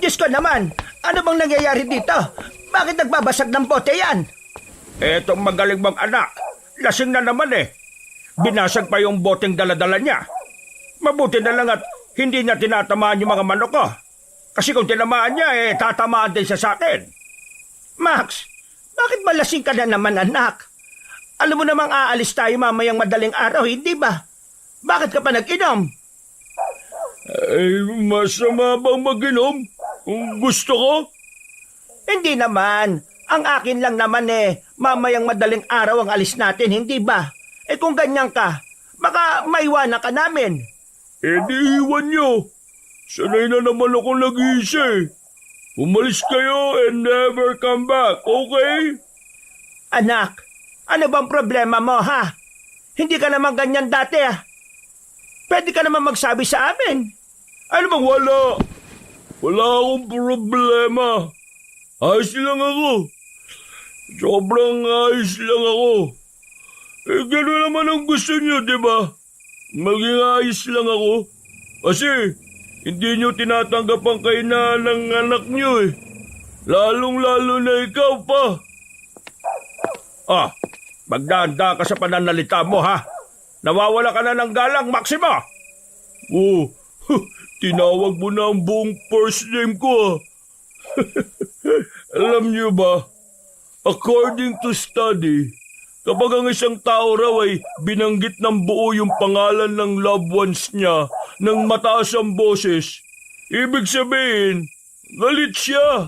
Diyos ko naman, ano bang nangyayari dito? Bakit nagbabasag ng bote yan? Etong magaling mong anak, lasing na naman eh. Binasag pa yung boteng daladala niya. Mabuti na lang at hindi niya tinatamaan yung mga manok ko. Kasi kung tinamaan niya, tatamaan din siya sa akin. Max, bakit ba lasing ka na naman, anak? Alam mo namang aalis tayo mamayang madaling araw, hindi ba? Bakit ka pa nag-inom? Masama bang mag-inom? Kung gusto ko? Hindi naman. Ang akin lang naman mamayang madaling araw ang alis natin, hindi ba? Kung ganyan ka, baka maiwanan ka namin. Di iwan niyo. Sanay na naman ako nag-iisa eh. Umalis kayo and never come back, okay? Anak, ano bang problema mo, ha? Hindi ka naman ganyan dati, ah. Pwede ka naman magsabi sa amin. Ano bang wala? Wala akong problema. Ayos lang ako. Sobrang ayos lang ako. Gano'n naman ang gusto niyo, di ba? Maging ayos lang ako. Kasi hindi niyo tinatanggap ang kainan ng anak niyo eh. Lalong-lalo na ikaw pa. Magdanda ka sa pananalita mo, ha? Nawawala ka na ng galang, Maximo! Tinawag mo na ang buong first name ko, ha? Alam niyo ba, according to study, kapag ang isang tao raw ay binanggit ng buo yung pangalan ng loved ones niya ng mataas ang boses, ibig sabihin, galit siya.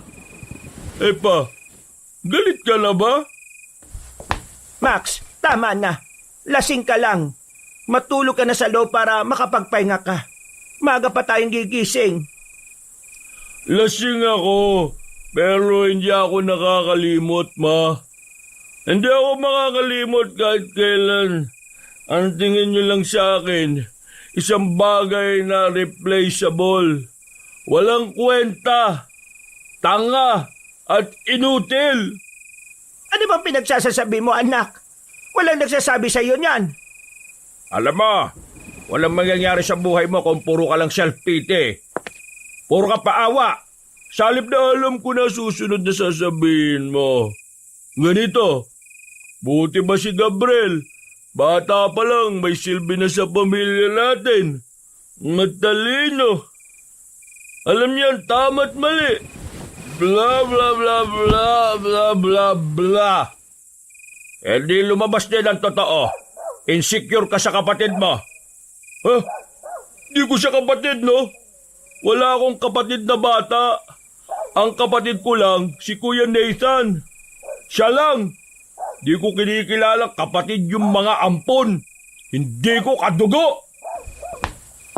Galit ka na ba? Max, tama na. Lasing ka lang. Matulog ka na sa loob para makapagpahinga ka. Maga pa tayong gigising. Lasing ako, pero hindi ako nakakalimot, ma. Hindi ako makakalimot kahit kailan. Ang tingin niyo lang sa akin, isang bagay na replaceable. Walang kwenta, tanga, at inutil. Ano bang pinagsasasabi mo, anak? Walang nagsasabi sa iyo niyan. Alam mo, walang mangyayari sa buhay mo kung puro ka lang self-pity. Puro ka paawa. Salip na alam ko na susunod na sasabihin mo. Ganito, buti ba si Gabriel? Bata pa lang, may silbi na sa pamilya natin. Matalino. Alam niyan, tama't mali. Bla bla bla bla bla bla bla. Di lumabas din ang totoo. Insecure ka sa kapatid mo. Di ko siya kapatid, no? Wala akong kapatid na bata. Ang kapatid ko lang, si Kuya Nathan. Siya lang. Di ko kinikilalang kapatid yung mga ampon. Hindi ko kadugo.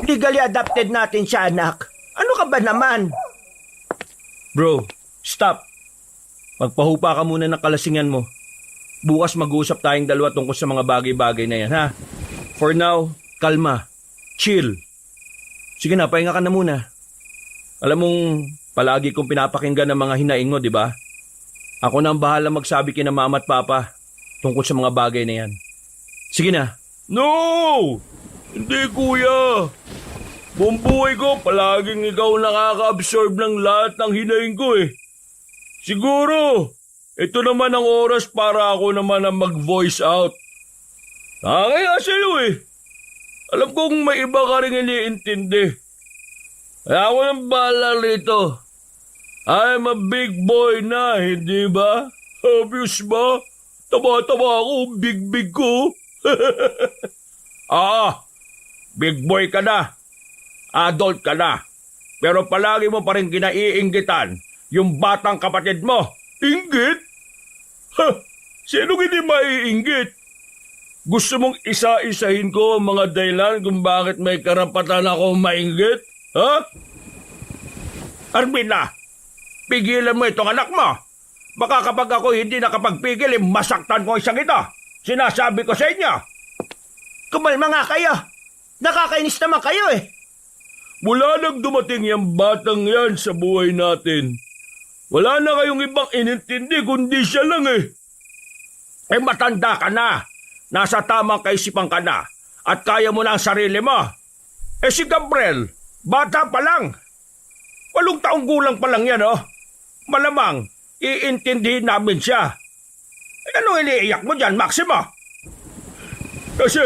Legally adopted natin siya, anak. Ano ka ba naman? Bro, stop. Magpahupa ka muna ng kalasingan mo. Bukas mag-uusap tayong dalawa tungkol sa mga bagay-bagay na yan, ha? For now, kalma. Chill. Sige na, pahinga ka na muna. Alam mong, palagi kong pinapakinggan ng mga hinaing mo, di ba? Ako na ang bahala magsabi kina mama at papa tungkol sa mga bagay na yan. Sige na. No! Hindi, kuya. Buong buhay ko, palaging ikaw nakaka-absorb ng lahat ng hinaing ko eh. Siguro, ito naman ang oras para ako naman ang mag-voice out. Kaya sa'yo eh. Alam kong may iba ka rin iniintindi. Kaya ako nang bahala rito. I'm a big boy na, hindi ba? Obvious ba? Taba-taba ako, big ko. Big boy ka na. Adult ka na. Pero palagi mo pa rin kinaiinggitan yung batang kapatid mo. Inggit? Sino hindi maiinggit? Gusto mong isa-isahin ko ang mga dahilan kung bakit may karapatan ako mainggit? Ha? Armina, pigilan mo itong anak mo. Baka kapag ako hindi nakapagpigil, masaktan ko isang ito. Sinasabi ko sa inyo. Kumalma nga kayo. Nakakainis naman kayo eh. Mula nang dumating yung batang yan sa buhay natin, wala na kayong ibang inintindi kundi siya lang eh. Matanda ka na. Nasa tamang kaisipan ka na. At kaya mo na ang sarili mo. Si Gabriel, bata pa lang. 8 taong gulang pa lang yan, oh. Malamang, iintindihin namin siya. Ano iniiyak mo dyan, Maximo? Kasi,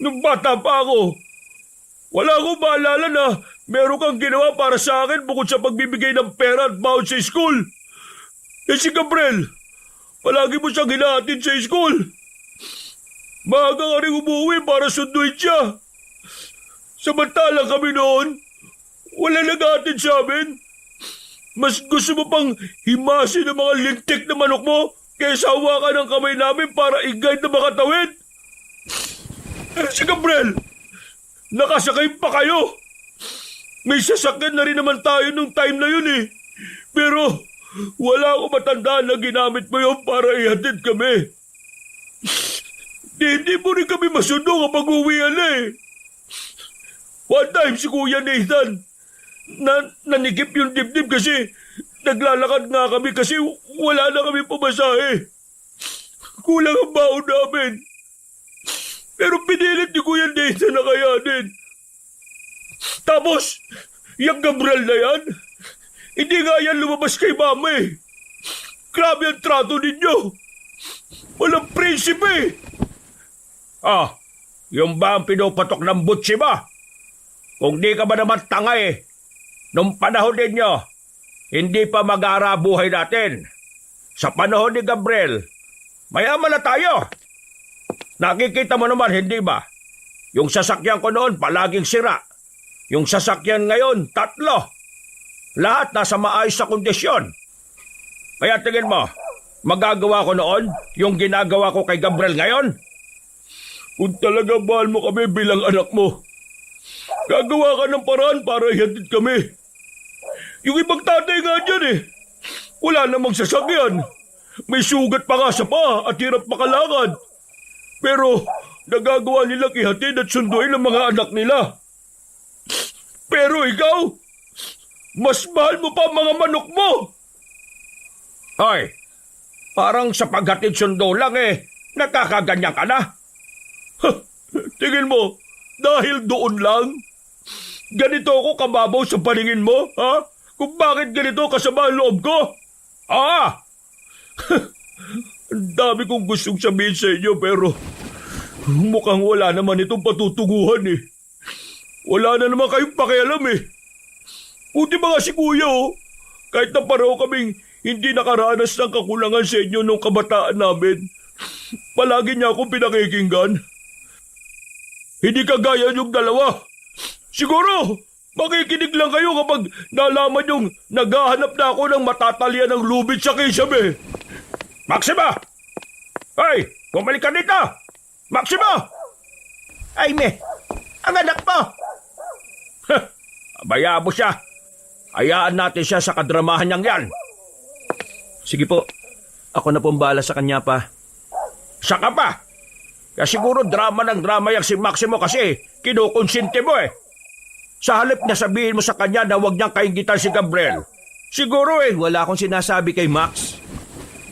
nung bata pa ako, wala akong maalala na meron kang ginawa para sa akin bukod sa pagbibigay ng pera at baon sa school. Eh si Gabriel, palagi mo siyang hinahatid sa school. Maaga ka rin umuwi para sunduin siya. Samantalang kami noon, wala nag-aatid sa amin. Mas gusto mo pang himasin ng mga lintik na manok mo kaysa hawakan ng kamay namin para i-guide na makatawid. Eh, si Gabriel, nakasakay pa kayo. May sasakyan na rin naman tayo nung time na yun eh. Pero wala akong matandaan na ginamit mo yun para ihatid kami. Hindi mo rin kami masundo kapag uwian na eh. One time si Kuya Nathan, nanikip yung dibdib kasi naglalakad nga kami kasi wala na kami pamasahe. Kulang ang baon namin. Pero pinilit ni Kuya Nathan na kayanin. Tapos, yung Gabriel na yan, hindi nga yan lumabas kay mama eh. Grabe ang trato ninyo. Walang prinsipe. Ah, yung ba ang pinupatok ng butsi ba? Kung di ka ba naman tanga eh, nung panahon ninyo, hindi pa mag-aara buhay natin. Sa panahon ni Gabriel, mayaman na tayo. Nakikita mo naman, hindi ba? Yung sasakyan ko noon palaging sira. Yung sasakyan ngayon, 3. Lahat nasa maayos na kondisyon. Kaya tingin mo, magagawa ko noon yung ginagawa ko kay Gabriel ngayon? Kung talaga mahal mo kami bilang anak mo, gagawa ka ng paraan para ihatid kami. Yung ibang tatay nga dyan eh, wala namang sasakyan. May sugat pa nga sa paa at hirap makalakad. Pero nagagawa nilang ihatid at sunduin ang mga anak nila. Pero ikaw, mas mahal mo pa ang mga manok mo. Hoy, parang sa paghatid sundo lang eh, nakakaganyan ka na. Tingin mo, dahil doon lang? Ganito ako kababaw sa paningin mo, ha? Kung bakit ganito kasama ang loob ko? Ah! Ang dami kong gustong sabihin sa inyo pero mukhang wala naman itong patutunguhan eh. Wala na naman kayong pakialam eh. Buti ba nga si Kuya oh, kahit na pareho kaming hindi nakaranas ng kakulangan sa inyo nung kabataan namin, palagi niya akong pinakikinggan. Hindi kagaya yung dalawa. Siguro, makikinig lang kayo kapag nalaman yung naghahanap na ako ng matatalian ng lubid sa kisame. Maxima! Hey, bumalik ka dito! Maxima! Jaime, ang anak mo! Abayaan mo siya. Hayaan natin siya sa kadramahan niyang yan. Sige po, ako na pong bahala sa kanya pa. Saka pa. Kaya siguro drama ng drama yang si Maximo kasi kinukonsinte mo eh. Sa halip na sabihin mo sa kanya na huwag niyang kaingitan si Gabriel. Siguro eh. Wala akong sinasabi kay Max.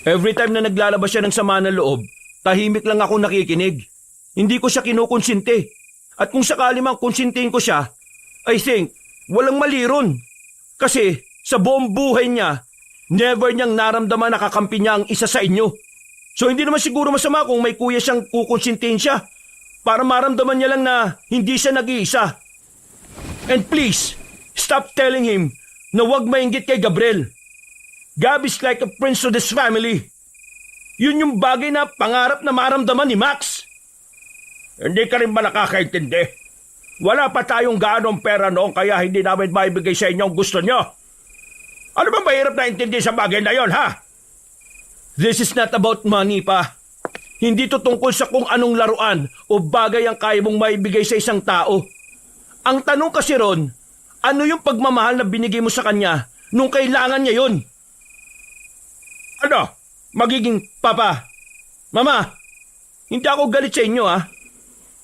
Every time na naglalabas siya ng sama ng loob, tahimik lang akong nakikinig. Hindi ko siya kinukonsinte. At kung sakali mang konsintihin ko siya, I think walang mali ron. Kasi sa buong buhay niya, never niyang naramdaman na kakampi niya ang isa sa inyo. So hindi naman siguro masama kung may kuya siyang kukonsintihin siya para maramdaman niya lang na hindi siya nag-iisa. And please, stop telling him na huwag mainggit kay Gabriel. Gab is like a prince to this family. Yun yung bagay na pangarap na maramdaman ni Max. Hindi ka rin ba nakakaintindi? Wala pa tayong gaanong pera noon kaya hindi namin maibigay sa inyo ang gusto nyo. Ano ba mahirap na intindi sa bagay na yon, ha? This is not about money pa. Hindi to tungkol sa kung anong laruan o bagay ang kaya mong maibigay sa isang tao. Ang tanong kasi ron, ano yung pagmamahal na binigay mo sa kanya nung kailangan niya yun? Ano? Magiging papa, mama, hindi ako galit sa inyo ha.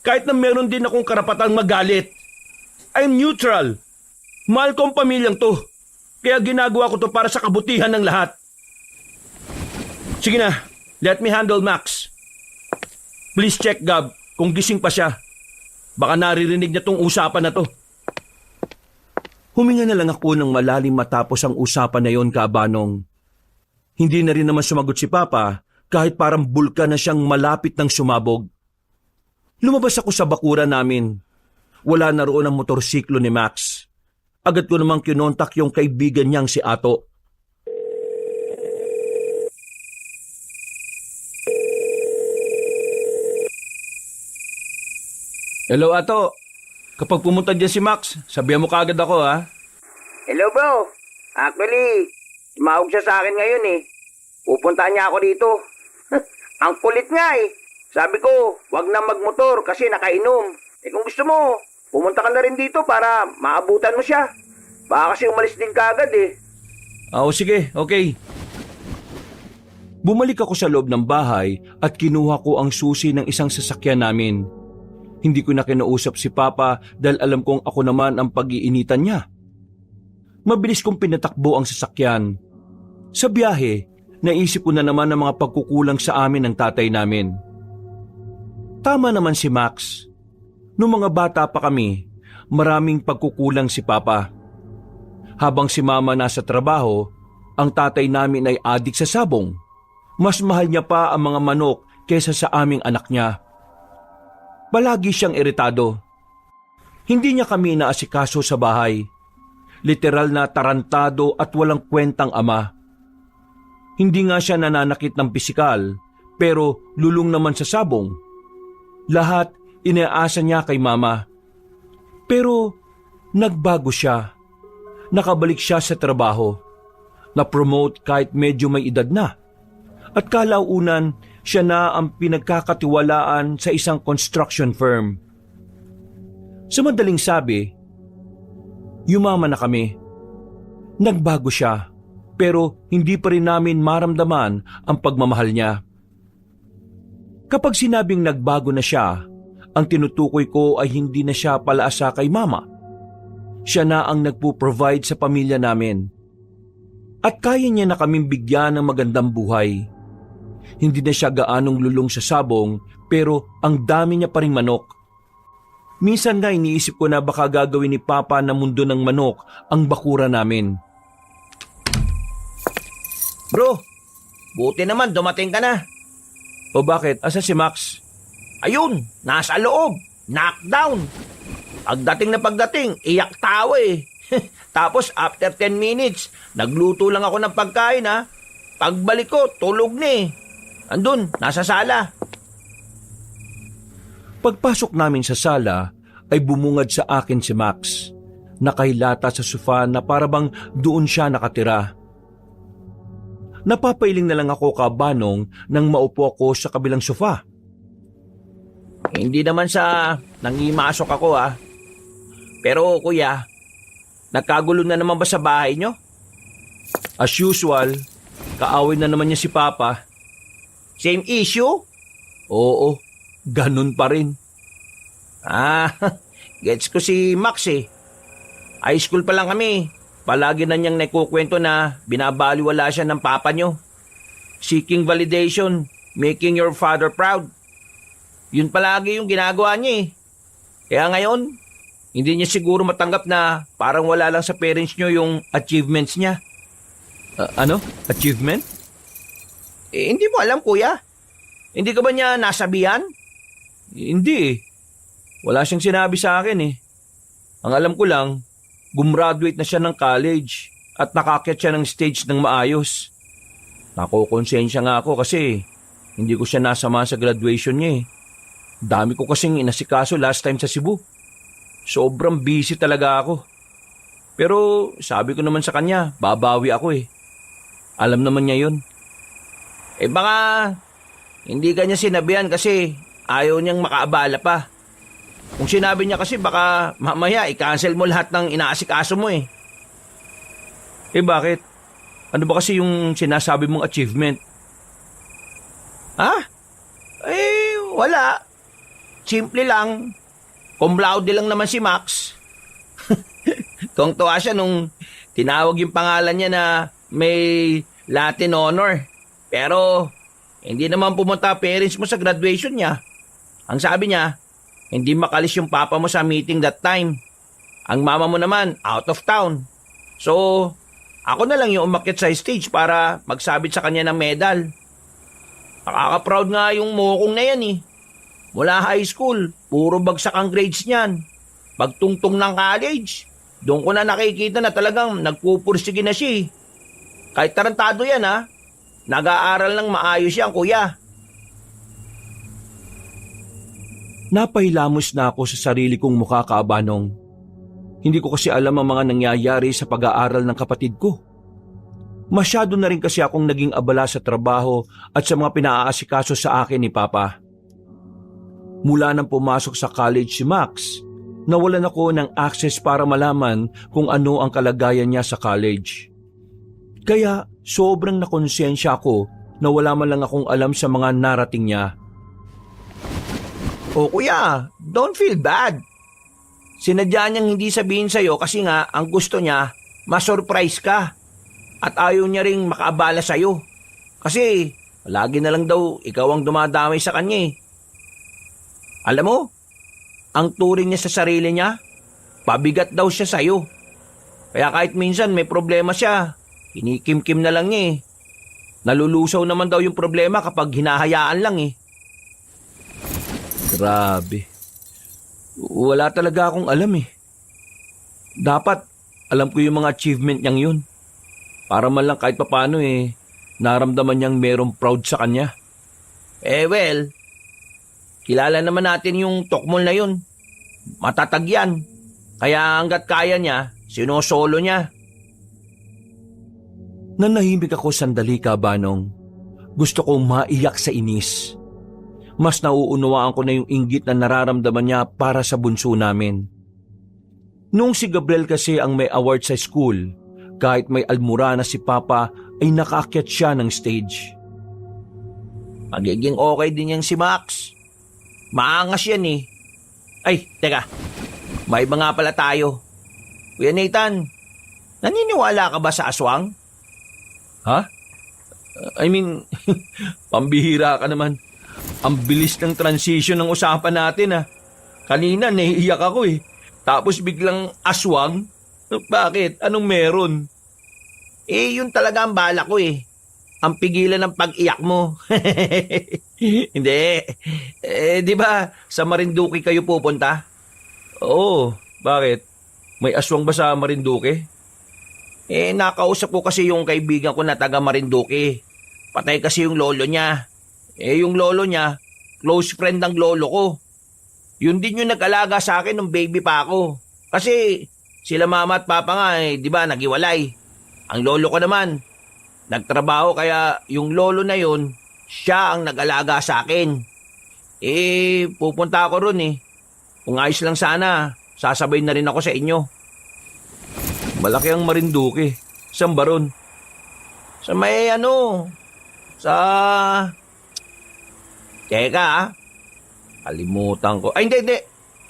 Kahit na meron din akong karapatang magalit. I'm neutral. Mahal ko ang pamilyang to. Kaya ginagawa ko to para sa kabutihan ng lahat. Sige na, let me handle Max. Please check Gab kung gising pa siya. Baka naririnig niya tong usapan na to. Huminga na lang ako ng malalim matapos ang usapan na yon, Kaabanong. Hindi na rin naman sumagot si Papa kahit parang bulkan na siyang malapit ng sumabog. Lumabas ako sa bakuran namin. Wala na roon ang motorsiklo ni Max. Agad ko namang kinontak yung kaibigan niyang si Ato. Hello, Ato. Kapag pumunta dyan si Max, sabihan mo kaagad ako, ha? Hello bro. Actually, tumawag siya sa akin ngayon eh. Pupuntahan niya ako dito. Ang kulit nga eh. Sabi ko, wag na magmotor kasi nakainom. Eh kung gusto mo, pumunta ka na rin dito para maabutan mo siya. Baka kasi umalis din kaagad eh. Sige, okay. Bumalik ako sa loob ng bahay at kinuha ko ang susi ng isang sasakyan namin. Hindi ko na kinausap si Papa dahil alam kong ako naman ang pag-iinitan niya. Mabilis kong pinatakbo ang sasakyan. Sa biyahe, naisip ko na naman ang mga pagkukulang sa amin ng tatay namin. Tama naman si Max. Noong mga bata pa kami, maraming pagkukulang si Papa. Habang si Mama nasa trabaho, ang tatay namin ay adik sa sabong. Mas mahal niya pa ang mga manok kaysa sa aming anak niya. Palagi siyang iritado. Hindi niya kami naasikaso sa bahay. Literal na tarantado at walang kwentang ama. Hindi nga siya nananakit ng pisikal, pero lulong naman sa sabong. Lahat inaasa niya kay Mama. Pero nagbago siya. Nakabalik siya sa trabaho. Na-promote kahit medyo may edad na. At kalaunan, siya na ang pinagkakatiwalaan sa isang construction firm. Sa madaling sabi, yumaman na kami. Nagbago siya, pero hindi pa rin namin maramdaman ang pagmamahal niya. Kapag sinabing nagbago na siya, ang tinutukoy ko ay hindi na siya palaasa kay Mama. Siya na ang nagpo-provide sa pamilya namin. At kaya niya na kaming bigyan ng magandang buhay. Hindi na siya gaanong lulong sa sabong, pero ang dami niya pa ring manok. Minsan nga iniisip ko na baka gagawin ni Papa na mundo ng manok ang bakura namin. Bro, buti naman dumating ka na. O bakit? Asa si Max? Ayun, nasa loob. Knockdown. Pagdating, iyak tawa eh. Tapos after 10 minutes, nagluto lang ako ng pagkain ha. Pagbalik ko, tulog na eh. Andun, nasa sala. Pagpasok namin sa sala, ay bumungad sa akin si Max. Nakahilata sa sofa na parabang doon siya nakatira. Napapailing na lang ako, Kaabanong, nang maupo ako sa kabilang sofa. Hindi naman sa nangimasok ako ha. Pero kuya, nagkagulo na naman ba sa bahay nyo? As usual, kaaway na naman niya si Papa. Same issue? Oo, ganun pa rin. Gets ko si Max eh. High school pa lang kami. Palagi na niyang nakukwento na binabaliwala siya ng papa niyo. Seeking validation, making your father proud. Yun palagi yung ginagawa niya eh. Kaya ngayon, hindi niya siguro matanggap na parang wala lang sa parents niyo yung achievements niya. Ano? Achievement? Hindi mo alam kuya. Hindi ka ba niya nasabihan? Hindi eh. Wala siyang sinabi sa akin eh. Ang alam ko lang, gumraduate na siya ng college at nakakyat siya ng stage ng maayos. Nakokonsensya nga ako kasi hindi ko siya nasama sa graduation niya eh. Dami ko kasing inasikaso last time sa Cebu. Sobrang busy talaga ako. Pero sabi ko naman sa kanya, babawi ako eh. Alam naman niya yun. Baka hindi ka niya sinabihan kasi ayaw niyang makaabala pa. Kung sinabi niya kasi baka mamaya i-cancel mo lahat ng inaasikaso mo eh. Bakit? Ano ba kasi yung sinasabi mong achievement? Wala. Simple lang. Cum laude lang naman si Max. Tuwang-tuwa siya nung tinawag yung pangalan niya na may Latin honor. Pero hindi naman pumunta parents mo sa graduation niya. Ang sabi niya, hindi makalis yung papa mo sa meeting that time. Ang mama mo naman, out of town. So, ako na lang yung umakyat sa stage para magsabit sa kanya ng medal. Nakaka-proud nga yung mokong na yan eh. Mula high school, puro bagsak ang grades niyan. Pagtungtong ng college, doon ko na nakikita na talagang nagpupursige na siya eh. Kahit tarantado yan ha, nag-aaral ng maayos yan kuya. Napahilamos na ako sa sarili kong mukha, Kaabanong. Hindi ko kasi alam ang mga nangyayari sa pag-aaral ng kapatid ko. Masyado na rin kasi akong naging abala sa trabaho at sa mga pinaaasikaso sa akin ni Papa. Mula nang pumasok sa college si Max, nawalan ako ng access para malaman kung ano ang kalagayan niya sa college. Kaya sobrang nakonsensya ako na wala man lang akong alam sa mga narating niya. O kuya, don't feel bad. Sinadya niyang hindi sabihin sa'yo kasi nga ang gusto niya, ma-surprise ka. At ayaw niya ring makaabala sa'yo. Kasi lagi na lang daw ikaw ang dumadamay sa kanya eh. Alam mo, ang turing niya sa sarili niya, pabigat daw siya sa'yo. Kaya kahit minsan may problema siya, kinikimkim na lang niya eh. Nalulusaw naman daw yung problema kapag hinahayaan lang eh. Grabe. Wala talaga akong alam eh. Dapat alam ko yung mga achievement niyang yun. Para man lang kahit papano eh, naramdaman niyang merong proud sa kanya. Well, kilala naman natin yung tokmol na yun. Matatag yan. Kaya hanggat kaya niya, sinosolo niya. Nanahimik ako sandali, Kaabanong. Gusto kong maiyak sa inis. Mas nauunawaan ko na yung inggit na nararamdaman niya para sa bunso namin. Nung si Gabriel kasi ang may award sa school, kahit may almura na si Papa ay nakaakyat siya ng stage. Magiging okay din yan si Max. Maangas yan eh. Ay, teka. May iba nga pala tayo. Kuya Nathan, naniniwala ka ba sa aswang? Ha? I mean, pambihira ka naman. Ang bilis ng transition ng usapan natin ah. Kanina naiiyak ako eh. Tapos biglang aswang? Bakit? Anong meron? Yun talaga ang bala ko eh. Ang pigilan ng pag-iyak mo. Hindi. Di ba sa Marinduque kayo pupunta? Oo, bakit? May aswang ba sa Marinduque? Nakausap ko kasi yung kaibigan ko na taga Marinduque. Patay kasi yung lolo niya. Yung lolo niya, close friend ng lolo ko. Yun din yung nag-alaga sa akin nung baby pa ako. Kasi sila mama at papa nga di ba, naghiwalay. Ang lolo ko naman, nagtrabaho kaya yung lolo na yun, siya ang nag-alaga sa akin. Pupunta ako ron eh. Kung ayos lang sana, sasabay na rin ako sa inyo. Malaki ang Marinduque. Saan ba ron? Sa may Teka kalimutan ko. Ay, hindi.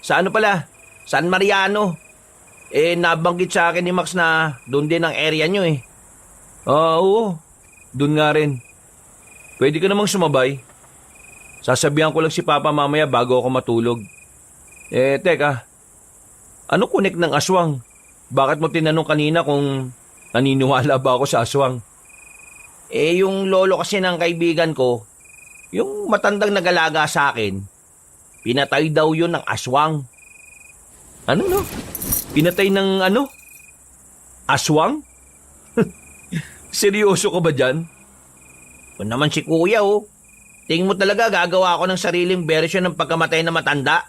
Sa pala? San Mariano. Nabanggit sa akin ni Max na doon din ang area nyo eh. Oo. Doon nga rin. Pwede ka namang sumabay. Sasabihan ko lang si Papa mamaya bago ako matulog. Teka. Ano connect ng aswang? Bakit mo tinanong kanina kung naniniwala ba ako sa aswang? Yung lolo kasi ng kaibigan ko, yung matandang nag-alaga sa akin, pinatay daw yun ng aswang. Ano no? Pinatay ng ano? Aswang? Seryoso ka ba dyan? Kung naman si kuya tingin mo talaga gagawa ako ng sariling version ng pagkamatay na matanda?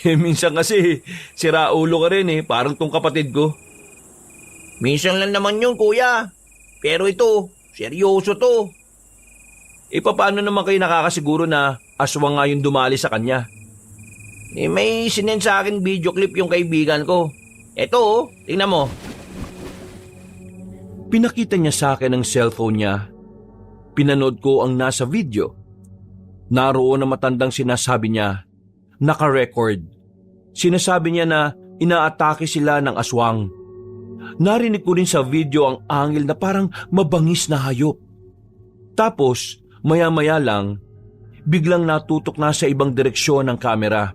Minsan kasi sira ulo ka rin parang tong kapatid ko. Minsan lang naman yun kuya. Pero ito, seryoso to. Paano naman kayo nakakasiguro na aswang nga yung dumali sa kanya? May sinend sa akin video clip yung kaibigan ko. Eto tingnan mo. Pinakita niya sa akin ang cellphone niya. Pinanood ko ang nasa video. Naroon na matandang sinasabi niya, naka-record. Sinasabi niya na inaatake sila ng aswang. Narinig ko rin sa video ang angil na parang mabangis na hayop. Tapos, maya-maya lang, biglang natutok na sa ibang direksyon ng kamera.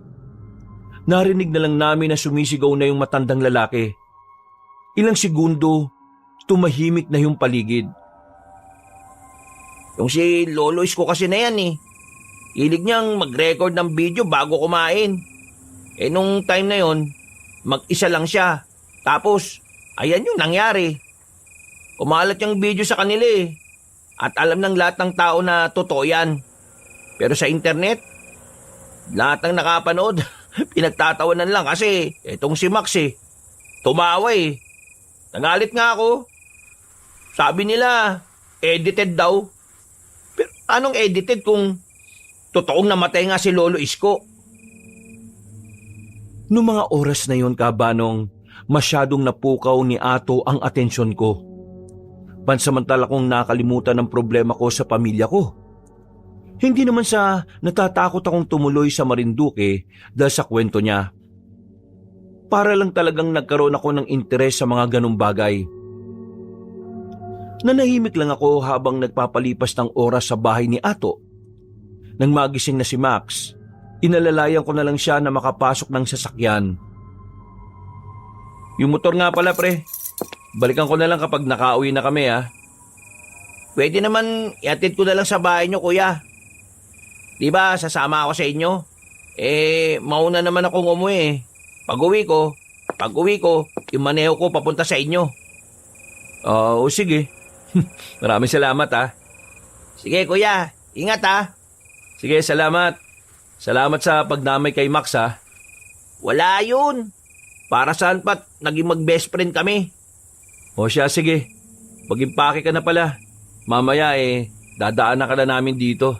Narinig na lang namin na sumisigaw na yung matandang lalaki. Ilang segundo, tumahimik na yung paligid. Yung si Lolo Isko kasi na yan eh. Hilig niyang mag-record ng video bago kumain. Nung time na yon, mag-isa lang siya. Tapos, ayan yung nangyari. Kumalat yung video sa kanila eh. At alam ng lahat ng tao na totoo yan. Pero sa internet, lahat ng nakapanood, pinagtatawanan lang kasi etong si Max eh. Tumawa eh. Nagalit nga ako. Sabi nila, edited daw. Pero anong edited kung totoong namatay nga si Lolo Isko? Noong mga oras na yon, Kabanong, masyadong napukaw ni Ato ang atensyon ko. Pansamantala kong nakalimutan ang problema ko sa pamilya ko. Hindi naman sa natatakot akong tumuloy sa Marinduque dahil sa kwento niya. Para lang talagang nagkaroon ako ng interes sa mga ganong bagay. Nanahimik lang ako habang nagpapalipas ng oras sa bahay ni Ato. Nang magising na si Max, inalalayan ko na lang siya na makapasok ng sasakyan. Yung motor nga pala pre, balikan ko na lang kapag nakauwi na kami ha. Pwede naman iatid ko na lang sa bahay niyo, kuya. Diba, sasama ako sa inyo? Mauna naman akong umuwi eh. Pag uwi ko, yung maneho ko papunta sa inyo. Oo, sige. Maraming salamat ha. Sige, kuya. Ingat ha. Sige, salamat. Salamat sa pagdamay kay Max ha. Wala yun. Para saan pa't naging mag-best friend kami? O siya, sige. Mag-impake ka na pala. Mamaya dadaanan ka na namin dito.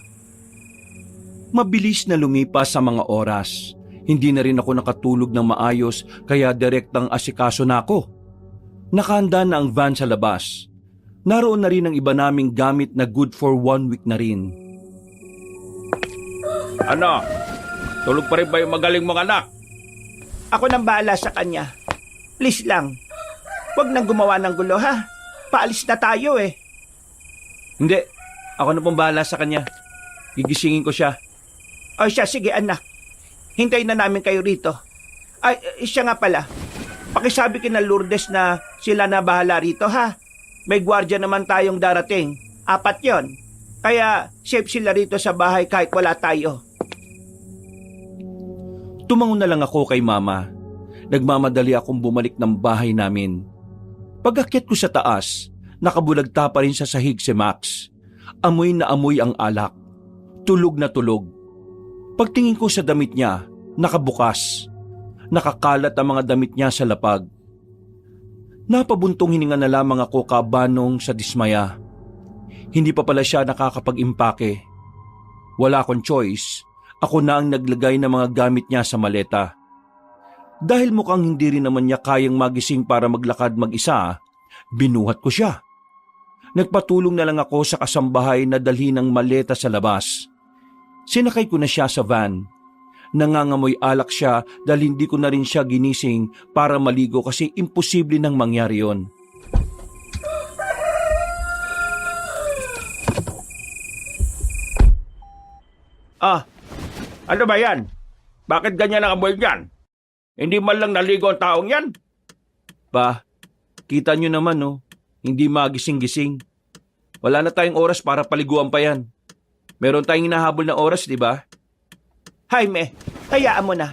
Mabilis na lumipas sa mga oras. Hindi na rin ako nakatulog ng maayos kaya direktang asikaso na ako. Nakahanda na ang van sa labas. Naroon na rin ang iba naming gamit na good for 1 week na rin. Ano? Tulog pa rin ba yung magaling mong anak? Ako nang bahala sa kanya. Please lang. Huwag nang gumawa ng gulo ha. Paalis na tayo eh. Hindi, ako na pong bahala sa kanya. Gigisingin ko siya. O siya, sige anak. Hintayin na namin kayo rito. Ay, siya nga pala. Pakisabi kina Lourdes na sila na bahala rito ha. May gwardiya naman tayong darating. 4 yon. Kaya safe sila rito sa bahay kahit wala tayo. Tumangon na lang ako kay Mama. Nagmamadali akong bumalik ng bahay namin. Pag-akyat ko sa taas, nakabulagta pa rin sa sahig si Max. Amoy na amoy ang alak. Tulog na tulog. Pagtingin ko sa damit niya, nakabukas. Nakakalat ang mga damit niya sa lapag. Napabuntong hininga na lamang ako, Kabanong, sa dismaya. Hindi pa pala siya nakakapag-impake. Wala akong choice. Ako na ang naglagay ng mga gamit niya sa maleta. Dahil mukhang hindi rin naman niya kayang magising para maglakad mag-isa, binuhat ko siya. Nagpatulong na lang ako sa kasambahay na dalhin ng maleta sa labas. Sinakay ko na siya sa van. Nangangamoy alak siya dahil hindi ko na rin siya ginising para maligo kasi imposible nang mangyari yon. Ano ba yan? Bakit ganyan ang amoy yan? Hindi man lang naligo ang taong yan? Pa, kita nyo naman hindi magising-gising. Wala na tayong oras para paliguan pa yan. Meron tayong hinahabol na oras, di ba? Jaime, hayaan mo na.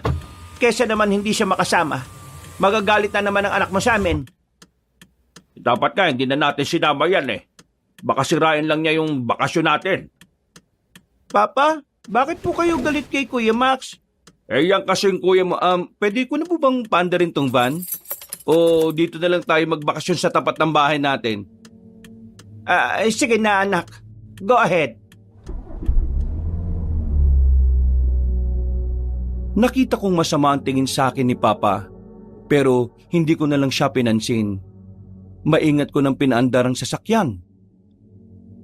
Kesa naman hindi siya makasama. Magagalit na naman ang anak mo sa amin. Dapat nga, hindi na natin sinama yan eh. Baka sirain lang niya yung bakasyon natin. Papa, bakit po kayo galit kay Kuya Max? Yan kasing kuya mo, Pwede ko na po bang paanda rin tong van? O dito na lang tayo magbakasyon sa tapat ng bahay natin? Sige na anak. Go ahead. Nakita kong masama ang tingin sa akin ni Papa, pero hindi ko na lang siya pinansin. Maingat ko ng pinaandar ang sasakyan.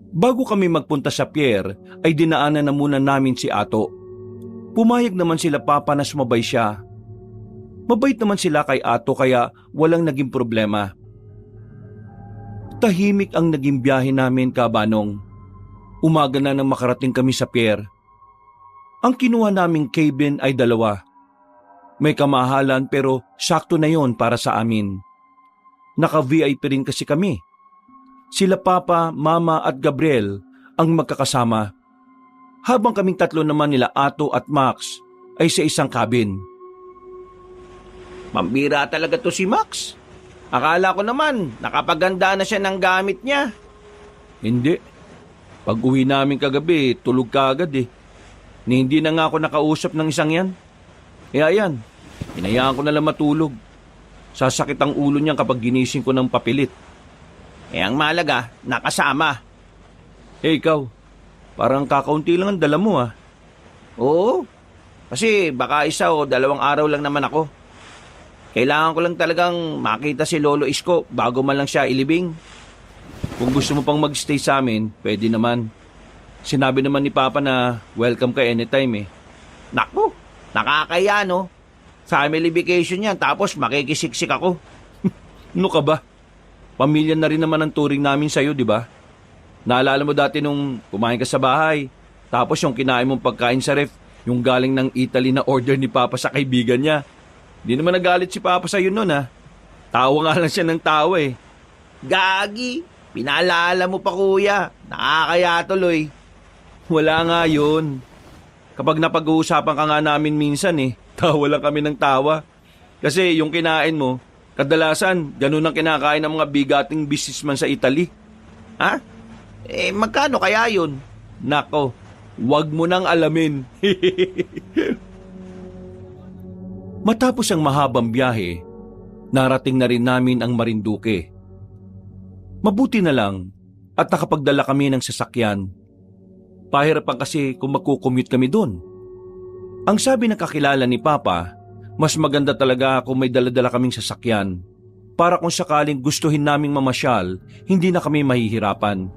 Bago kami magpunta sa pier, ay dinaanan na muna namin si Ato. Pumayag naman sila Papa na sumabay siya. Mabait naman sila kay Ato kaya walang naging problema. Tahimik ang naging biyahe namin, Kabanong. Umaga na nang makarating kami sa pier. Ang kinuha naming cabin ay 2. May kamahalan pero sakto na yon para sa amin. Naka-VIP rin kasi kami. Sila Papa, Mama at Gabriel ang magkakasama. Habang kaming tatlo naman nila Ato at Max ay sa isang cabin. Mambira talaga to si Max. Akala ko naman, nakapaganda na siya ng gamit niya. Hindi. Pag uwi namin kagabi, tulog ka agad eh. Ni hindi na nga ako nakausap ng isang yan. Kaya yan, hinayaan ko na lang matulog. Sasakit ang ulo niyan kapag ginising ko ng papilit. Ang malaga, nakasama. Ikaw, parang kakaunti lang ang dala mo ah. Oo, kasi baka 1 o 2 araw lang naman ako. Kailangan ko lang talagang makita si Lolo Isko bago man lang siya ilibing. Kung gusto mo pang magstay sa amin, pwede naman. Sinabi naman ni Papa na welcome ka anytime eh. Naku, nakakaya no. Family vacation yan tapos makikisiksik ako. Ano ka ba? Pamilya na rin naman ang turing namin sa'yo, di ba? Naalala mo dati nung kumain ka sa bahay, tapos yung kinain mong pagkain sa ref, yung galing ng Italy na order ni Papa sa kaibigan niya. Di naman nagalit si Papa sa'yo nun ha. Tawa nga lang siya ng tawa eh. Gagi, pinaalala mo pa kuya. Nakakaya tuloy. Wala nga yun. Kapag napag-uusapan ka nga namin minsan eh, tawa lang kami ng tawa. Kasi yung kinain mo, kadalasan ganun ang kinakain ng mga bigating businessman sa Italy. Ha? Magkano kaya yun? Nako, wag mo nang alamin. Matapos ang mahabang biyahe, narating na rin namin ang Marinduque. Mabuti na lang at nakapagdala kami ng sasakyan. Pahirapan kasi kung magkukommute kami doon. Ang sabi ng kakilala ni Papa, mas maganda talaga kung may dala-dala kaming sasakyan para kung sakaling gustuhin naming mamasyal, hindi na kami mahihirapan.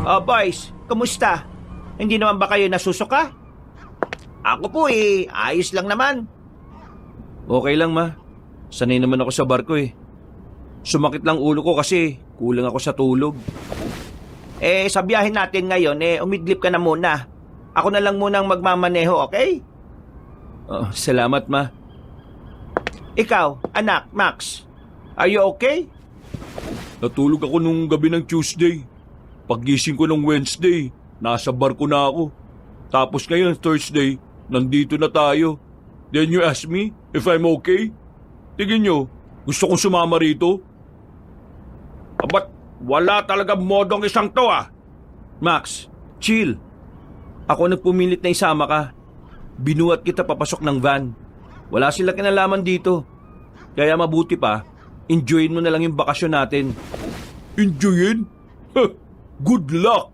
Oh boys, kumusta? Hindi naman ba kayo nasusuka? Ako po ayos lang naman. Okay lang ma, sanay naman ako sa barko eh. Sumakit lang ulo ko kasi kulang ako sa tulog. Sa biyahe natin ngayon, umidlip ka na muna. Ako na lang munang magmamaneho, okay? Salamat ma. Ikaw, anak, Max, are you okay? Natulog ako nung gabi ng Tuesday. Paggising ko ng Wednesday, nasa barko na ako. Tapos ngayon, Thursday, nandito na tayo. Then you ask me if I'm okay? Tingin nyo, gusto kong sumama rito? Abat, wala talaga modong isang to ah. Max, chill. Ako nagpumilit na isama ka. Binuhat kita papasok ng van. Wala sila kinalaman dito. Kaya mabuti pa, enjoyin mo na lang yung bakasyon natin. Enjoyin? Good luck!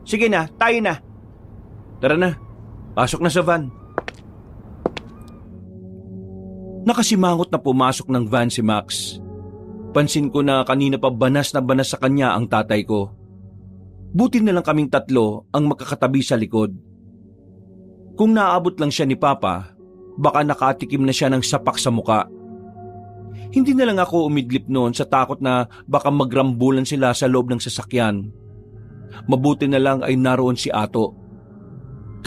Sige na, tayo na. Tara na, pasok na sa van. Nakasimangot na pumasok ng van si Max. Pansin ko na kanina pa banas na banas sa kanya ang tatay ko. Buti na lang kaming tatlo ang makakatabi sa likod. Kung naabot lang siya ni Papa, baka nakatikim na siya ng sapak sa muka. Hindi na lang ako umidlip noon sa takot na baka magrambulan sila sa loob ng sasakyan. Mabuti na lang ay naroon si Ato.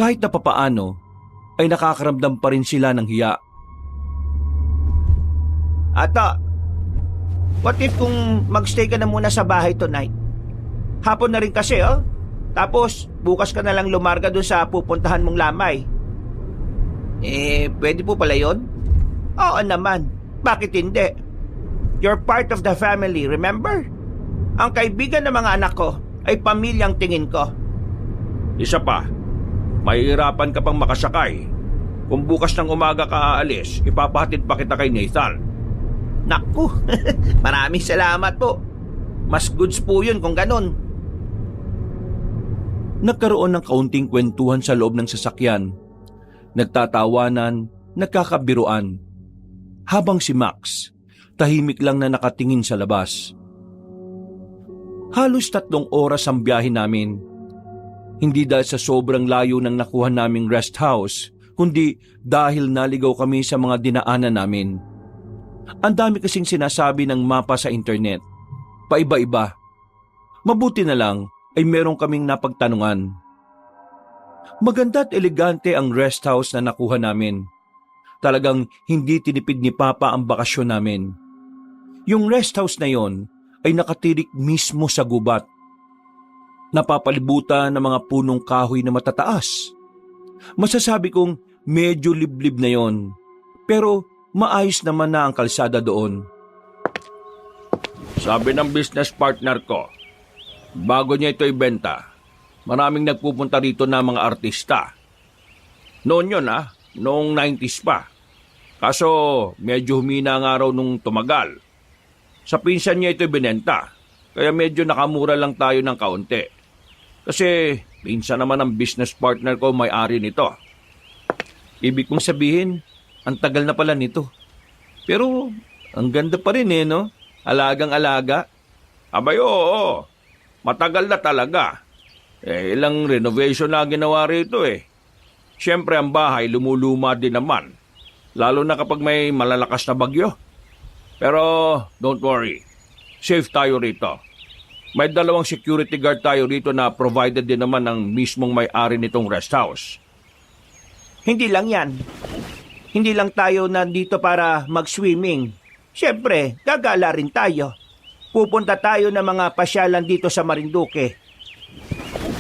Kahit na papaano, ay nakakaramdam pa rin sila ng hiya. Ato, what if kung magstay ka na muna sa bahay tonight? Hapon na rin kasi, oh. Tapos, bukas ka na lang lumarga dun sa pupuntahan mong lamay. Pwede po pala yun? Oo naman. Bakit hindi? You're part of the family, remember? Ang kaibigan ng mga anak ko ay pamilyang tingin ko. Isa pa, mahihirapan ka pang makasakay. Kung bukas ng umaga ka aalis, ipapahatid pa kita kay Nathan. Naku, maraming salamat po. Mas goods po yun kung ganun. Nagkaroon ng kaunting kwentuhan sa loob ng sasakyan. Nagtatawanan, nagkakabiruan. Habang si Max, tahimik lang na nakatingin sa labas. Halos 3 oras ang biyahe namin. Hindi dahil sa sobrang layo ng nakuha naming rest house, kundi dahil naligaw kami sa mga dinaanan namin. Ang dami kasing sinasabi ng mapa sa internet. Paiba-iba. Mabuti na lang ay meron kaming napagtanungan. Maganda at elegante ang rest house na nakuha namin. Talagang hindi tinipid ni Papa ang bakasyon namin. Yung rest house na yon ay nakatirik mismo sa gubat. Napapalibutan ng mga punong kahoy na matataas. Masasabi kong medyo liblib na yon, pero maayos naman na ang kalsada doon. Sabi ng business partner ko, bago niya ito ibenta, maraming nagpupunta rito na mga artista. Noon yun noong 90s pa. Kaso medyo humina nga raw nung tumagal. Sa pinsan niya ito ibinenta, kaya medyo nakamura lang tayo ng kaunti. Kasi pinsan naman ang business partner ko may-ari nito. Ibig kong sabihin, ang tagal na pala nito. Pero ang ganda pa rin no? Alagang-alaga. Abay oo, matagal na talaga. Ilang renovation na ginawa rito Siyempre ang bahay lumuluma din naman. Lalo na kapag may malalakas na bagyo. Pero don't worry, safe tayo rito. May 2 security guard tayo rito na provided din naman ng mismong may-ari nitong rest house. Hindi lang yan. Hindi lang tayo nandito para mag-swimming. Siyempre, gagala rin tayo. Pupunta tayo ng mga pasyalan dito sa Marinduque.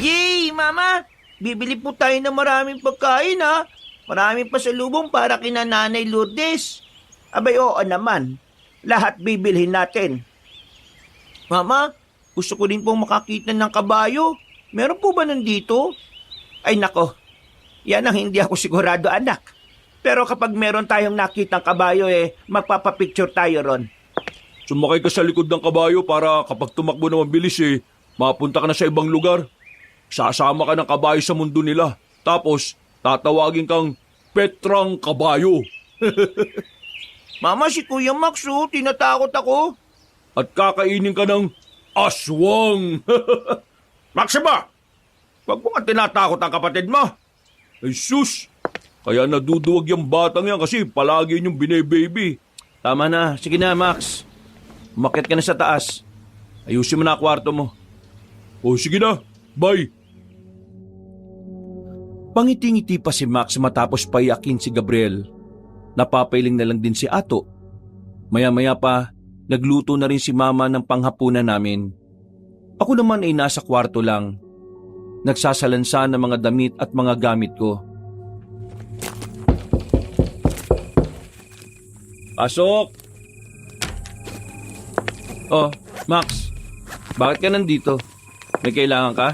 Yay, Mama! Bibili po tayo ng maraming pagkain Maraming pasalubong para kina Nanay Lourdes. Abay oo naman. Lahat bibilhin natin. Mama, gusto ko din pong makakita ng kabayo. Meron po ba nandito? Ay nako, yan ang hindi ako sigurado anak. Pero kapag meron tayong nakitang kabayo magpapapicture tayo ron. Sumakay ka sa likod ng kabayo para kapag tumakbo na mabilis mapunta ka na sa ibang lugar. Sasama ka ng kabayo sa mundo nila. Tapos, tatawagin kang Petrang Kabayo. Mama, si Kuya Max tinatakot ako. At kakainin ka ng aswang. Maxima! Huwag mo nga tinatakot ang kapatid mo. Ay sus! Kaya naduduwag yung batang yan kasi palagi niyong bine-baby. Tama na. Sige na, Max. Umakyat ka na sa taas. Ayusin mo na kwarto mo. O sige na. Bye. Pangiti-ngiti pa si Max matapos payakin si Gabriel. Napapailing na lang din si Ato. Maya-maya pa, nagluto na rin si Mama ng panghapunan namin. Ako naman ay nasa kwarto lang. Nagsasalansa ng mga damit at mga gamit ko. Pasok! Oh, Max. Bakit ka nandito? May kailangan ka?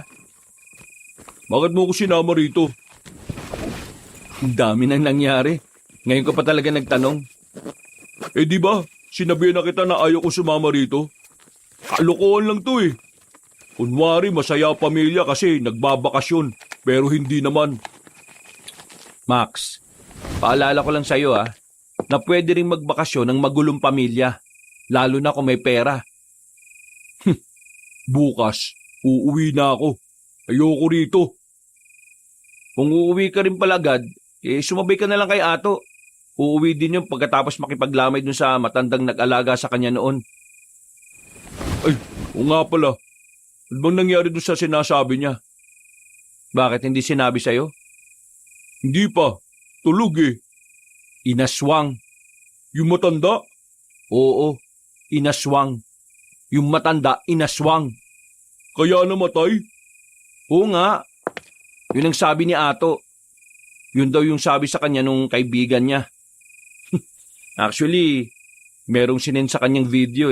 Bakit mo ko sinama rito? Ang dami nang nangyari. Ngayon ko pa talaga nagtanong. Di ba? Sinabihan na kita na ayaw ko sumama rito. Kalokohan lang to Kunwari masaya pamilya kasi nagbabakasyon, pero hindi naman. Max, paalala ko lang sa'yo na pwede ring magbakasyon ng magulong pamilya, lalo na kung may pera. Bukas, uuwi na ako. Ayoko rito. Kung uuwi ka rin pala agad, sumabay ka na lang kay Ato. Uuwi din yung pagkatapos makipaglamay dun sa matandang nag-alaga sa kanya noon. Ay, o nga pala. Ano bang nangyari dun sa sinasabi niya? Bakit hindi sinabi sa'yo? Hindi pa. Tulog Inaswang. Yung matanda? Oo, inaswang. Yung matanda, inaswang. Kaya namatay? Oo nga. Yun ang sabi ni Ato. Yun daw yung sabi sa kanya nung kaibigan niya. Actually, merong sinend sa kanyang video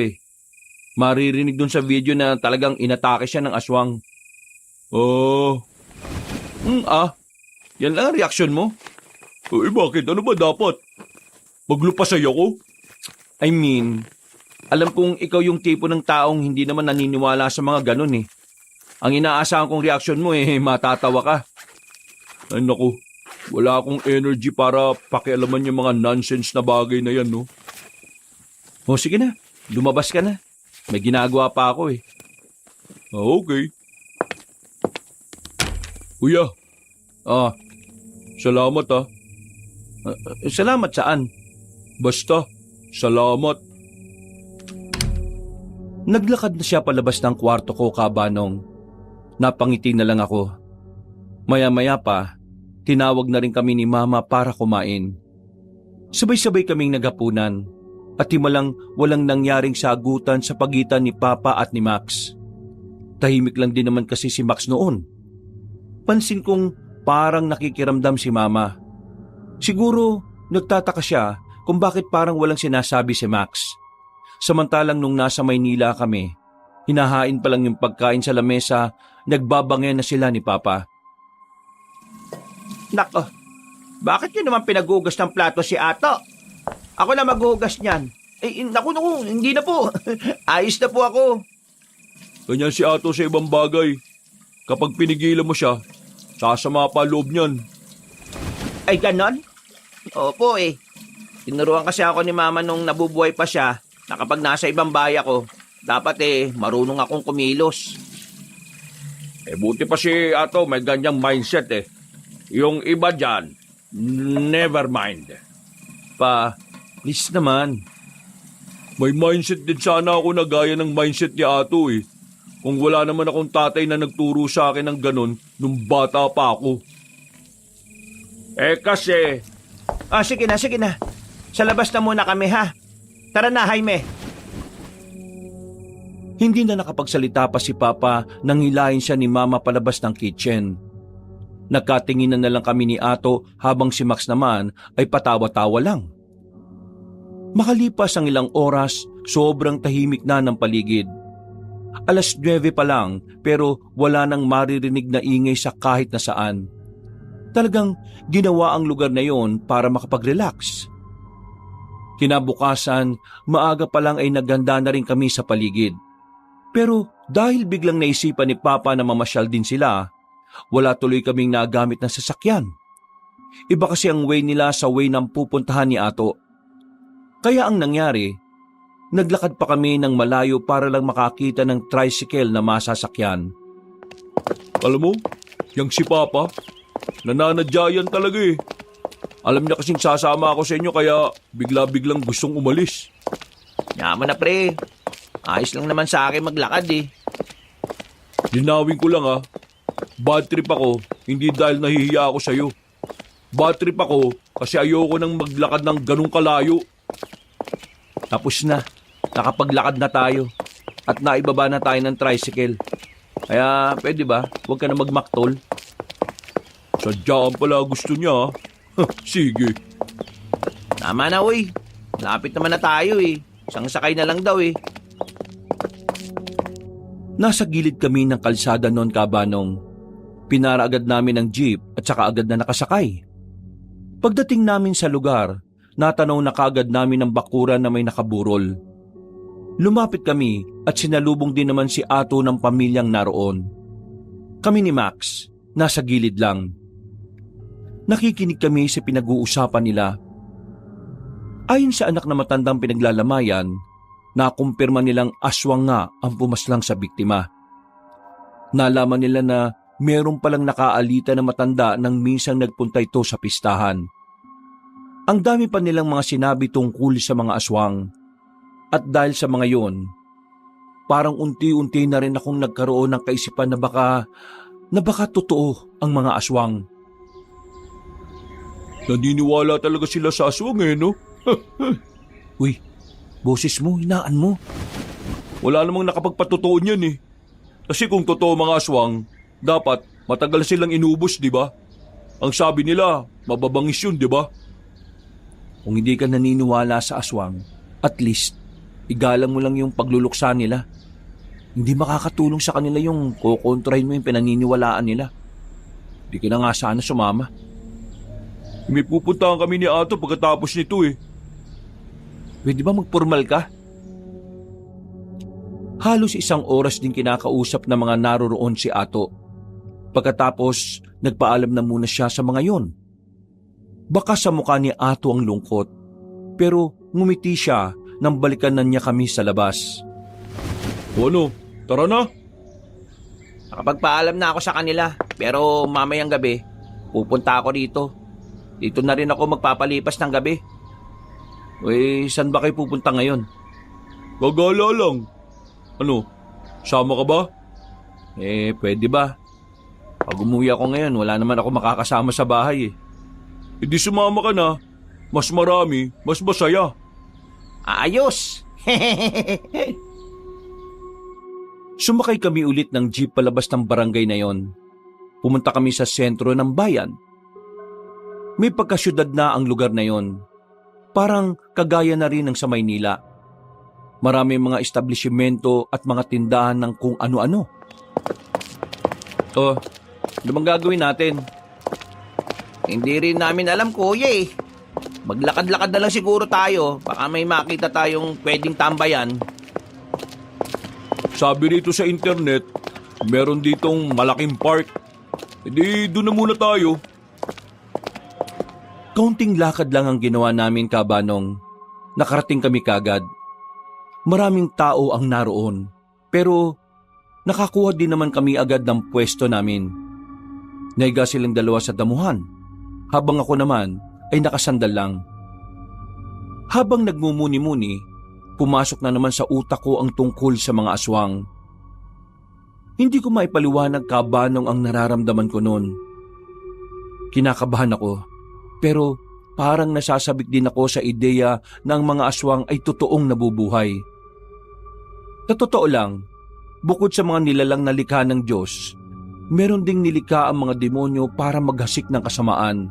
Maririnig dun sa video na talagang inatake siya ng aswang. Oh. Yan lang ang reaksyon mo? Bakit? Ano ba dapat? Maglupasay ako? I mean, alam kong ikaw yung tipo ng taong hindi naman naniniwala sa mga ganun Ang inaasahan kong reaksyon mo matatawa ka. Ay naku, wala akong energy para pakialaman yung mga nonsense na bagay na yan, no? O sige na, lumabas ka na. May ginagawa pa ako Okay. Kuya. Salamat Salamat saan? Basta, salamat. Naglakad na siya palabas ng kwarto ko, kabanong. Napangiti na lang ako. Maya-maya pa, tinawag na rin kami ni Mama para kumain. Sabay-sabay kaming naghapunan at himalang walang nangyaring sagutan sa pagitan ni Papa at ni Max. Tahimik lang din naman kasi si Max noon. Pansin kong parang nakikiramdam si Mama. Siguro nagtataka siya kung bakit parang walang sinasabi si Max. Samantalang nung nasa Maynila kami, hinahain pa lang yung pagkain sa lamesa, nagbabangay na sila ni Papa. Nako, bakit yun naman pinagugas ng plato si Ato? Ako na maghugas niyan. Naku, hindi na po. Ayos na po ako. Ganyan si Ato sa ibang bagay. Kapag pinigilan mo siya, sasama pa loob niyan. Ay, ganon? Opo Tinuruan kasi ako ni Mama nung nabubuhay pa siya na kapag nasa ibang baya ko, dapat marunong akong kumilos. Buti pa si Ato may ganyang mindset. Yung iba dyan, never mind. Pa, please naman. May mindset din sana ako na gaya ng mindset ni Ato Kung wala naman akong tatay na nagturo sa akin ng ganon nung bata pa ako. Kasi... Sige na. Sa labas na muna kami, ha? Tara na, Jaime. Hindi na nakapagsalita pa si Papa nang hilahin siya ni Mama palabas ng kitchen. Nagkatinginan na lang kami ni Ato habang si Max naman ay patawa-tawa lang. Makalipas ang ilang oras, sobrang tahimik na ng paligid. 9:00 pa lang pero wala nang maririnig na ingay sa kahit na saan. Talagang ginawa ang lugar na yon para makapag-relax. Kinabukasan, maaga pa lang ay nagganda na rin kami sa paligid. Pero dahil biglang naisipan ni Papa na mamasyal din sila, wala tuloy kaming nagamit na sasakyan. Iba kasi ang way nila sa way ng pupuntahan ni Ato. Kaya ang nangyari, naglakad pa kami ng malayo para lang makakita ng tricycle na masasakyan. Alam mo, yung si Papa, nananadya yan talaga Alam niya kasing sasama ako sa inyo kaya bigla-biglang gustong umalis. Yaman na, pre. Ayos lang naman sa akin maglakad Linawin ko lang bad trip ako, hindi dahil nahihiya ako sa'yo. Bad trip ako kasi ayoko nang maglakad ng ganong kalayo. Tapos na, nakapaglakad na tayo at naibaba na tayo ng tricycle. Kaya pwede ba, huwag ka na magmaktol? Sadyaan pala gusto niya Sige. Tama na, Lapit naman na tayo Isang sakay na lang daw Nasa gilid kami ng kalsada noon, Kabanong. Pinara agad namin ang jeep at saka agad na nakasakay. Pagdating namin sa lugar, natanaw na kaagad namin ang bakuran na may nakaburol. Lumapit kami at sinalubong din naman si Ato ng pamilyang naroon. Kami ni Max, nasa gilid lang. Nakikinig kami sa pinag-uusapan nila. Ayon sa anak na matandang pinaglalamayan, nakumpirma nilang aswang nga ang pumaslang sa biktima. Nalaman nila na meron palang nakaalita na matanda nang minsang nagpunta ito sa pistahan. Ang dami pa nilang mga sinabi tungkol sa mga aswang. At dahil sa mga yon, parang unti-unti na rin akong nagkaroon ng kaisipan na baka totoo ang mga aswang. Naniniwala talaga sila sa aswang no? Uy, boses mo, hinaan mo. Wala namang nakapagpatotoo niyan Kasi kung totoo mga aswang, dapat matagal silang inubos, di ba? Ang sabi nila, mababangis yun, di ba? Kung hindi ka naniniwala sa aswang, at least, igalang mo lang yung pagluluksa nila. Hindi makakatulong sa kanila yung kukontrahin mo yung pinaniniwalaan nila. Hindi ka na nga sana sumama. May pupuntahan kami ni Ato pagkatapos nito Pwede ba magpormal ka? Halos 1 oras din kinakausap ng mga naroroon si Ato. Pagkatapos, nagpaalam na muna siya sa mga yon. Baka sa mukha ni Ato ang lungkot, pero ngumiti siya nang balikan na niya kami sa labas. O ano, tara na. Nakapagpaalam na ako sa kanila, pero mamayang gabi, pupunta ako dito. Dito na rin ako magpapalipas ng gabi. Saan ba kayo pupunta ngayon? Gagala lang. Ano, sama ka ba? Pwede ba? Pag umuwi ako ngayon, wala naman ako makakasama sa bahay eh. Hindi sumama ka na. Mas marami, mas masaya. Ayos! Sumakay kami ulit ng jeep palabas ng barangay na yon. Pumunta kami sa sentro ng bayan. May pagkasyudad na ang lugar na yon. Parang kagaya na rin ng sa Maynila. Marami mga establishmento at mga tindahan ng kung ano-ano. Oh, ano bang gagawin natin? Hindi rin namin alam, kuya eh. Maglakad-lakad na lang siguro tayo. Baka may makita tayong pwedeng tambayan. Sabi rito sa internet, meron ditong malaking park. Hindi, doon na muna tayo. Kaunting lakad lang ang ginawa namin, Kabanong. Nakarating kami kagad. Maraming tao ang naroon. Pero nakakuha din naman kami agad ng pwesto namin. Naiga silang dalawa sa damuhan. Habang ako naman ay nakasandal lang. Habang nagmumuni-muni, pumasok na naman sa utak ko ang tungkol sa mga aswang. Hindi ko maipaliwanag, Kabanong, ang nararamdaman ko noon. Kinakabahan ako, pero parang nasasabik din ako sa ideya na ang mga aswang ay totoong nabubuhay. Sa totoo lang, bukod sa mga nilalang na likha ng Diyos, meron ding nilikha ang mga demonyo para maghasik ng kasamaan.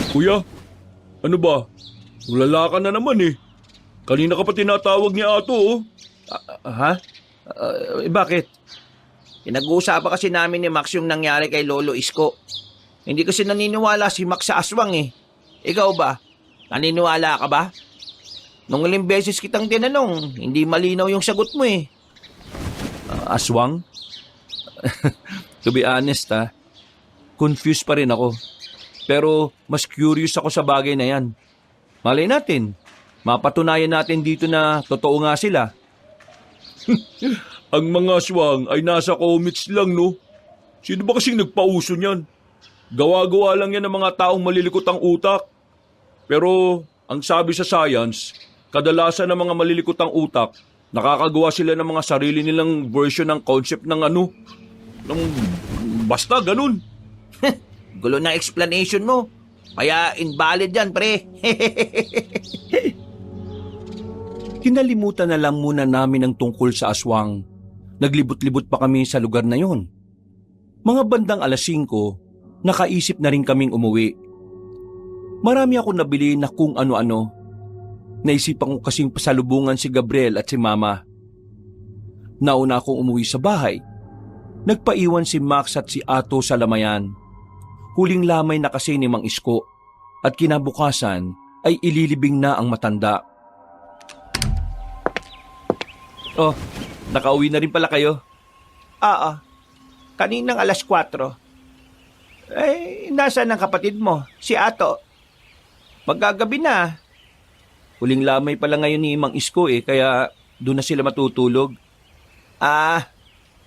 Kuya, ano ba? Ulala ka na naman eh. Kanina ka pa tinatawag ni Ato oh. Ha? Bakit? Pinag-uusapan kasi namin ni Max yung nangyari kay Lolo Isko. Hindi kasi naniniwala si Max sa aswang eh. Ikaw ba? Naniniwala ka ba? Nung ilang beses kitang tinanong, hindi malinaw yung sagot mo eh. Aswang? To be honest confused pa rin ako. Pero mas curious ako sa bagay na yan. Malay natin, mapatunayan natin dito na totoo nga sila. Ang mga aswang ay nasa comics lang no. Sino ba kasing nagpauso niyan? Gawa-gawa lang yan ng mga taong malilikot ang utak. Pero ang sabi sa science, kadalasan ng mga malilikot ang utak, nakakagawa sila ng mga sarili nilang version ng concept ng basta ganun. Gulo ng explanation mo. Kaya invalid yan, pre. Kinalimutan na lang muna namin ang tungkol sa aswang. Naglibot-libot pa kami sa lugar na yon. Mga bandang 5:00, nakaisip na rin kaming umuwi. Marami ako nabili na kung ano-ano. Naisipan ko kasing pasalubungan si Gabriel at si Mama. Nauna akong umuwi sa bahay. Nagpaiwan si Max at si Ato sa lamayan. Huling lamay na kasi ni Mang Isko at kinabukasan ay ililibing na ang matanda. Oh, nakauwi na rin pala kayo? Oo. Kaninang 4:00. Nasaan ang kapatid mo? Si Ato. Magagabi na. Huling lamay pala ngayon ni Mang Isko kaya doon na sila matutulog.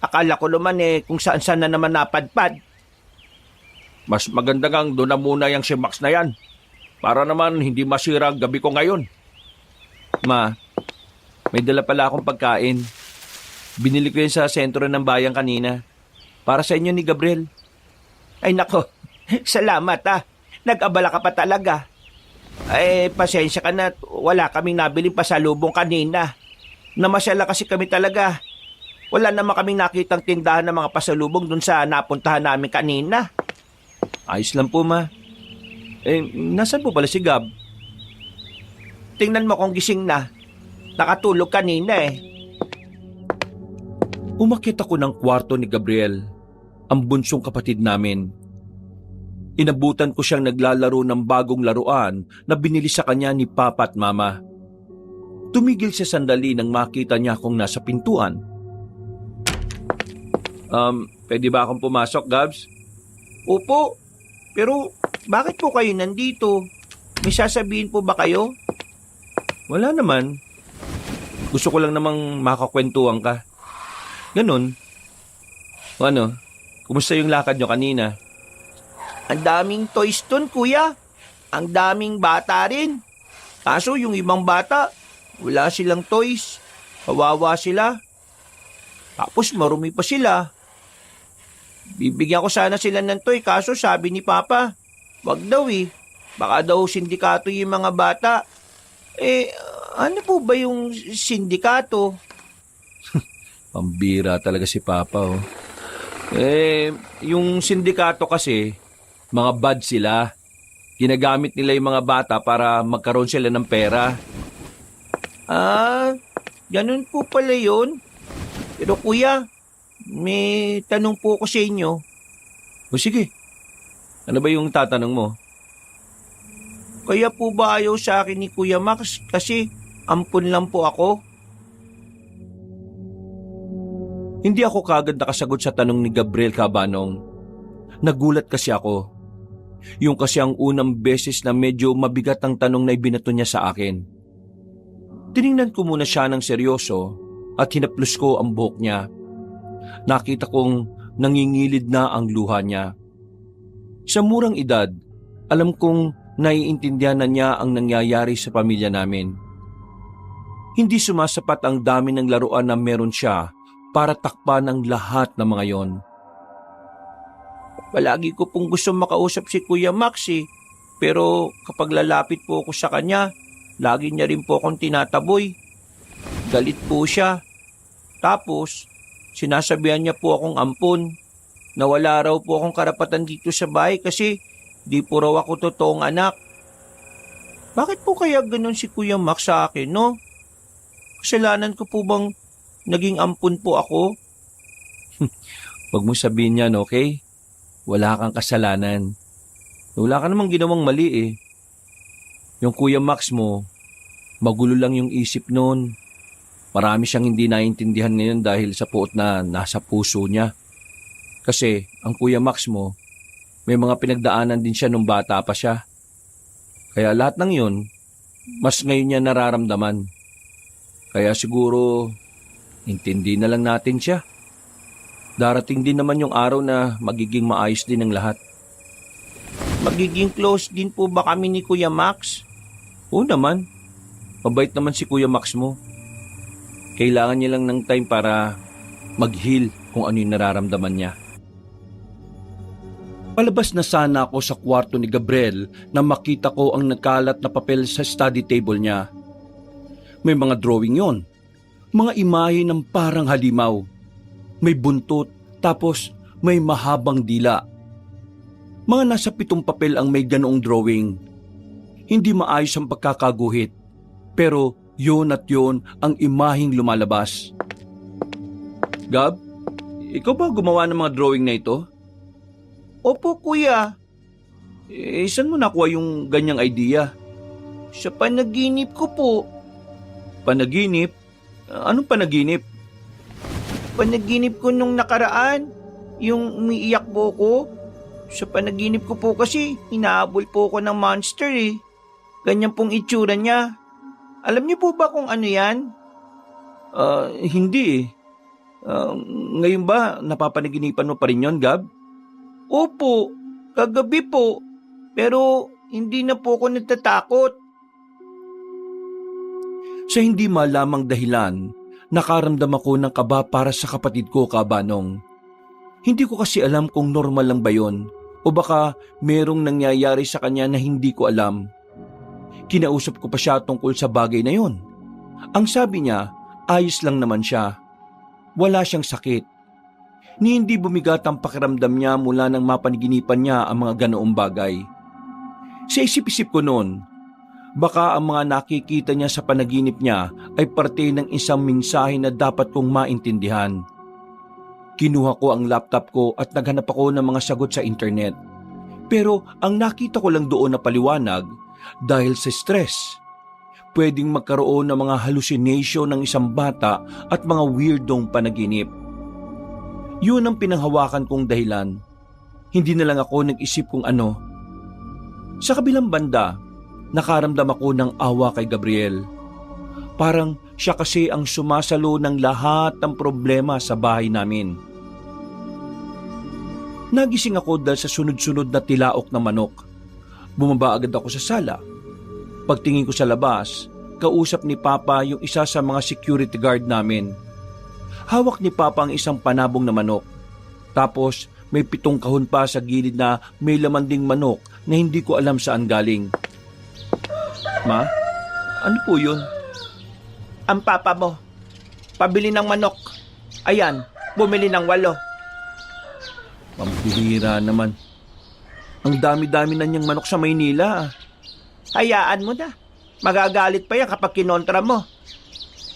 Akala ko naman kung saan-saan na naman napadpad. Mas maganda kang doon na muna yung si Max na yan. Para naman hindi masira ang gabi ko ngayon. Ma, may dala pala akong pagkain. Binili ko yun sa sentro ng bayan kanina. Para sa inyo ni Gabriel. Ay nako, salamat Nag-abala ka pa talaga. Pasensya ka na, wala kaming nabiling pasalubong kanina. Namasyala kasi kami talaga. Wala naman kaming nakitang tindahan ng mga pasalubong dun sa napuntahan namin kanina. Ayos lang po, Ma. Nasaan po pala si Gab? Tingnan mo kung gising na. Nakatulog kanina Umakyat ako ng kwarto ni Gabriel, ang bunsong kapatid namin. Inabutan ko siyang naglalaro ng bagong laruan na binili sa kanya ni Papa at Mama. Tumigil siya sandali nang makita niya akong nasa pintuan. Pwede ba akong pumasok, Gabs? Opo, pero bakit po kayo nandito? May sasabihin po ba kayo? Wala naman. Gusto ko lang namang makakwentuhan ka. Ganun. O ano, kumusta yung lakad nyo kanina? Ang daming toys dun, kuya. Ang daming bata rin. Kaso yung ibang bata, wala silang toys. Kawawa sila. Tapos marumi pa sila. Bibigyan ko sana sila ng toy kaso sabi ni Papa, wag daw eh. Baka daw sindikato yung mga bata. Ano po ba yung sindikato? Pambira talaga si Papa, oh. Yung sindikato kasi, mga bad sila. Ginagamit nila yung mga bata para magkaroon sila ng pera. Ganun po pala yun. Pero kuya, may tanong po ako sa inyo. O sige, ano ba yung tatanong mo? Kaya po ba ayaw sa akin ni Kuya Max kasi ampun lang po ako? Hindi ako kagad nakasagot sa tanong ni Gabriel Cabanong. Nagulat kasi ako. Yung kasi ang unang beses na medyo mabigat ang tanong na ibinato niya sa akin. Tiningnan ko muna siya ng seryoso at hinaplos ko ang buhok niya. Nakita kong nangingilid na ang luha niya. Sa murang edad, alam kong naiintindihan na niya ang nangyayari sa pamilya namin. Hindi sumasapat ang dami ng laruan na meron siya para takpan ang lahat ng mga yon. Palagi ko pong gusto makausap si Kuya Max eh. Pero kapag lalapit po ako sa kanya, lagi niya rin po akong tinataboy. Galit po siya. Tapos, sinasabihan niya po akong ampon. Na wala raw po akong karapatan dito sa bahay kasi di po raw ako totoong anak. Bakit po kaya ganun si Kuya Max sa akin, no? Kasalanan ko po bang naging ampun po ako? Huwag mo sabihin yan, okay? Wala kang kasalanan. Wala ka namang ginawang mali eh. Yung Kuya Max mo, magulo lang yung isip noon. Marami siyang hindi naiintindihan ngayon dahil sa puot na nasa puso niya. Kasi ang Kuya Max mo, may mga pinagdaanan din siya nung bata pa siya. Kaya lahat ng yun, mas ngayon niya nararamdaman. Kaya siguro, intindi na lang natin siya. Darating din naman yung araw na magiging maayos din ang lahat. Magiging close din po ba kami ni Kuya Max? Oo naman. Mabait naman si Kuya Max mo. Kailangan niya lang ng time para mag-heal kung ano yung nararamdaman niya. Palabas na sana ako sa kwarto ni Gabriel na makita ko ang nagkalat na papel sa study table niya. May mga drawing yon, mga imahe ng parang halimaw. May buntot, tapos may mahabang dila. Mga nasa 7 papel ang may ganoong drawing. Hindi maayos ang pagkakaguhit, pero yon at yon ang imaheng lumalabas. Gab, ikaw ba gumawa ng mga drawing na ito? Opo, Kuya. Saan mo nakuha yung ganyang idea? Sa panaginip ko po. Panaginip? Anong panaginip? Panaginip ko nung nakaraan. Yung umiiyak po ko. Sa panaginip ko po kasi, hinahabol po ko ng monster eh. Ganyan pong itsura niya. Alam niyo po ba kung ano yan? Hindi eh. Ngayon ba, napapanaginipan mo pa rin yun, Gab? Opo, kagabi po. Pero hindi na po ako natatakot. Sa hindi malamang dahilan, nakaramdam ako ng kaba para sa kapatid ko, Kabanong. Hindi ko kasi alam kung normal lang ba yun o baka merong nangyayari sa kanya na hindi ko alam. Kinausap ko pa siya tungkol sa bagay na yun. Ang sabi niya, ayos lang naman siya. Wala siyang sakit. Ni hindi bumigat ang pakiramdam niya mula nang mapaniginipan niya ang mga ganoong bagay. Sa isip-isip ko noon, baka ang mga nakikita niya sa panaginip niya ay parte ng isang mensahe na dapat kong maintindihan. Kinuha ko ang laptop ko at naghanap ako ng mga sagot sa internet. Pero ang nakita ko lang doon na paliwanag, dahil sa stress, pwedeng magkaroon ng mga hallucination ng isang bata at mga weirdong panaginip. Yun ang pinanghawakan kong dahilan. Hindi na lang ako nag-isip kung ano. Sa kabilang banda, nakaramdam ako ng awa kay Gabriel. Parang siya kasi ang sumasalo ng lahat ng problema sa bahay namin. Nagising ako dahil sa sunod-sunod na tilaok ng manok. Bumaba agad ako sa sala. Pagtingin ko sa labas, kausap ni Papa yung isa sa mga security guard namin. Hawak ni Papa ang isang panabong na manok. Tapos may 7 kahon pa sa gilid na may laman ding manok na hindi ko alam saan galing. Ma, ano po yun? Ang papa mo, pabili ng manok. Ayan, bumili ng 8. Pambihira naman. Ang dami-dami na niyang manok sa Maynila. Hayaan mo na. Magagalit pa yan kapag kinontra mo.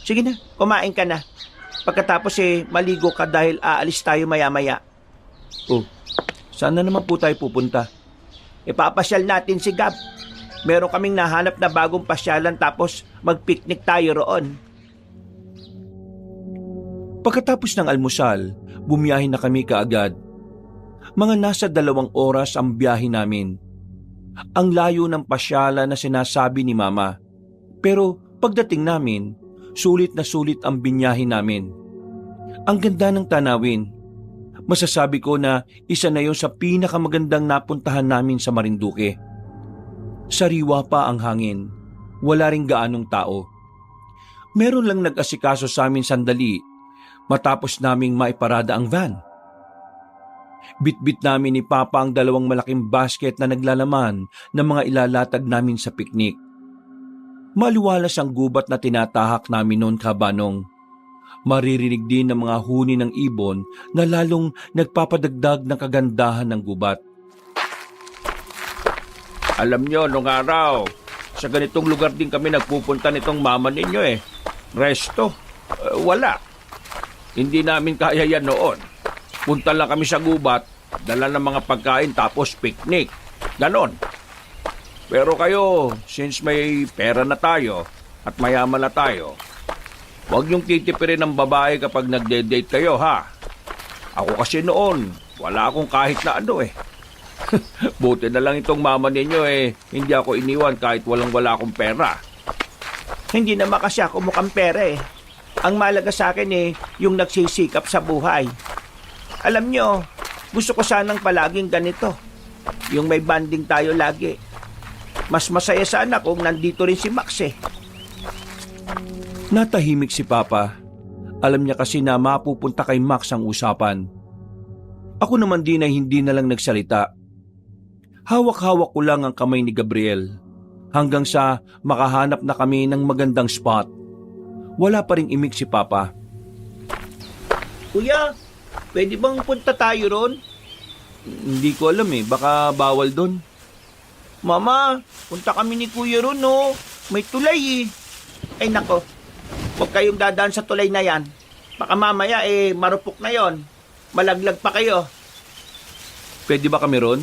Sige na, kumain ka na. Pagkatapos maligo ka dahil aalis tayo maya-maya. Oh, saan na naman po tayo pupunta? Ipapasyal natin si Gab. Meron kaming nahanap na bagong pasyalan tapos mag-picnic tayo roon. Pagkatapos ng almusal, bumiyahe na kami kaagad. Mga nasa 2 oras ang biyahe namin. Ang layo ng pasyala na sinasabi ni Mama. Pero pagdating namin, sulit na sulit ang binyahe namin. Ang ganda ng tanawin. Masasabi ko na isa na yon sa pinakamagandang napuntahan namin sa Marinduque. Sariwa pa ang hangin. Wala ring gaanong tao. Meron lang nag-asikaso sa amin sandali matapos naming maiparada ang van. Bitbit namin ni Papa ang 2 malaking basket na naglalaman ng mga ilalatag namin sa piknik. Maliwalas ang gubat na tinatahak namin noon, kabanong. Maririnig din ng mga huni ng ibon na lalong nagpapadagdag ng kagandahan ng gubat. Alam nyo, nung araw, sa ganitong lugar din kami nagpupunta nitong mama ninyo Resto, wala. Hindi namin kaya yan noon. Punta lang kami sa gubat, dala ng mga pagkain tapos picnic. Ganon. Pero kayo, since may pera na tayo at mayaman na tayo, huwag niyong titipirin ng babae kapag nagde-date kayo, ha? Ako kasi noon, wala akong kahit na ano Buti na lang itong mama ninyo hindi ako iniwan kahit walang-wala akong pera. Hindi naman kasi ako mukhang pera Ang malaga sa akin yung nagsisikap sa buhay. Alam nyo, gusto ko sanang palaging ganito. Yung may banding tayo lagi. Mas masaya sana kung nandito rin si Max Natahimik si Papa. Alam niya kasi na mapupunta kay Max ang usapan. Ako naman din ay hindi na lang nagsalita. Hawak-hawak ko lang ang kamay ni Gabriel hanggang sa makahanap na kami ng magandang spot. Wala pa ring imik si Papa. Kuya, pwede bang punta tayo ron? Hindi ko alam baka bawal doon. Mama, punta kami ni Kuya ron May tulay Ay nako, huwag kayong dadaan sa tulay na yan. Baka mamaya marupok na yon. Malaglag pa kayo. Pwede ba kami ron?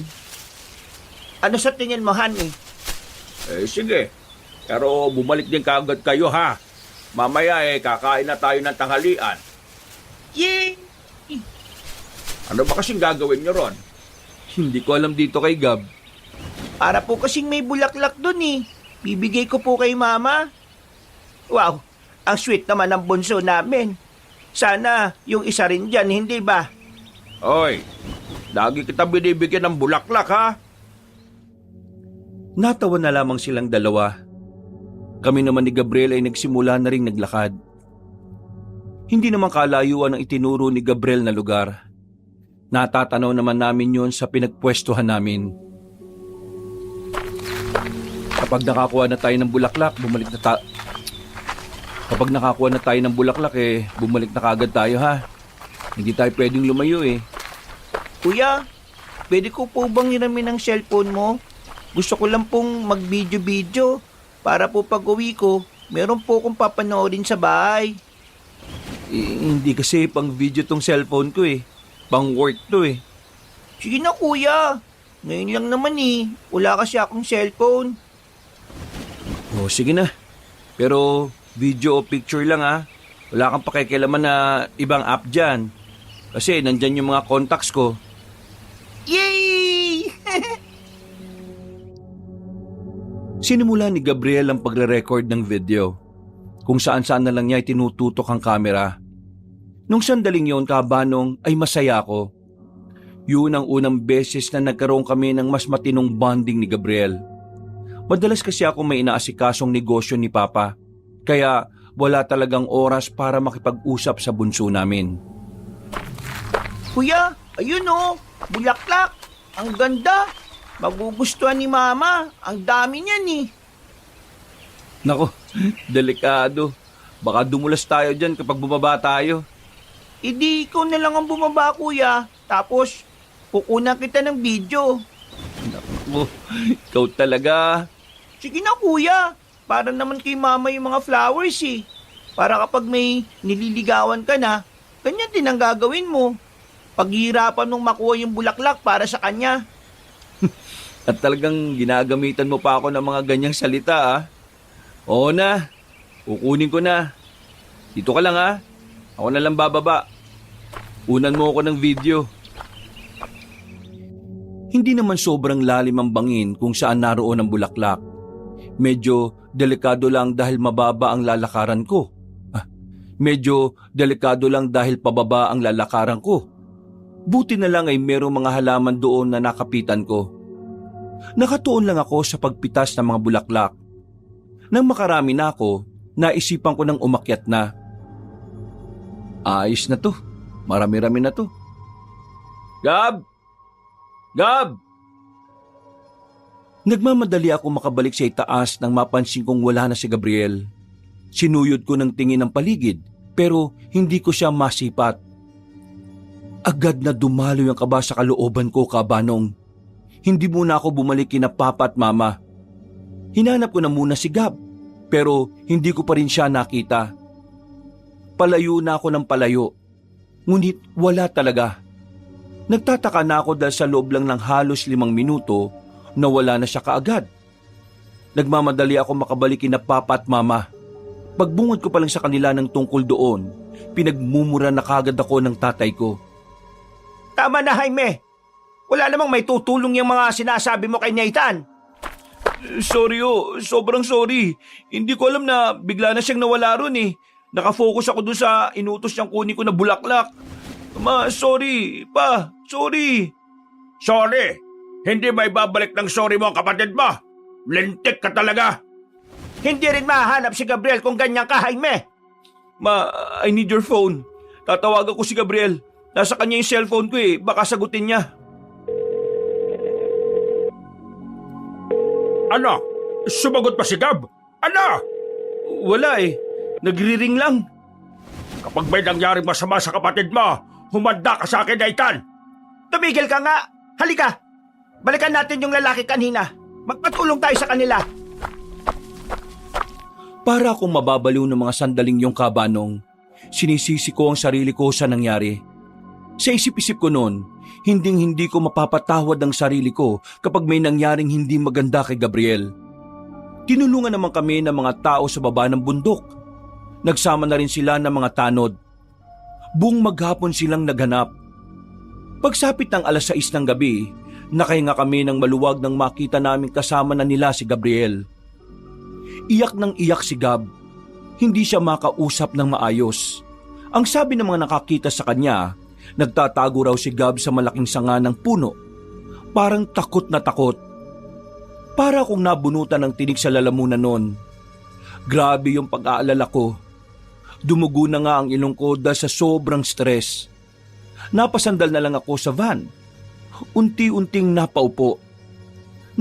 Ano sa tingin mo, honey? Sige. Pero bumalik din kaagad kayo, ha? Mamaya kakain na tayo ng tanghalian. Yay! Ano ba kasing gagawin nyo ron? Hindi ko alam dito kay Gab. Para po kasing may bulaklak dun Bibigay ko po kay Mama. Wow, ang sweet naman ng bunso namin. Sana yung isa rin dyan, hindi ba? Oy, lagi kita binibigyan ng bulaklak, ha? Natawa na lamang silang dalawa. Kami naman ni Gabriel ay nagsimula na ring naglakad. Hindi naman kalayuan ang itinuro ni Gabriel na lugar. Natatanaw naman namin yon sa pinagpwestuhan namin. Kapag nakakuha na tayo ng bulaklak, bumalik na kaagad tayo, ha? Hindi tayo pwedeng lumayo Kuya, pwede ko po bang hiramin ang cellphone mo? Gusto ko lang pong mag-video-video para po pag uwi ko, meron po akong papanoorin sa bahay. Hindi kasi pang video tong cellphone ko Pang work to Sige na kuya, ngayon lang naman wala kasi akong cellphone. Oh, sige na. Pero video o picture lang, ha? Wala kang pakikialaman na ibang app dyan. Kasi nandyan yung mga contacts ko. Yay! Sinimula ni Gabriel ang pagre-record ng video. Kung saan-saan na lang niya itinututok ang kamera. Nung sandaling yon, kabanong, ay masaya ako. Yun ang unang beses na nagkaroon kami ng mas matinong bonding ni Gabriel. Madalas kasi ako may inaasikasong negosyo ni Papa. Kaya wala talagang oras para makipag-usap sa bunso namin. Kuya, ayun Bulaklak. Ang ganda. Magugustuhan ni Mama. Ang dami niyan eh. Nako, delikado. Baka dumulas tayo dyan kapag bumaba tayo. Hindi ikaw na lang ang bumaba, kuya. Tapos, kukunan kita ng video. Naku, ikaw talaga. Sige na, kuya. Para naman kay Mama yung mga flowers eh. Para kapag may nililigawan ka na, ganyan din ang gagawin mo. Paghihirapan mong makuha yung bulaklak para sa kanya. At talagang ginagamitan mo pa ako ng mga ganyang salita, ah. Oo na, kukunin ko na. Dito ka lang, ah. Ako na lang bababa. Unan mo ako ng video. Hindi naman sobrang lalim ang bangin kung saan naroon ang bulaklak. Medyo delikado lang dahil mababa ang lalakaran ko. Medyo delikado lang dahil pababa ang lalakaran ko. Buti na lang ay merong mga halaman doon na nakapitan ko. Nakatuon lang ako sa pagpitas ng mga bulaklak. Nang makarami na ako, naisipan ko nang umakyat na. Ayos na to. Marami-rami na to. Gab! Gab! Nagmamadali ako makabalik sa itaas nang mapansin kong wala na si Gabriel. Sinuyod ko ng tingin ng paligid pero hindi ko siya masipat. Agad na dumalo yung kaba sa kalooban ko, Kabanong. Hindi muna ako bumalik kina Papa at Mama. Hinanap ko na muna si Gab pero hindi ko pa rin siya nakita. Palayo na ako ng palayo. Ngunit wala talaga. Nagtataka na ako dahil sa loob lang ng halos 5 minuto na wala na siya kaagad. Nagmamadali ako makabalik kina Papa at Mama. Pagbungod ko pa lang sa kanila ng tungkol doon, pinagmumura na kagad ako ng tatay ko. Tama na, Jaime. Wala namang may tutulong yung mga sinasabi mo kay Nathan. Sorry sobrang sorry. Hindi ko alam na bigla na siyang nawala ron eh. Nakafocus ako dun sa inutos niyang kunin ko na bulaklak. Sorry, pa, sorry. Sorry! Hindi ba ibabalik ng sorry mo ang kapatid mo? Lintik ka talaga! Hindi rin mahanap si Gabriel kung ganyan ka, Jaime. I need your phone. Tatawagan ko si Gabriel. Nasa kanya yung cellphone ko eh. Baka sagutin niya. Ano? Sumagot pa si Gab? Ano? Wala eh. Nagri-ring lang. Kapag may nangyaring masama sa kapatid mo, humanda ka sa akin, Nathan! Tumigil ka nga. Halika. Balikan natin yung lalaki kanina. Magpatulong tayo sa kanila. Para akong mababaliw ng mga sandaling yung, Kabanong, sinisisi ko ang sarili ko sa nangyari. Sa isip-isip ko noon, hinding-hindi ko mapapatawad ang sarili ko kapag may nangyaring hindi maganda kay Gabriel. Tinulungan naman kami ng mga tao sa baba ng bundok. Nagsama na rin sila ng mga tanod. Buong maghapon silang naghanap. Pagsapit ng 6:00 ng gabi, nakahinga kami ng maluwag nang makita namin kasama na nila si Gabriel. Iyak ng iyak si Gab. Hindi siya makausap ng maayos. Ang sabi ng mga nakakita sa kanya, nagtatago raw si Gab sa malaking sanga ng puno. Parang takot na takot. Para akong nabunutan ng tinig sa lalamunan noon. Grabe yung pag-aalala ko. Dumugo na nga ang ilong ko dahil sa sobrang stress. Napasandal na lang ako sa van. Unti-unting napaupo.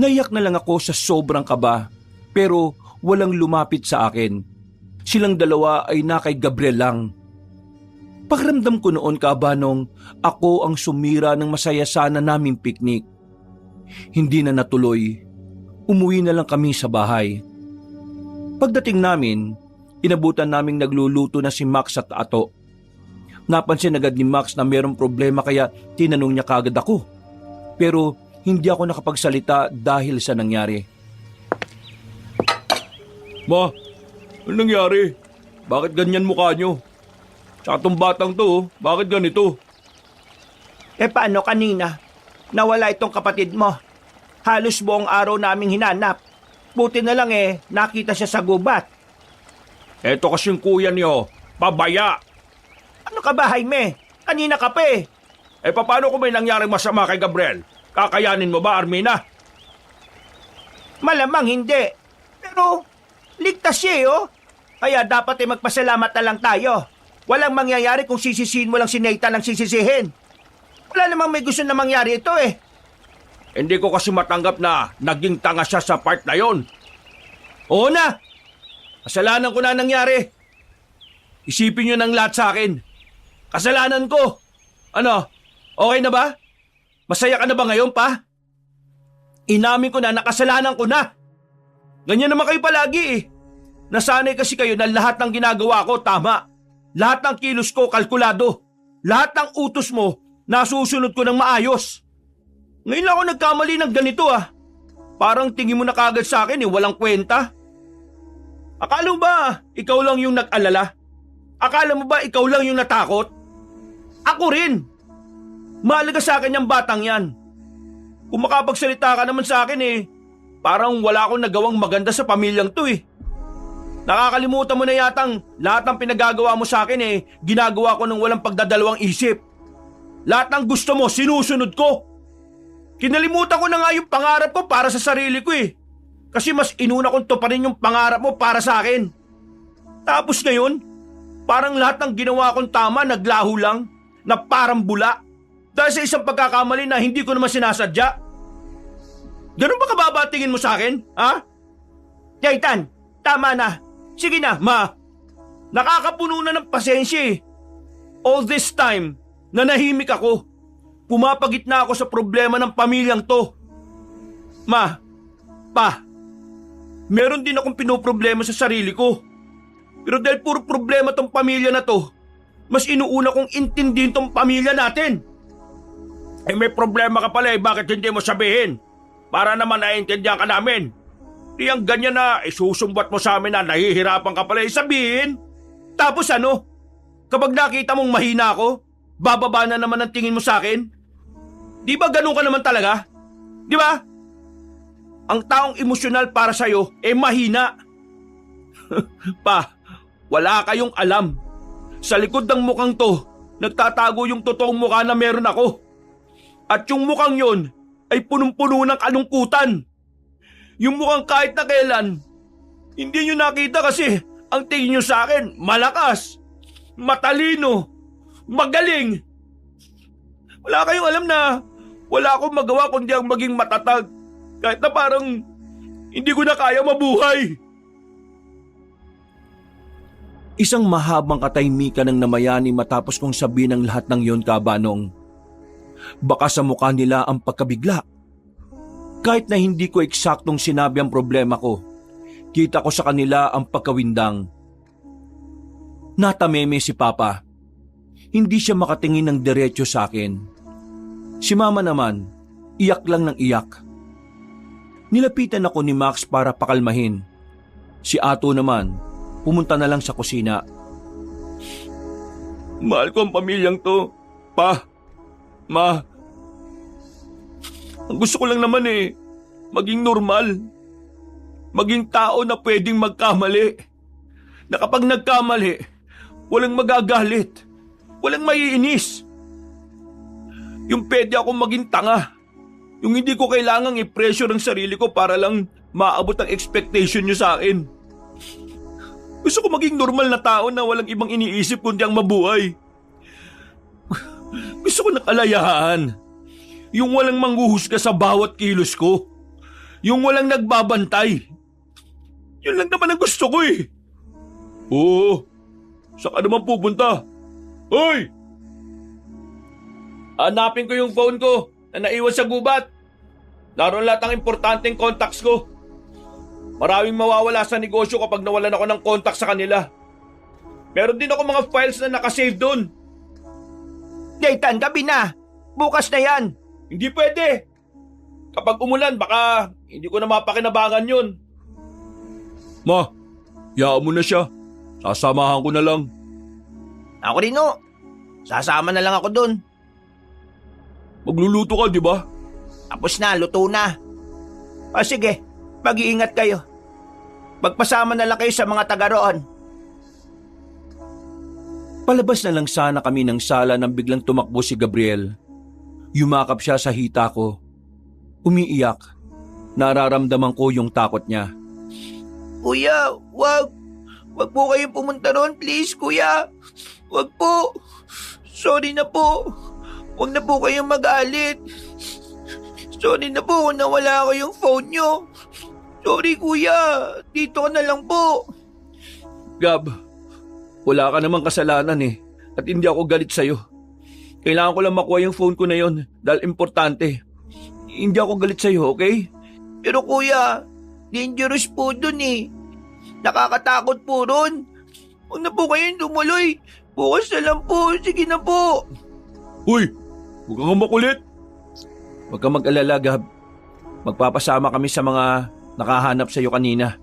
Naiyak na lang ako sa sobrang kaba, pero walang lumapit sa akin. Silang dalawa ay na kay Gabriel lang. Pakiramdam ko noon, Kabanong, ako ang sumira ng masaya sana naming piknik. Hindi na natuloy. Umuwi na lang kami sa bahay. Pagdating namin, inabutan naming nagluluto na si Max at Ato. Napansin agad ni Max na mayroong problema kaya tinanong niya kagad ako. Pero hindi ako nakapagsalita dahil sa nangyari. Ma, ano nangyari? Bakit ganyan mukha nyo? Tsaka tong batang to, bakit ganito? Paano kanina? Nawala itong kapatid mo. Halos buong araw naming hinanap. Buti na lang nakita siya sa gubat. Eto kasing kuya niyo, pabaya! Ano ka ba, Jaime? Kanina ka pa eh. Paano kung may nangyaring masama kay Gabriel? Kakayanin mo ba, Armina? Malamang hindi. Pero ligtas siya Kaya dapat magpasalamat na lang tayo. Walang mangyayari kung sisisihin mo lang si Nathan ang sisisihin. Wala namang may gusto na mangyari ito eh. Hindi ko kasi matanggap na naging tanga siya sa part na yon. Oo na! Kasalanan ko na nangyari. Isipin nyo ng lahat sa akin. Kasalanan ko. Ano? Okay na ba? Masaya ka na ba ngayon, pa? Inamin ko na nakasalanan ko na. Ganyan naman kayo palagi eh. Nasanay kasi kayo na lahat ng ginagawa ko tama. Lahat ng kilos ko kalkulado. Lahat ng utos mo nasusunod ko ng maayos. Ngayon lang ako nagkamali ng ganito ah. Parang tingin mo na kagad sa akin eh, walang kwenta. Akala mo ba ikaw lang yung nag-alala? Akala mo ba ikaw lang yung natakot? Ako rin. Mahalaga sa akin yung batang yan. Kung makapagsalita ka naman sa akin eh, parang wala akong nagawang maganda sa pamilyang to eh. Nakakalimutan mo na yatang lahat ng pinagagawa mo sa akin eh, ginagawa ko ng walang pagdadalawang isip. Lahat ng gusto mo, sinusunod ko. Kinalimutan ko na nga yung pangarap ko para sa sarili ko eh. Kasi mas inuna kong tuparin yung pangarap mo para sa akin. Tapos ngayon, parang lahat ng ginawa kong tama naglaho lang, na parang bula. Dahil sa isang pagkakamali na hindi ko naman sinasadya. Ganun ba kababatingin mo sa akin, ha? Jaitan, tama na. Sige na, ma. Nakakapuno na ng pasensya eh. All this time, nanahimik ako. Pumapagitna ako sa problema ng pamilyang to. Ma, pa, meron din akong pinoproblema sa sarili ko. Pero dahil puro problema tong pamilya na to, mas inuuna kong intindihin tong pamilya natin. Eh may problema ka pala eh, bakit hindi mo sabihin? Para naman naiintindihan ka namin. Di ang ganyan na isusumbat mo sa amin na nahihirapan ka pala eh, sabihin. Tapos ano? Kapag nakita mong mahina ako, bababa na naman ang tingin mo sa akin? Di ba ganun ka naman talaga? Di ba? Ang taong emosyonal para sa'yo eh mahina. Pa, wala kayong alam. Sa likod ng mukhang to, nagtatago yung totoong mukha na meron ako. At yung mukhang yon ay punong-puno ng kalungkutan. Yung mukhang kahit na kailan, hindi nyo nakita kasi ang tingin nyo sa akin, malakas, matalino, magaling. Wala kayong alam na wala akong magawa kundi ang maging matatag. Kahit na parang hindi ko na kaya mabuhay. Isang mahabang katahimikan ng namayani matapos kong sabihin ang lahat ng yon, Kabanong. Baka sa mukha nila ang pagkabigla. Kahit na hindi ko eksaktong sinabi ang problema ko, kita ko sa kanila ang pagkawindang. Natameme si Papa. Hindi siya makatingin ng diretso sa akin. Si Mama naman, iyak lang ng iyak. Nilapitan ako ni Max para pakalmahin. Si Ato naman, pumunta na lang sa kusina. Mahal ko ang pamilyang to, Pa, Ma. Ang gusto ko lang naman eh, maging normal. Maging tao na pwedeng magkamali. Na kapag nagkamali, walang magagalit. Walang maiinis. Yung pwede akong maging tanga. Yung hindi ko kailangang i-pressure ang sarili ko para lang maabot ang expectation nyo sa akin. Gusto ko maging normal na tao na walang ibang iniisip kundi ang mabuhay. Gusto ko ng kalayaan. Yung walang manghuhusga sa bawat kilos ko. Yung walang nagbabantay. Yun lang naman ang gusto ko eh. Oo, saan ka naman pupunta? Hoy! Hanapin ko yung phone ko na naiwan sa gubat. Naroon lahat ang importanteng contacts ko. Maraming mawawala sa negosyo kapag nawalan ako ng contact sa kanila. Meron din ako mga files na nakasave doon. Jaitan, gabi na. Bukas na yan. Hindi pwede. Kapag umulan, baka hindi ko na mapakinabangan yun. Ma, hayaan mo na siya. Sasamahan ko na lang. Ako rin o. Sasama na lang ako dun. Magluluto ka, di ba? Tapos na, luto na. O sige, mag-iingat kayo. Magpasama na lang kayo sa mga taga roon. Palabas na lang sana kami ng sala nang biglang tumakbo si Gabriel. Yumakap siya sa hita ko. Umiiyak. Nararamdaman ko yung takot niya. Kuya, wag. Wag po kayong pumunta roon, please, kuya. Wag po. Sorry na po. Huwag na po kayong magalit. Sorry na po kung nawala ko yung phone nyo. Sorry kuya, dito ka na lang po. Gab, wala ka namang kasalanan eh. At hindi ako galit sa'yo. Kailangan ko lang makuha yung phone ko na yon dahil importante. Hindi ako galit sa'yo, okay? Pero kuya, dangerous po dun eh. Nakakatakot po ron. Huwag na po kayong tumuloy. Bukas na lang po, sige na po. Uy, huwag kang makulit. Huwag kang mag-alala, Gab. Magpapasama kami sa mga nakahanap sa'yo kanina.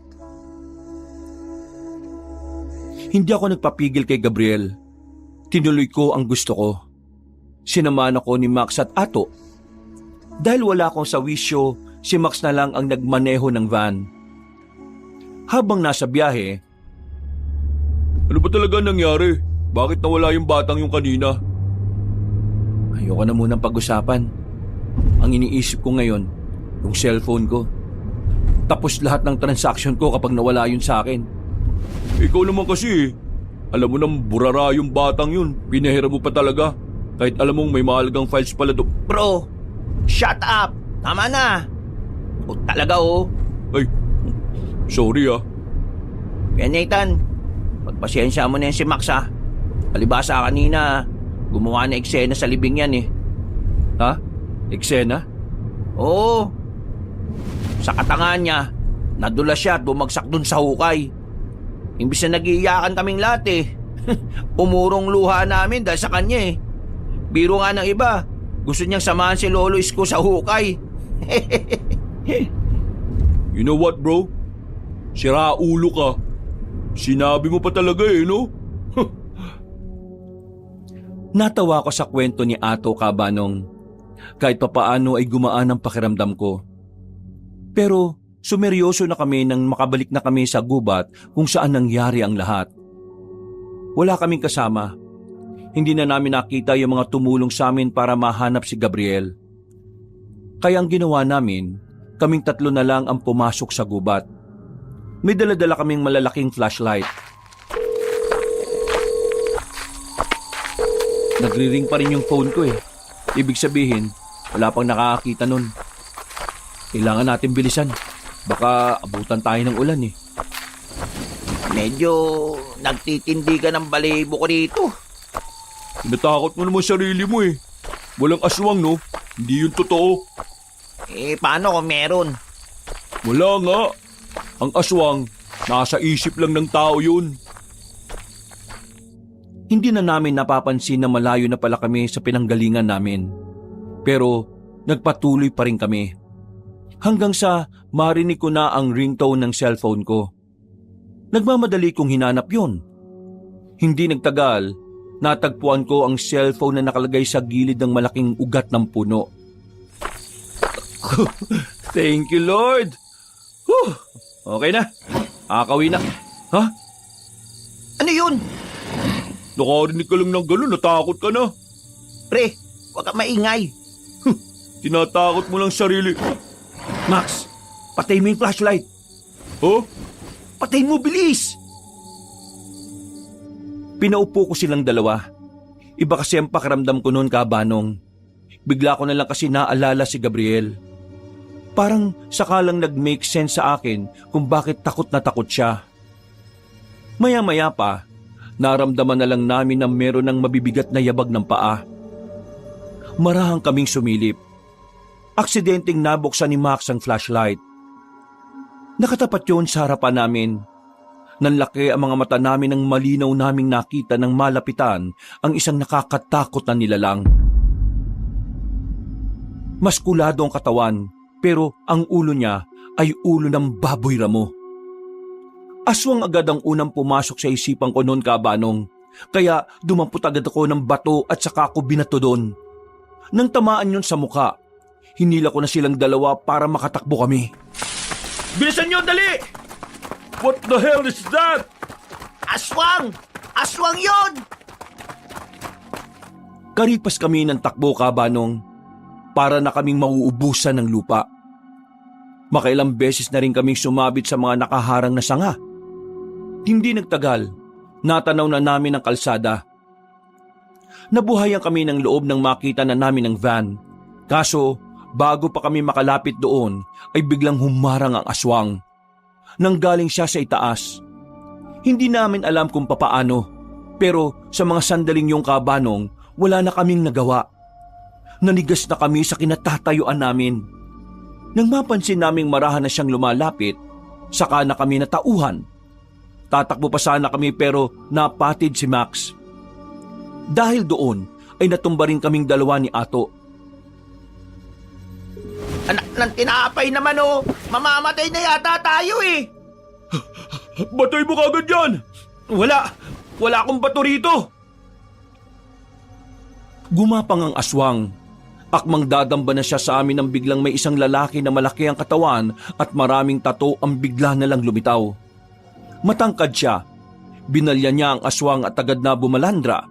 Hindi ako nagpapigil kay Gabriel. Tinuloy ko ang gusto ko. Sinamahan ako ni Max at Ato. Dahil wala akong sawisyo, si Max na lang ang nagmaneho ng van. Habang nasa biyahe, Ano ba talaga nangyari? Bakit nawala yung batang yung kanina? ayoko na munang pag-usapan. Ang iniisip ko ngayon, yung cellphone ko. Tapos lahat ng transaction ko kapag nawala yun sa akin. Ikaw naman kasi alam mo nang burara yung batang yun. Pinahira mo pa talaga. Kahit alam mong may mahalagang files pala do. Bro, shut up. Tama na. O talaga oh. Ay, sorry ah. Kaya Nathan, pagpasensya mo na yan si Max ha. Palibasa kanina, gumawa na eksena sa libing yan eh. Ha? Eksena? Oo. Sa katangahan niya, nadulas siya at bumagsak dun sa hukay. Imbis na nag-iiyakan kaming lahat eh. Umurong luha namin dahil sa kanya eh. Biro nga ng iba, gusto niyang samahan si Lolo Isko sa hukay. You know what bro? Sira ulo ka. Sinabi mo pa talaga eh no? Natawa ko sa kwento ni Ato Kabanong. Kahit papaano ay gumaan ang pakiramdam ko. Pero sumeryoso na kami nang makabalik na kami sa gubat kung saan nangyari ang lahat. Wala kaming kasama. Hindi na namin nakita yung mga tumulong sa amin para mahanap si Gabriel. Kaya ang ginawa namin, kaming tatlo na lang ang pumasok sa gubat. May dala-dala kaming malalaking flashlight. Nagri-ring pa rin yung phone ko eh. Ibig sabihin, wala pang nakakakita nun. Kailangan natin bilisan. Baka abutan tayo ng ulan eh. Medyo nagtitindi ka ng balibo ko dito. Tinatakot mo naman sarili mo eh. Walang aswang no? Hindi yun totoo. Eh paano kung meron? Wala nga. Ang aswang, nasa isip lang ng tao yun. Hindi na namin napapansin na malayo na pala kami sa pinanggalingan namin. Pero nagpatuloy pa rin kami. Hanggang sa marinig ko na ang ringtone ng cellphone ko. Nagmamadali kong hinanap yun. Hindi nagtagal, natagpuan ko ang cellphone na nakalagay sa gilid ng malaking ugat ng puno. Thank you, Lord! Whew! Okay na. Akawin na. Ha? Ano yun? Nakarinig ka lang ng gano'n, natakot ka na. Pre, huwag ka maingay. Tinatakot mo lang sarili. Max, patay mo yung flashlight. Oh? Patay mo, bilis! Pinaupo ko silang dalawa. Iba kasi ang pakiramdam ko noon, Kabanong. Bigla ko na lang kasi naalala si Gabriel. Parang sakalang nag-make sense sa akin kung bakit takot na takot siya. Maya-maya pa, naramdaman na lang namin na meron ng mabibigat na yabag ng paa. Marahang kaming sumilip. Aksidenteng nabuksan ni Max ang flashlight. Nakatapat yun sa harapan namin. Nanlaki ang mga mata namin nang malinaw naming nakita ng malapitan ang isang nakakatakot na nilalang. Maskulado ang katawan, pero ang ulo niya ay ulo ng baboy ramo. Aswang agad ang unang pumasok sa isipan ko noon, Kabanong. Kaya dumampot agad ako ng bato at saka ako binato doon. Nang tamaan yun sa muka, hinila ko na silang dalawa para makatakbo kami. Bilisan nyo, dali! What the hell is that? Aswang! Aswang yon! Karipas kami ng takbo, Kabanong, para na kaming mauubusan ng lupa. Makailang beses na rin kaming sumabit sa mga nakaharang na sanga. Hindi nagtagal, natanaw na namin ang kalsada. Nabuhayan kami ng loob nang makita na namin ang van. Kaso, bago pa kami makalapit doon, ay biglang humarang ang aswang. Nanggaling siya sa itaas. Hindi namin alam kung papaano, pero sa mga sandaling yung kabanong, wala na kaming nagawa. Nanigas na kami sa kinatatayuan namin. Nang mapansin naming marahan na siyang lumalapit, saka na kami natauhan. Tatakbo pa sana kami pero napatid si Max. Dahil doon ay natumba rin kaming dalawa ni Ato. Anak ng tinapay naman oh. Mamamatay na yata tayo eh. Batay mo kagad yan! Wala akong bato rito! Gumapang ang aswang. Akmang dadamba na siya sa amin nang biglang may isang lalaki na malaki ang katawan at maraming tato ang bigla na lang lumitaw. Matangkad siya. Binalya niya ang aswang at agad na bumalandra.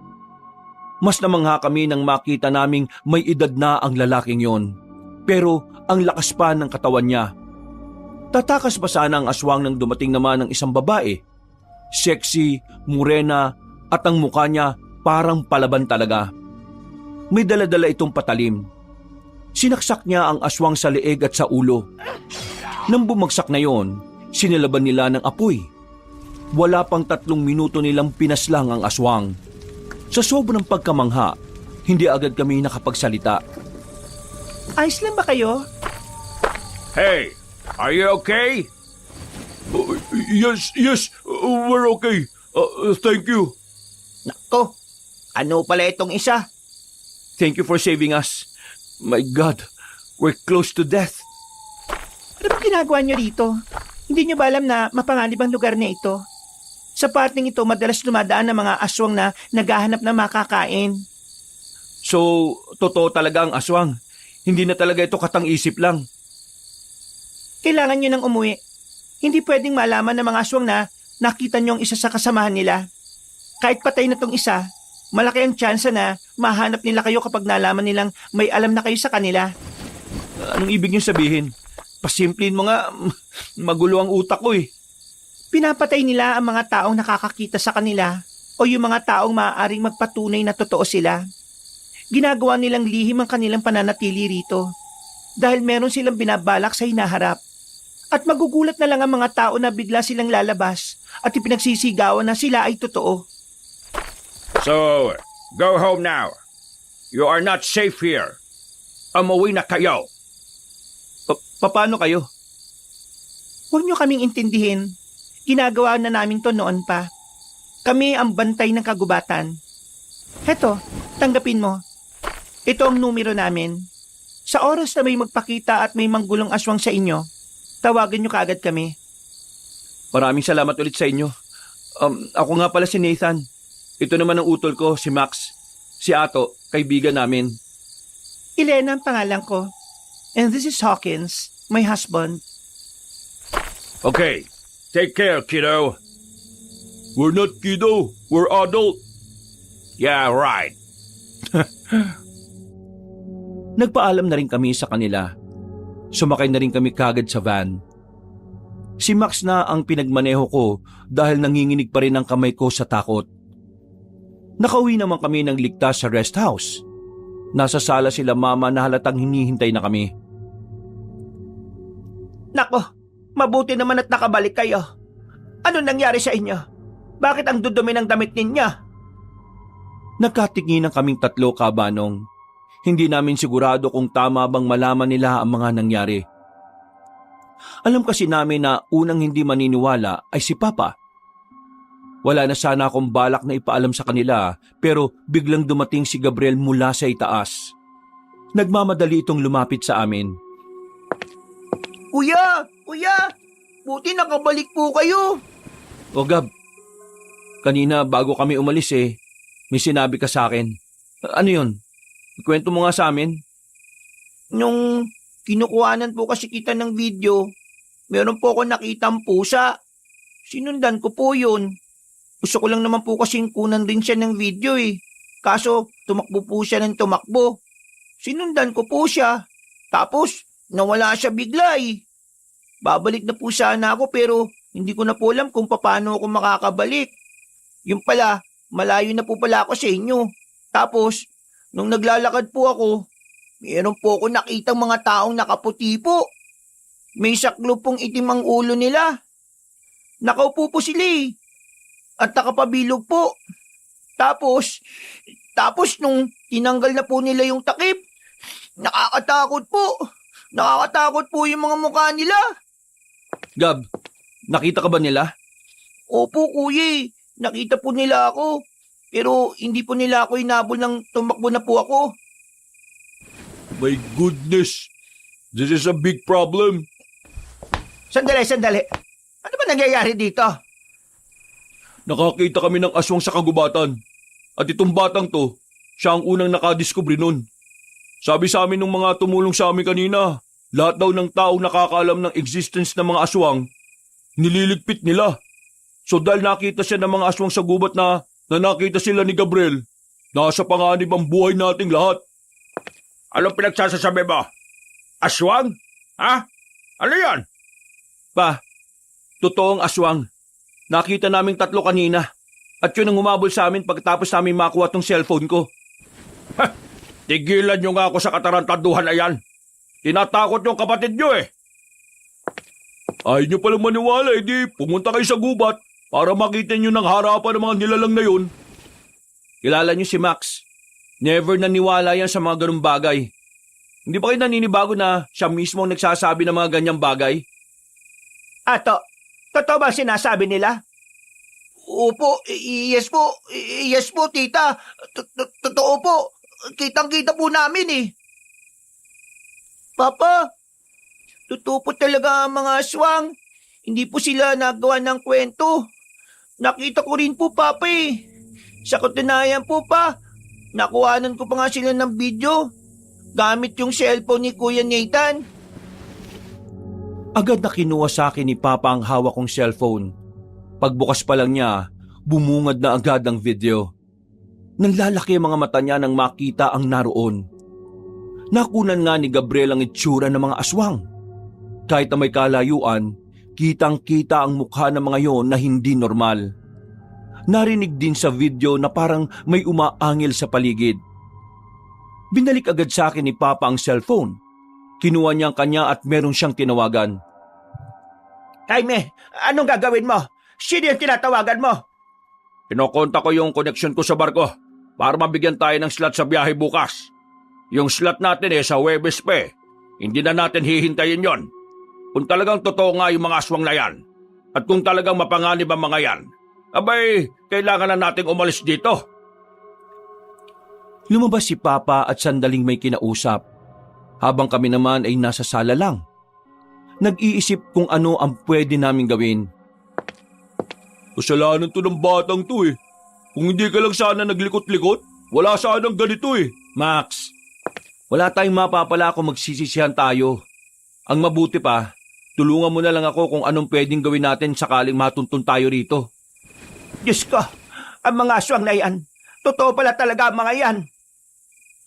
Mas namangha kami nang makita naming may edad na ang lalaking yon. Pero ang lakas pa ng katawan niya. Tatakas pa sana ang aswang nang dumating naman ang isang babae. Sexy, morena at ang mukha niya parang palaban talaga. May dala-dala itong patalim. Sinaksak niya ang aswang sa leeg at sa ulo. Nang bumagsak na yon, sinilaban nila ng apoy. Wala pang 3 minuto nilang pinaslang ang aswang. Sa sobrang pagkamangha, hindi agad kami nakapagsalita. Ayos lang ba kayo? Hey, are you okay? Yes, we're okay. Thank you. Nako, ano pala itong isa? Thank you for saving us. My God, we're close to death. Ano ba ginagawa niyo rito? Hindi niyo ba alam na mapanganib ang lugar na ito? Sa parteng ito, madalas dumadaan ng mga aswang na naghahanap ng makakain. So, totoo talaga ang aswang. Hindi na talaga ito katang-isip lang. Kailangan niyo nang umuwi. Hindi pwedeng malaman ng mga aswang na nakita niyo ang isa sa kasamahan nila. Kahit patay na tong isa, malaki ang tsansa na mahanap nila kayo kapag nalaman nilang may alam na kayo sa kanila. Anong ibig niyo sabihin? Pasimplin mo nga, magulo ang utak ko eh. Pinapatay nila ang mga taong nakakakita sa kanila o yung mga taong maaaring magpatunay na totoo sila. Ginagawa nilang lihim ang kanilang pananatili rito dahil meron silang binabalak sa hinaharap. At magugulat na lang ang mga tao na bigla silang lalabas at ipinagsisigawan na sila ay totoo. So, go home now. You are not safe here. Umuwi na kayo. Paano kayo? Huwag niyo kaming intindihin. Ginagawa na namin to noon pa. Kami ang bantay ng kagubatan. Heto, tanggapin mo. Ito ang numero namin. Sa oras na may magpakita at may manggulong aswang sa inyo, tawagan niyo kaagad kami. Maraming salamat ulit sa inyo. Ako nga pala si Nathan. Ito naman ang utol ko, si Max. Si Ato, kaibigan namin. Elena ang pangalan ko. And this is Hawkins, my husband. Okay, take care, kiddo. We're not kiddo, we're adult. Yeah, right. Nagpaalam na rin kami sa kanila. Sumakay na rin kami kagad sa van. Si Max na ang pinagmaneho ko dahil nanginginig pa rin ang kamay ko sa takot. Nakauwi naman kami ng ligtas sa rest house. Nasa sala sila mama na halatang hinihintay na kami. Nako, mabuti naman at nakabalik kayo. Ano nangyari sa inyo? Bakit ang dudumi ng damit ninyo? Nagkatinginan kaming 3 kabanong. Hindi namin sigurado kung tama bang malaman nila ang mga nangyari. Alam kasi namin na unang hindi maniniwala ay si Papa. Wala na sana akong balak na ipaalam sa kanila pero biglang dumating si Gabriel mula sa itaas. Nagmamadali itong lumapit sa amin. Kuya! Buti nakabalik po kayo. O Gab, kanina bago kami umalis may sinabi ka sa akin. Ano yun? Kwento mo nga sa amin. Nung kinukuhanan po kasi kita ng video, meron po ako nakitang pusa. Sinundan ko po yun. Gusto ko lang naman po kasing kunan din siya ng video Kaso tumakbo po siya ng tumakbo. Sinundan ko po siya. Tapos nawala siya bigla Babalik na po sana ako pero hindi ko na po alam kung paano ako makakabalik. Yung pala, malayo na po pala ako sa inyo. Tapos, nung naglalakad po ako, meron po ako nakitang mga taong nakaputi po. May saklo pong itim ang ulo nila. Nakaupo po sila eh. At nakapabilog po. Tapos nung tinanggal na po nila yung takip, nakakatakot po. Nakakatakot po yung mga mukha nila. Gab, nakita ka ba nila? Opo, kuya eh. Nakita po nila ako. Pero hindi po nila ako inabol nang tumakbo na po ako. My goodness! This is a big problem. Sandali. Ano ba nangyayari dito? Nakakita kami ng aswang sa kagubatan. At itong batang to, siya ang unang nakadiskubre nun. Sabi sa amin ng mga tumulong sa amin kanina, lahat daw ng taong nakakaalam ng existence ng mga aswang, nililigpit nila. So dahil nakita siya ng mga aswang sa gubat na nakita sila ni Gabriel, nasa panganib ang buhay nating lahat. Anong pinagsasasabi mo? Aswang? Ha? Ano yan? Pa, totoong aswang. Nakita naming 3 kanina. At yun ang humabol sa amin pagkatapos namin makuha tong cellphone ko. Tigilan nyo nga ako sa katarantaduhan na yan. Tinatakot yung kapatid nyo eh. Ayaw nyo palang maniwala, di pumunta kayo sa gubat para makita nyo ng harapan ng mga nilalang na yun. Kilala niyo si Max. Never naniwala yan sa mga ganung bagay. Hindi ba kayo naninibago na siya mismo ang nagsasabi ng mga ganyang bagay? Totoo ba sinasabi nila? Opo, yes po, tita. Totoo po. Kitang-kita po namin eh. Papa, totoo po talaga ang mga aswang. Hindi po sila nagawa ng kwento. Nakita ko rin po, Papa eh. Sa katunayan po pa, nakuhanan ko pa nga sila ng video gamit yung cellphone ni Kuya Nathan. Agad na kinuha sa akin ni Papa ang hawak kong cellphone. Pagbukas pa lang niya, bumungad na agad ang video. Nanlalaki ang mga mata niya nang makita ang naroon. Nakunan nga ni Gabriel ang itsura ng mga aswang. Kahit na may kalayuan, kitang-kita ang mukha ng mga yon na hindi normal. Narinig din sa video na parang may umaangil sa paligid. Binalik agad sa akin ni Papa ang cellphone. Kinuha niya ang kanya at meron siyang tinawagan. Jaime, anong gagawin mo? Sino yung tinatawagan mo? Kinokonta ko yung connection ko sa barko para mabigyan tayo ng slot sa biyahe bukas. Yung slot natin sa Huwebes pa eh. Hindi na natin hihintayin yon. Kung talagang totoo nga yung mga aswang na yan, at kung talagang mapanganib ang mga yan, abay, kailangan na nating umalis dito. Lumabas si Papa at sandaling may kinausap. Habang kami naman ay nasa sala lang. Nag-iisip kung ano ang pwede naming gawin. Kasalanan to ng batang to eh. Kung hindi ka lang sana naglikot-likot, wala sanang ganito eh. Max, wala tayong mapapala kung magsisisihan tayo. Ang mabuti pa, tulungan mo na lang ako kung anong pwedeng gawin natin sakaling matuntun tayo rito. Diyos ko, ang mga aswang na yan, totoo pala talaga ang mga yan.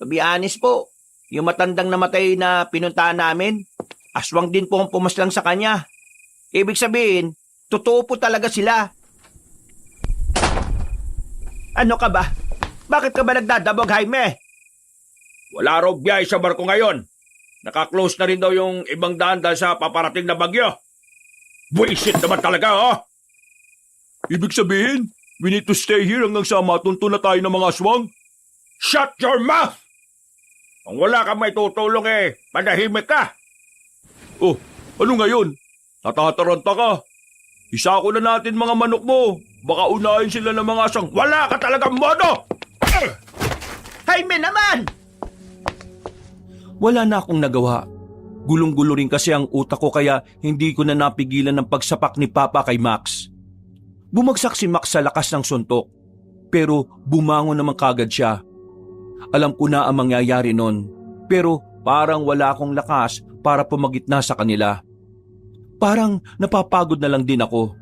To be honest po, yung matandang namatay na pinuntahan namin, aswang din po ang pumaslang sa kanya. Ibig sabihin, totoo po talaga sila. Ano ka ba? Bakit ka ba nagdadabog, Jaime? Wala raw biyahe sa barko ngayon. Naka-close na rin daw yung ibang daan dahil sa paparating na bagyo. Buisit naman talaga, oh! Ibig sabihin, we need to stay here hanggang sa matuntun na tayo ng mga aswang? Shut your mouth! Kung wala kang may tutulong manahimik ka. Oh, ano ngayon? Natataranta ka. Isa ko na natin mga manok mo. Baka unahin sila ng mga aswang. Wala ka talagang modo! Jaime naman! Wala na akong nagawa. Gulong-gulo rin kasi ang utak ko kaya hindi ko na napigilan ng pagsapak ni Papa kay Max. Bumagsak si Max sa lakas ng suntok, pero bumangon naman kagad siya. Alam ko na ang mangyayari nun, pero parang wala akong lakas para pumagitna sa kanila. Parang napapagod na lang din ako.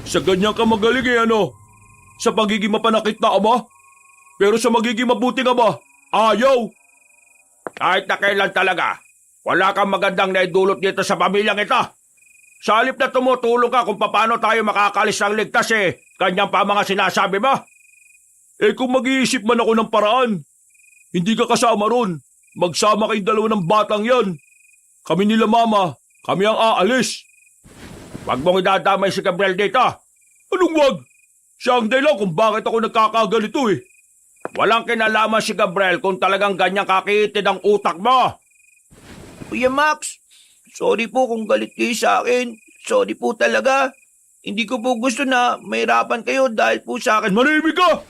Sa ganyan ka magaling ano? Sa pagiging mapanakit na ama? Pero sa magiging mabuting ama, ayaw! Kahit na kailan talaga, wala kang magandang naidulot dito sa pamilyang ito. Sa halip na tumutulong ka kung paano tayo makakalis ng ligtas kanyang pa mga sinasabi mo. Kung mag-iisip man ako ng paraan, hindi ka kasama ron. Magsama kayong dalawa ng batang yan. Kami nila mama, kami ang aalis. Wag mong idadamay si Gabriel dito. Anong wag? Siya ang dahilan kung bakit ako nagkakagalito eh. Walang kinalaman si Gabriel kung talagang ganyan kakitid ang utak mo. Kuya Max, sorry po kung galit kayo sa akin. Sorry po talaga. Hindi ko po gusto na mahirapan kayo dahil po sa akin. Manahimik ka!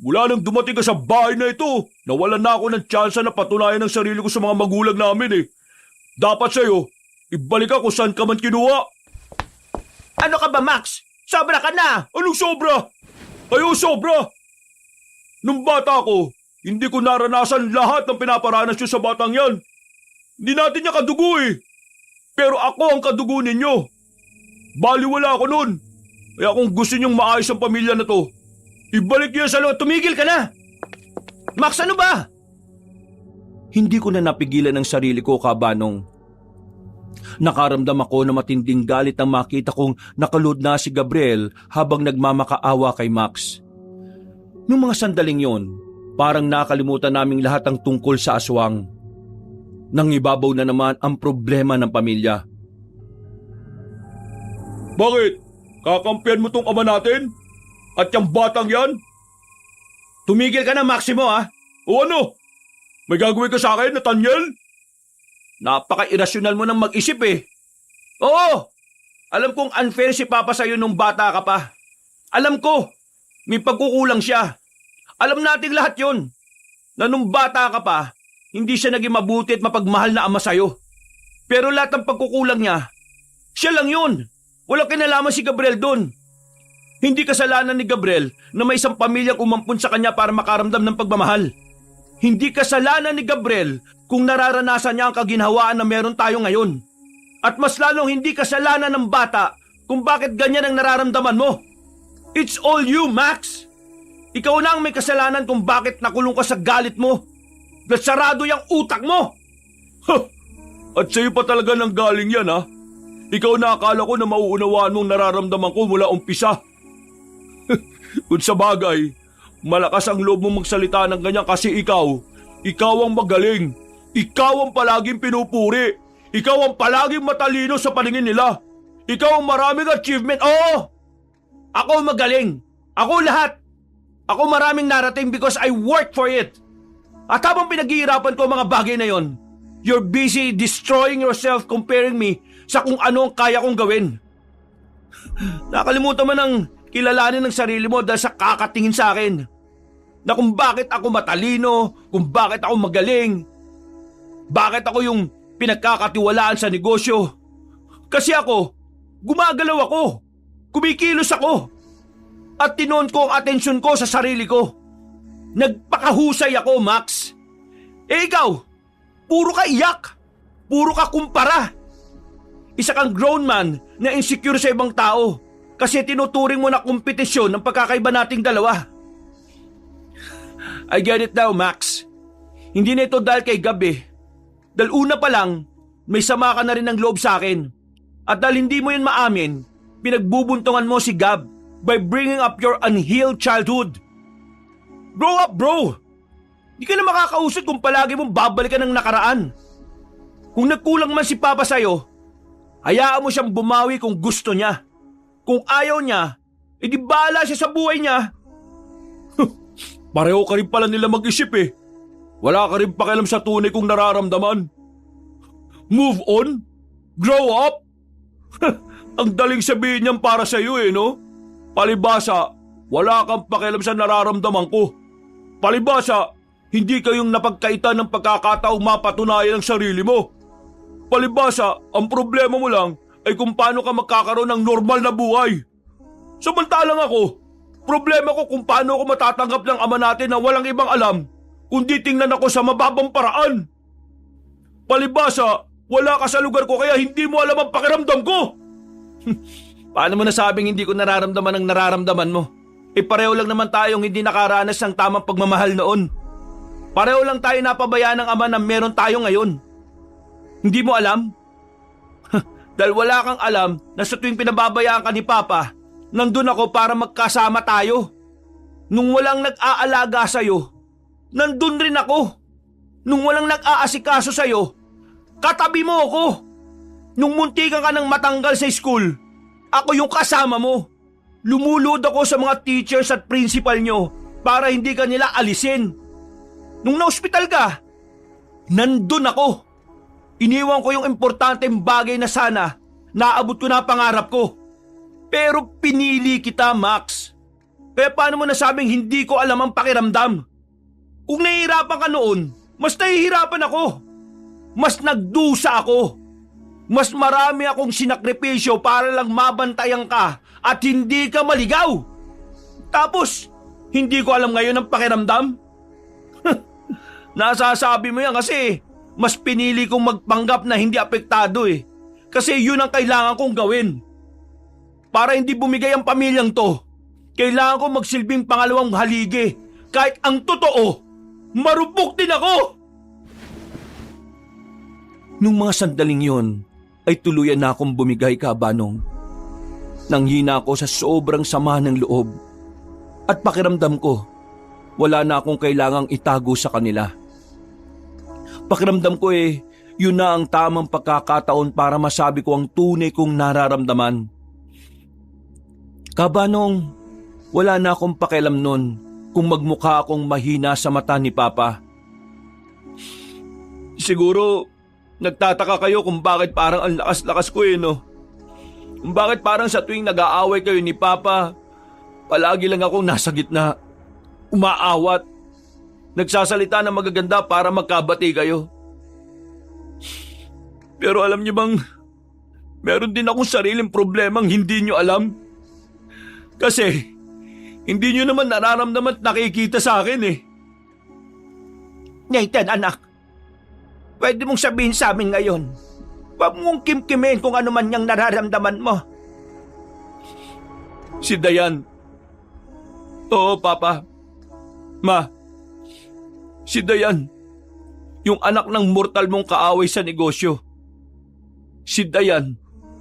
Mula nang dumating ka sa bahay na ito, nawalan na ako ng tsansa na patunayan ang sarili ko sa mga magulang namin eh. Dapat sa'yo, ibalik ka kung saan ka man kinuha. Ano ka ba, Max? Sobra ka na! Anong sobra? Ayaw sobra! Nung bata ko, hindi ko naranasan lahat ng pinaparanas nyo sa batang yan. Hindi natin niya kadugo eh. Pero ako ang kadugo ninyo. Baliwala ako nun. Kaya kung gusto nyong maayos ang pamilya na to, ibalik niya sa loob. Tumigil ka na! Max, ano ba? Hindi ko na napigilan ang sarili ko, Kabanong. Nakaramdam ako na matinding galit nang makita kong nakaload na si Gabriel habang nagmamakaawa kay Max. Noong mga sandaling yon, parang nakalimutan naming lahat ang tungkol sa aswang. Nangibabaw na naman ang problema ng pamilya. Bakit? Kakampihan mo tong ama natin? At yung batang yan? Tumigil ka na, Maximo, ha? O ano? May gagawin ka sa akin, Nathaniel? Napaka-irrasyonal mo nang mag-isip eh. Oo! Alam kong unfair si Papa sa'yo nung bata ka pa. Alam ko, may pagkukulang siya. Alam nating lahat yon. Na nung bata ka pa, hindi siya naging mabuti at mapagmahal na ama sa'yo. Pero lahat ng pagkukulang niya, siya lang yun. Walang kinalaman si Gabriel doon. Hindi kasalanan ni Gabriel na may isang pamilyang umampun sa kanya para makaramdam ng pagmamahal. Hindi kasalanan ni Gabriel kung nararanasan niya ang kaginhawaan na meron tayo ngayon. At mas lalong hindi kasalanan ng bata kung bakit ganyan ang nararamdaman mo. It's all you, Max. Ikaw na ang may kasalanan kung bakit nakulong ka sa galit mo. Nasarado yung utak mo. Huh! At sa'yo pa talaga nang galing yan ha? Ikaw na akala ko na mauunawaan mong nararamdaman ko mula umpisa. Kung sa bagay, malakas ang loob mong magsalita ng ganyan kasi ikaw ang magaling. Ikaw ang palaging pinupuri. Ikaw ang palaging matalino sa paningin nila. Ikaw ang maraming achievement. Oo! Ako magaling. Ako lahat. Ako maraming narating because I work for it. At habang pinaghihirapan ko ang mga bagay na yon, you're busy destroying yourself comparing me sa kung ano ang kaya kong gawin. Nakalimutan mo nang kilalanin ng sarili mo dahil sa kakatingin sa akin. Na kung bakit ako matalino, kung bakit ako magaling, bakit ako yung pinagkakatiwalaan sa negosyo. Kasi ako, gumagalaw ako, kumikilos ako, at tinoon ko ang atensyon ko sa sarili ko. Nagpakahusay ako, Max. Ikaw, puro ka iyak, puro ka kumpara. Isa kang grown man na insecure sa ibang tao kasi tinuturing mo na kompetisyon ng pagkakaiba nating dalawa. I get it now, Max. Hindi na ito dahil kay Gab eh. Dahil una pa lang, may sama ka na rin ng loob sa akin. At dahil hindi mo yun maamin, pinagbubuntungan mo si Gab by bringing up your unhealed childhood. Grow up, bro! Di ka na makakausad kung palagi mong babalikan ng nakaraan. Kung nagkulang man si Papa sa'yo, hayaan mo siyang bumawi kung gusto niya. Kung ayaw niya, edi bahala siya sa buhay niya. Pareho ka rin pala nila mag-isip eh. Wala ka rin pakialam sa tunay kong nararamdaman. Move on? Grow up? Ang daling sabihin niyan para sa iyo eh, no? Palibasa, wala kang pakialam sa nararamdaman ko. Palibasa, hindi kayong napagkaitan ng pagkakataong mapatunayan ang sarili mo. Palibasa, ang problema mo lang ay kung paano ka magkakaroon ng normal na buhay. Samantalang ako, problema ko kung paano ako matatanggap ng ama natin na walang ibang alam kundi tingnan ako sa mababang paraan. Palibasa, wala ka sa lugar ko kaya hindi mo alam ang pakiramdam ko. Paano mo nasabing hindi ko nararamdaman ang nararamdaman mo? Pareho lang naman tayong hindi nakaranas ng tamang pagmamahal noon. Pareho lang tayo napabayaan ng ama na meron tayo ngayon. Hindi mo alam? Dahil wala kang alam na sa tuwing pinababayaan ka ni Papa, nandun ako para magkasama tayo. Nung walang nag-aalaga sa'yo, nandun rin ako. Nung walang nag-aasikaso sa'yo, katabi mo ako. Nung muntikan ka nang matanggal sa school, ako yung kasama mo. Lumulod ako sa mga teachers at principal nyo para hindi ka nila alisin. Nung na-hospital ka, nandun ako. Iniwan ko yung importanteng bagay na sana naabot ko na pangarap ko. Pero pinili kita, Max. Kaya paano mo nasabing hindi ko alam ang pakiramdam? Kung nahihirapan ka noon, mas nahihirapan ako. Mas nagdusa ako. Mas marami akong sinakripisyo para lang mabantayan ka at hindi ka maligaw. Tapos, hindi ko alam ngayon ang pakiramdam? Nasasabi mo yan kasi mas pinili kong magpanggap na hindi apektado eh. Kasi yun ang kailangan kong gawin. Para hindi bumigay ang pamilyang to, kailangan ko magsilbing pangalawang haligi. Kahit ang totoo, marupok din ako! Nung mga sandaling yon, ay tuluyan na akong bumigay, Kabanong. Nanghina ako sa sobrang sama ng loob. At pakiramdam ko, wala na akong kailangang itago sa kanila. Pakiramdam ko yun na ang tamang pagkakataon para masabi ko ang tunay kong nararamdaman. Kabanong, wala na akong pakialam nun kung magmukha akong mahina sa mata ni Papa. Siguro, nagtataka kayo kung bakit parang ang lakas-lakas ko no? Kung bakit parang sa tuwing nag-aaway kayo ni Papa, palagi lang akong nasa gitna, umaawat, nagsasalita ng magaganda para magkabati kayo. Pero alam niyo bang, meron din akong sariling problemang hindi niyo alam. Kasi, hindi niyo naman nararamdaman at nakikita sa akin Nathan, anak, pwede mong sabihin sa amin ngayon. Huwag mong kimkimin kung ano man niyang nararamdaman mo. Si Dayan. Oo, Papa. Ma, si Dayan. Yung anak ng mortal mong kaaway sa negosyo. Si Dayan,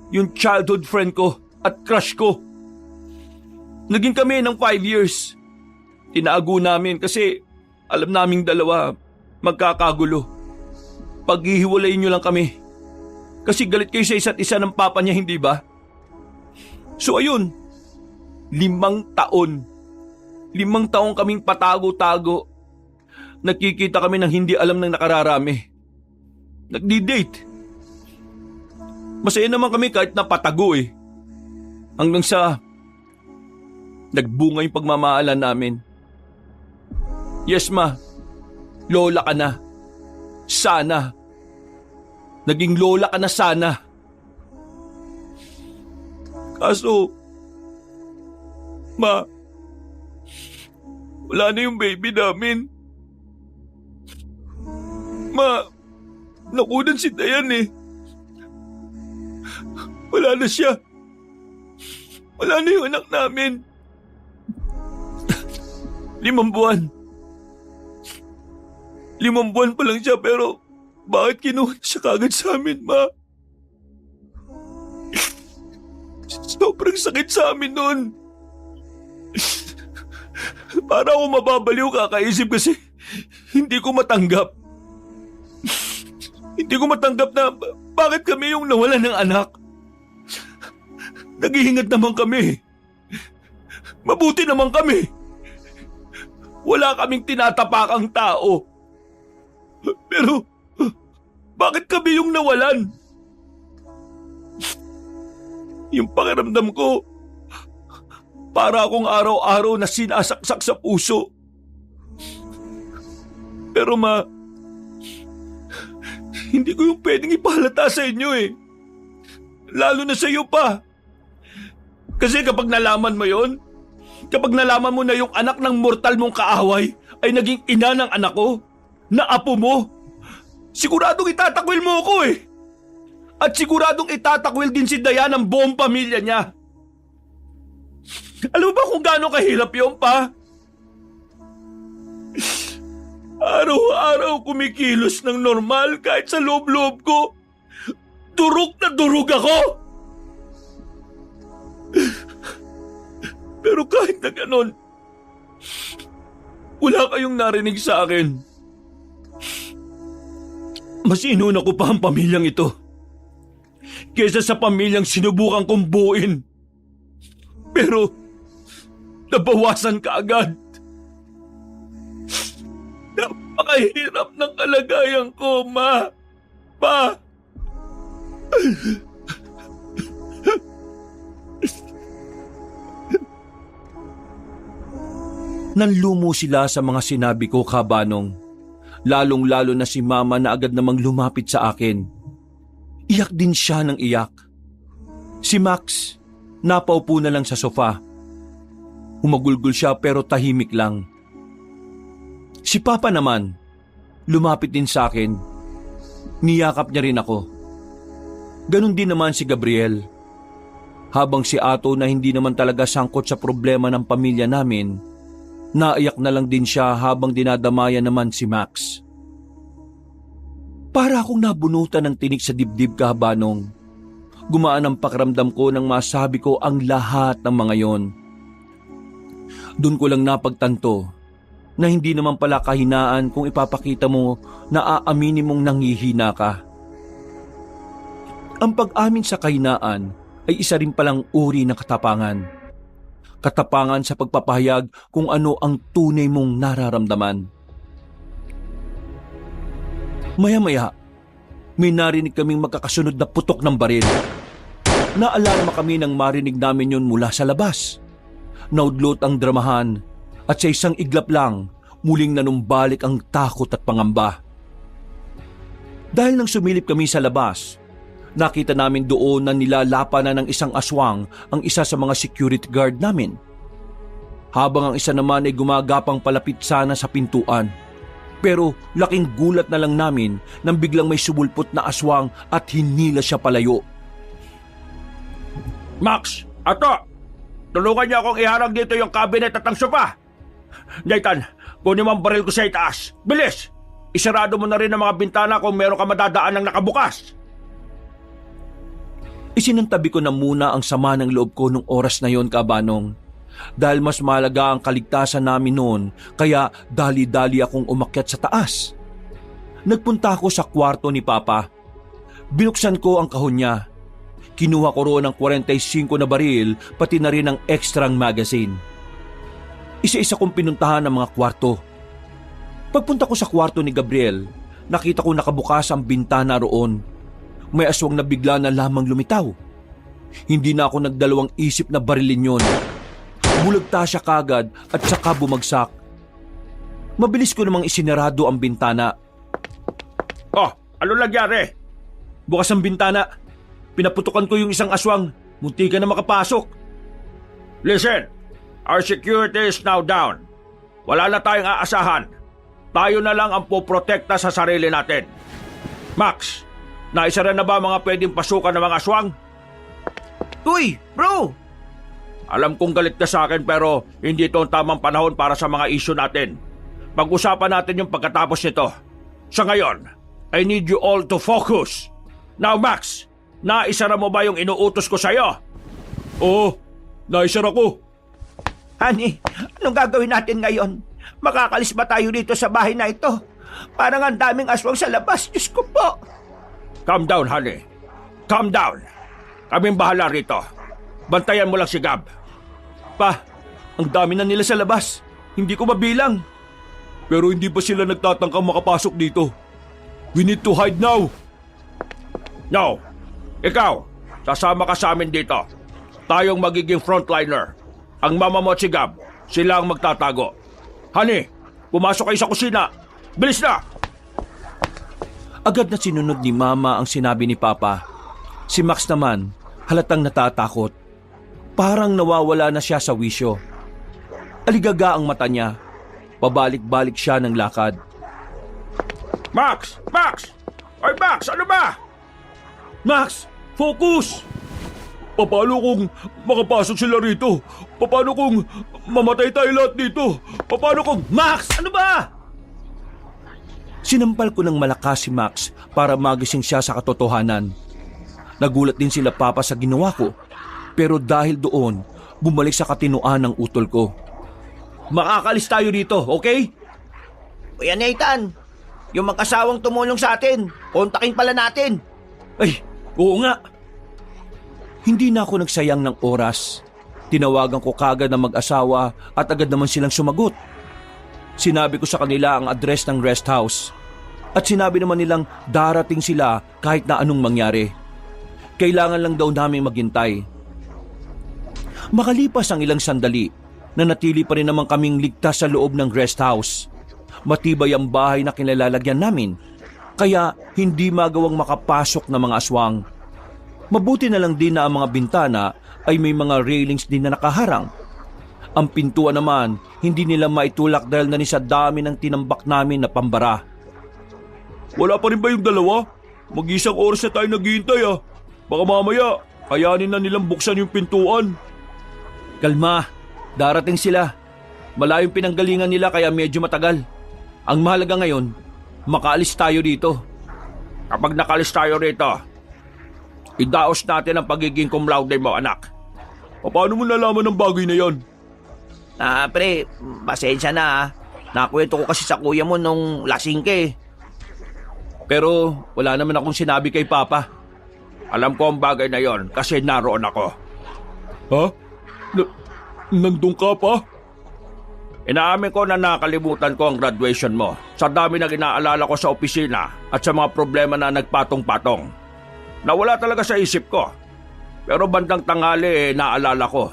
yung childhood friend ko at crush ko. Naging kami ng 5 years. Tinago namin kasi alam naming dalawa magkakagulo. Paghihiwalayin niyo lang kami. Kasi galit kayo sa isa't isa ng papa niya, hindi ba? So ayun, 5 taon. 5 taon kaming patago-tago. Nakikita kami ng hindi alam ng nakararami. Nagdi-date. Masaya naman kami kahit napatago Hanggang sa nagbunga yung pagmamahalan namin. Yes, Ma. Lola ka na. Sana. Naging lola ka na sana. Kaso, Ma, wala na yung baby namin. Ma, nakunan si Dayan Wala na siya. Wala na yung anak namin. 5 buwan. 5 buwan pa lang siya pero bakit kinuha siya kagad sa amin, Ma? Sobrang sakit sa amin nun. Para ako mababaliw kakaisip kasi hindi ko matanggap. Hindi ko matanggap na bakit kami yung nawalan ng anak. Naghihingat naman kami. Mabuti naman kami. Wala kaming tinatapakang tao. Pero, bakit kami yung nawalan? Yung pakiramdam ko, para akong araw-araw na sinasaksak sa puso. Pero Ma, hindi ko yung pwedeng ipahalata sa inyo Lalo na sa iyo pa. Kasi kapag nalaman mo yon, kapag nalaman mo na yung anak ng mortal mong kaaway ay naging ina ng anak ko, na apo mo, siguradong itatakwil mo ako At siguradong itatakwil din si Dayan ang buong pamilya niya. Alam mo ba kung gaano kahirap yun, Pa? Araw-araw kumikilos ng normal kahit sa loob-loob ko. Durog na durog ako. Pero kahit na ganon, Wala kayong narinig sa akin. Mas inuna ko pa ang pamilyang ito kesa sa pamilyang sinubukan kong buuin. Pero nabawasan ka agad. Napakahirap ng kalagayan ko, Ma. Pa! Nanlumo sila sa mga sinabi ko, Kabanong. Lalong-lalo na si Mama na agad namang lumapit sa akin. Iyak din siya ng iyak. Si Max, napaupo na lang sa sofa. Humagulgol siya pero tahimik lang. Si Papa naman, lumapit din sa akin. Niyakap niya rin ako. Ganon din naman si Gabriel. Habang si Ato na hindi naman talaga sangkot sa problema ng pamilya namin, naiyak na lang din siya habang dinadamayan naman si Max. Para akong nabunutan ng tinik sa dibdib, Kabanong. Gumaan ang pakiramdam ko nang masabi ko ang lahat ng mga yon. Doon ko lang napagtanto na hindi naman pala kahinaan kung ipapakita mo na aaminin mong nanghihina ka. Ang pag-amin sa kahinaan ay isa rin palang uri ng katapangan. Katapangan sa pagpapahayag kung ano ang tunay mong nararamdaman. Maya-maya, may narinig kaming magkakasunod na putok ng baril. Naalarma kami nang marinig namin yon mula sa labas. Naudlot ang dramahan at sa isang iglap lang, muling nanumbalik ang takot at pangamba. Dahil nang sumilip kami sa labas, nakita namin doon na nilalapanan ng isang aswang ang isa sa mga security guard namin. Habang ang isa naman ay gumagapang palapit sana sa pintuan. Pero laking gulat na lang namin nang biglang may subulpot na aswang at hinila siya palayo. Max! Ato! Tulungan niyo akong iharang dito yung cabinet at ang sofa! Nathan, kunin mo ang baril ko sa itaas! Bilis! Isarado mo na rin ang mga bintana kung meron ka madadaan ng nakabukas! Isinantabi ko na muna ang sama ng loob ko nung oras na yon, Kabanong. Dahil mas mahalaga ang kaligtasan namin noon, kaya dali-dali akong umakyat sa taas. Nagpunta ako sa kwarto ni Papa. Binuksan ko ang kahon niya. Kinuha ko roon ang 45 na baril, pati na rin ang extrang magazine. Isa-isa kong pinuntahan ang mga kwarto. Pagpunta ko sa kwarto ni Gabriel, nakita ko nakabukas ang bintana roon. May aswang na bigla na lamang lumitaw. Hindi na ako nagdalawang isip na barilin yon. Bulagta siya kagad at saka bumagsak. Mabilis ko namang isinarado ang bintana. Oh, ano nangyari? Bukas ang bintana. Pinaputukan ko yung isang aswang. Munti ka na makapasok. Listen, our security is now down. Wala na tayong aasahan. Tayo na lang ang poprotekta sa sarili natin. Max, naisara na ba mga pwedeng pasukan ng mga aswang? Uy, bro! Alam kong galit ka sa akin pero hindi ito ang tamang panahon para sa mga issue natin. Pag-usapan natin yung pagkatapos nito. Sa ngayon, I need you all to focus. Now Max, naisara mo ba yung inuutos ko sa'yo? Oo, naisara ko. Honey, anong gagawin natin ngayon? Makakalis ba tayo dito sa bahay na ito? Parang ang daming aswang sa labas. Diyos ko po. Calm down, honey. Calm down. Kaming bahala rito. Bantayan mo lang si Gab. Pa, ang dami na nila sa labas. Hindi ko mabilang. Pero hindi pa sila nagtatangkang makapasok dito. We need to hide now. No. Ikaw, sasama ka sa amin dito. Tayong magiging frontliner. Ang mama mo at si Gab, sila ang magtatago. Honey, pumasok kayo sa kusina. Bilis na! Agad na sinunod ni Mama ang sinabi ni Papa. Si Max naman, halatang natatakot. Parang nawawala na siya sa wisyo. Aligaga ang mata niya. Pabalik-balik siya ng lakad. Max! Max! Oy Max, ano ba? Max, focus! Paano kung makapasok sila rito? Paano kung mamatay tayo lahat dito? Paano kung... Max, ano ba? Sinampal ko ng malakas si Max para magising siya sa katotohanan. Nagulat din sila Papa sa ginawa ko. Pero dahil doon, bumalik sa katinuan ng utol ko. makakalis tayo dito, okay? Kuya Nathan, yung mag-asawang tumulong sa atin, kontakin pala natin. Ay, oo nga. Hindi na ako nagsayang ng oras. Tinawagan ko kagad ng mag-asawa at agad naman silang sumagot. Sinabi ko sa kanila ang address ng rest house. At sinabi naman nilang darating sila kahit na anong mangyari. Kailangan lang daw naming maghintay. Makalipas ang ilang sandali, nanatili pa rin naman kaming ligtas sa loob ng rest house. Matibay ang bahay na kinalalagyan namin, kaya hindi magawang makapasok ng mga aswang. Mabuti na lang din na ang mga bintana ay may mga railings din na nakaharang. Ang pintuan naman, hindi nila maitulak dahil na sa dami ng tinambak namin na pambara. Wala pa rin ba yung dalawa? Mag-isang oras na tayo naghihintay ah. Baka mamaya, kayanin na nilang buksan yung pintuan. Kalma, darating sila. Malayong pinanggalingan nila kaya medyo matagal. Ang mahalaga ngayon, makaalis tayo dito. Kapag nakalis tayo rito, idaos natin ang pagiging cum laude mo, anak. Paano mo nalaman ang bagay na yan? Pre, pasensya na ha. Nakwento ko kasi sa kuya mo nung lasing ka eh. Pero wala naman akong sinabi kay Papa. Alam ko ang bagay na yon kasi naroon ako. Ha? Nandun ka pa? Inaamin ko na nakalimutan ko ang graduation mo sa dami na inaalala ko sa opisina at sa mga problema na nagpatong-patong. Nawala talaga sa isip ko. Pero bandang tanghali naalala ko.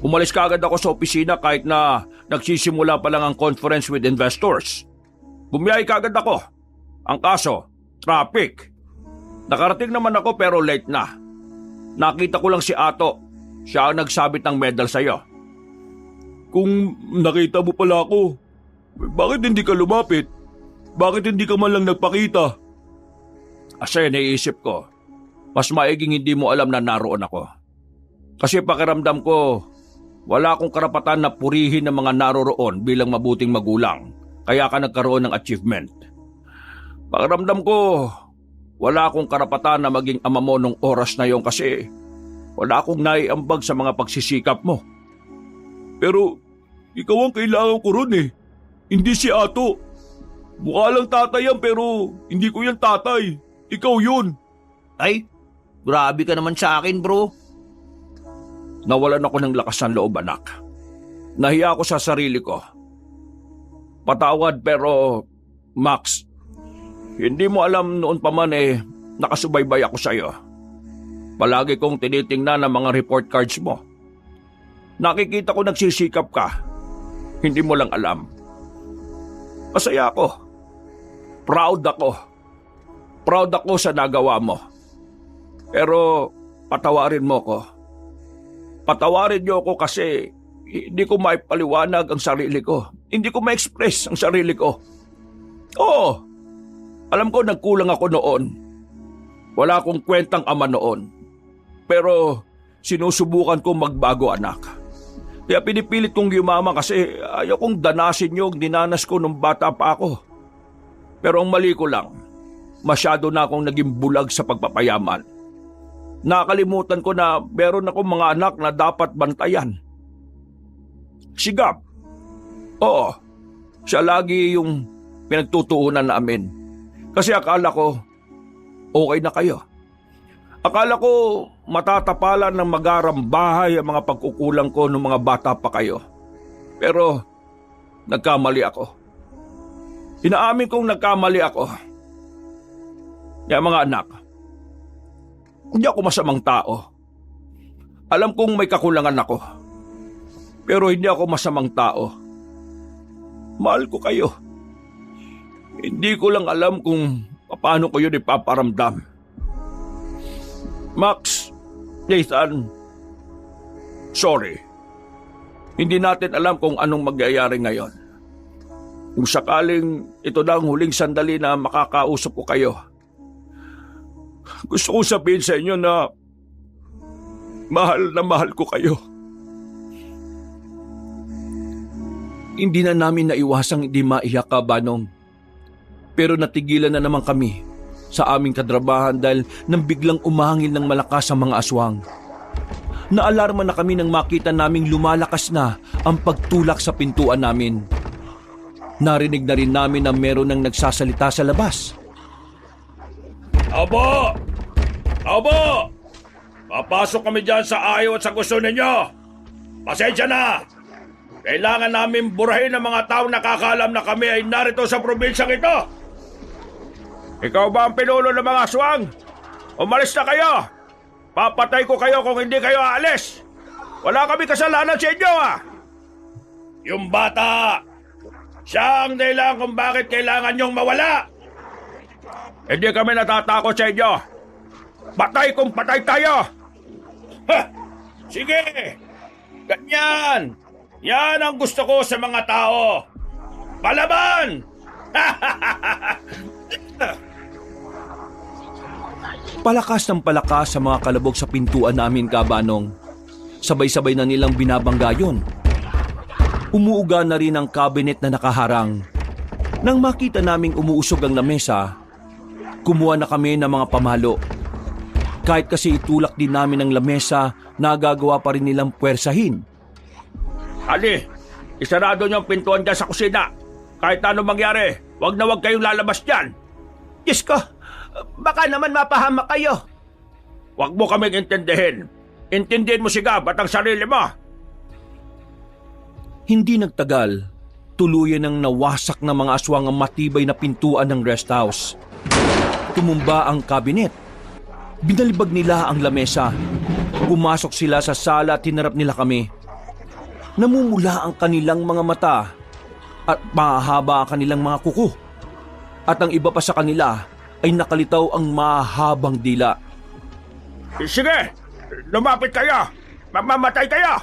Umalis kaagad ako sa opisina kahit na nagsisimula pa lang ang conference with investors. Bumiyay kaagad ako. Ang kaso, traffic. Nakarating naman ako pero late na. Nakita ko lang si Ato. Siya ang nagsabit ng medal sa'yo. Kung nakita mo pala ako, bakit hindi ka lumapit? Bakit hindi ka man lang nagpakita? Kasi naisip ko, mas maiging hindi mo alam na naroon ako. Kasi pakiramdam ko, wala akong karapatan na purihin ng mga naroroon bilang mabuting magulang, kaya ka nagkaroon ng achievement. Pakiramdam ko, wala akong karapatan na maging ama mo nung oras na yon kasi wala akong naiambag sa mga pagsisikap mo. Pero ikaw ang kailangan ko ron eh. Hindi si Ato. Mukha lang tatay yan pero hindi ko yan tatay. Ikaw yun. Ay, grabe ka naman sa akin bro. Nawalan ako ng lakas ng loob, anak. Nahiya ako sa sarili ko. Patawad pero, Max, hindi mo alam noon pa man nakasubaybay ako sa iyo. Palagi kong tinitingnan ang mga report cards mo. Nakikita ko nagsisikap ka. Hindi mo lang alam. Masaya ako. Proud ako. Proud ako sa nagawa mo. Pero patawarin mo ko. Patawarin niyo ako kasi hindi ko maipaliwanag ang sarili ko. Hindi ko ma-express ang sarili ko. Oo, alam ko nagkulang ako noon. Wala akong kwentang ama noon. Pero sinusubukan kong magbago, anak. Kaya pinipilit kong yumaman kasi ayaw kong danasin niyo ang dinanas ko nung bata pa ako. Pero ang mali ko lang, masyado na akong naging bulag sa pagpapayaman. Nakalimutan ko na meron akong mga anak na dapat bantayan. Si Gab. Oo, siya lagi yung pinagtutuunan namin. Kasi akala ko, okay na kayo. Akala ko matatapalan ng magarambahay ang mga pagkukulang ko nung mga bata pa kayo. Pero nagkamali ako. Inaamin kong nagkamali ako. Kaya mga anak, hindi ako masamang tao. Alam kong may kakulangan ako. Pero hindi ako masamang tao. Mahal ko kayo. Hindi ko lang alam kung paano ko yun ipaparamdam. Max, Nathan, sorry. Hindi natin alam kung anong magyayari ngayon. Kung sakaling ito na ang huling sandali na makakausap ko kayo, gusto kong sabihin sa inyo na mahal ko kayo. Hindi na namin naiwasang hindi maiyak ka, Banong. Pero natigilan na naman kami sa aming kadrabahan dahil nang biglang umahangin ng malakas ang mga aswang. Naalarma na kami nang makita naming lumalakas na ang pagtulak sa pintuan namin. Narinig na rin namin na meron nang nagsasalita sa labas. Abo! Abo! Papasok kami dyan sa ayaw at sa gusto ninyo. Pasensya na! Kailangan namin burahin ang mga taong nakakalam na kami ay narito sa probinsyang ito. Ikaw ba ang pinuno ng mga aswang? Umalis na kayo! Papatay ko kayo kung hindi kayo aalis! Wala kami kasalanan sa inyo, ah! Yung bata, siya ang dahilan kung bakit kailangan niyong mawala! Hindi kami natatakot sa inyo! Patay kung patay tayo! Ha! Sige! Ganyan! Yan ang gusto ko sa mga tao! Palaban! Palakas ng palakas sa mga kalabog sa pintuan namin, Kabanong. Sabay-sabay na nilang binabangga yun. Umuuga na rin ang cabinet na nakaharang. Nang makita naming umuusog ang lamesa, kumuha na kami ng mga pamalo. Kahit kasi itulak din namin ang lamesa, nagagawa pa rin nilang puwersahin. Ali, isarado niyo ang pintuan dyan sa kusina. Kahit ano mangyari, wag na wag kayong lalabas dyan. Diyos ko, baka naman mapahamak kayo. Wag mo kaming intindihin. Intindihin mo si Gab at ang sarili mo. Hindi nagtagal, tuluyan ang nawasak ng mga aswang ang matibay na pintuan ng rest house. Tumumba ang kabinet. Binalibag nila ang lamesa. Pumasok sila sa sala at tinarap nila kami. Namumula ang kanilang mga mata at mahahaba ang kanilang mga kuko. At ang iba pa sa kanila ay nakalitaw ang mahabang dila. Sige, lumapit kayo. Mamamatay kayo.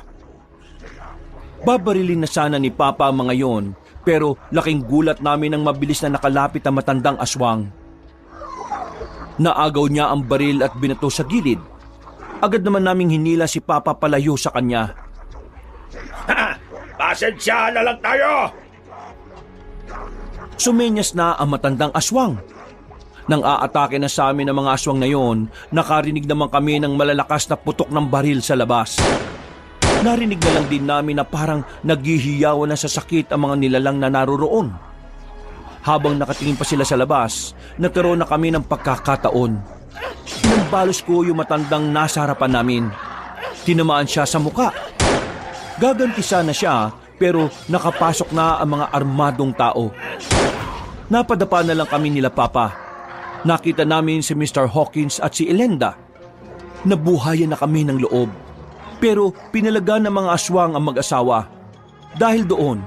Babarilin na sana ni Papa ang mga yon, pero laking gulat namin nang mabilis na nakalapit ang matandang aswang. Naagaw niya ang baril at binato sa gilid. Agad naman naming hinila si Papa palayo sa kanya. Ha! Pasensya na lang tayo. Sumenyas na ang matandang aswang. Nang aatake na sa amin ang mga aswang na yon, nakarinig naman kami ng malalakas na putok ng baril sa labas. Narinig na lang din namin na parang naghihiyawan na sa sakit ang mga nilalang na naroroon. Habang nakatingin pa sila sa labas, nagkaroon na kami ng pagkakataon. Pinambalos ko yung matandang nasa harapan namin. Tinamaan siya sa muka. Gaganti sana siya, pero nakapasok na ang mga armadong tao. Napadapa na lang kami nila Papa. Nakita namin si Mr. Hawkins at si Elenda. Nabuhayan na kami ng loob. Pero pinalaga ng mga aswang ang mag-asawa. Dahil doon,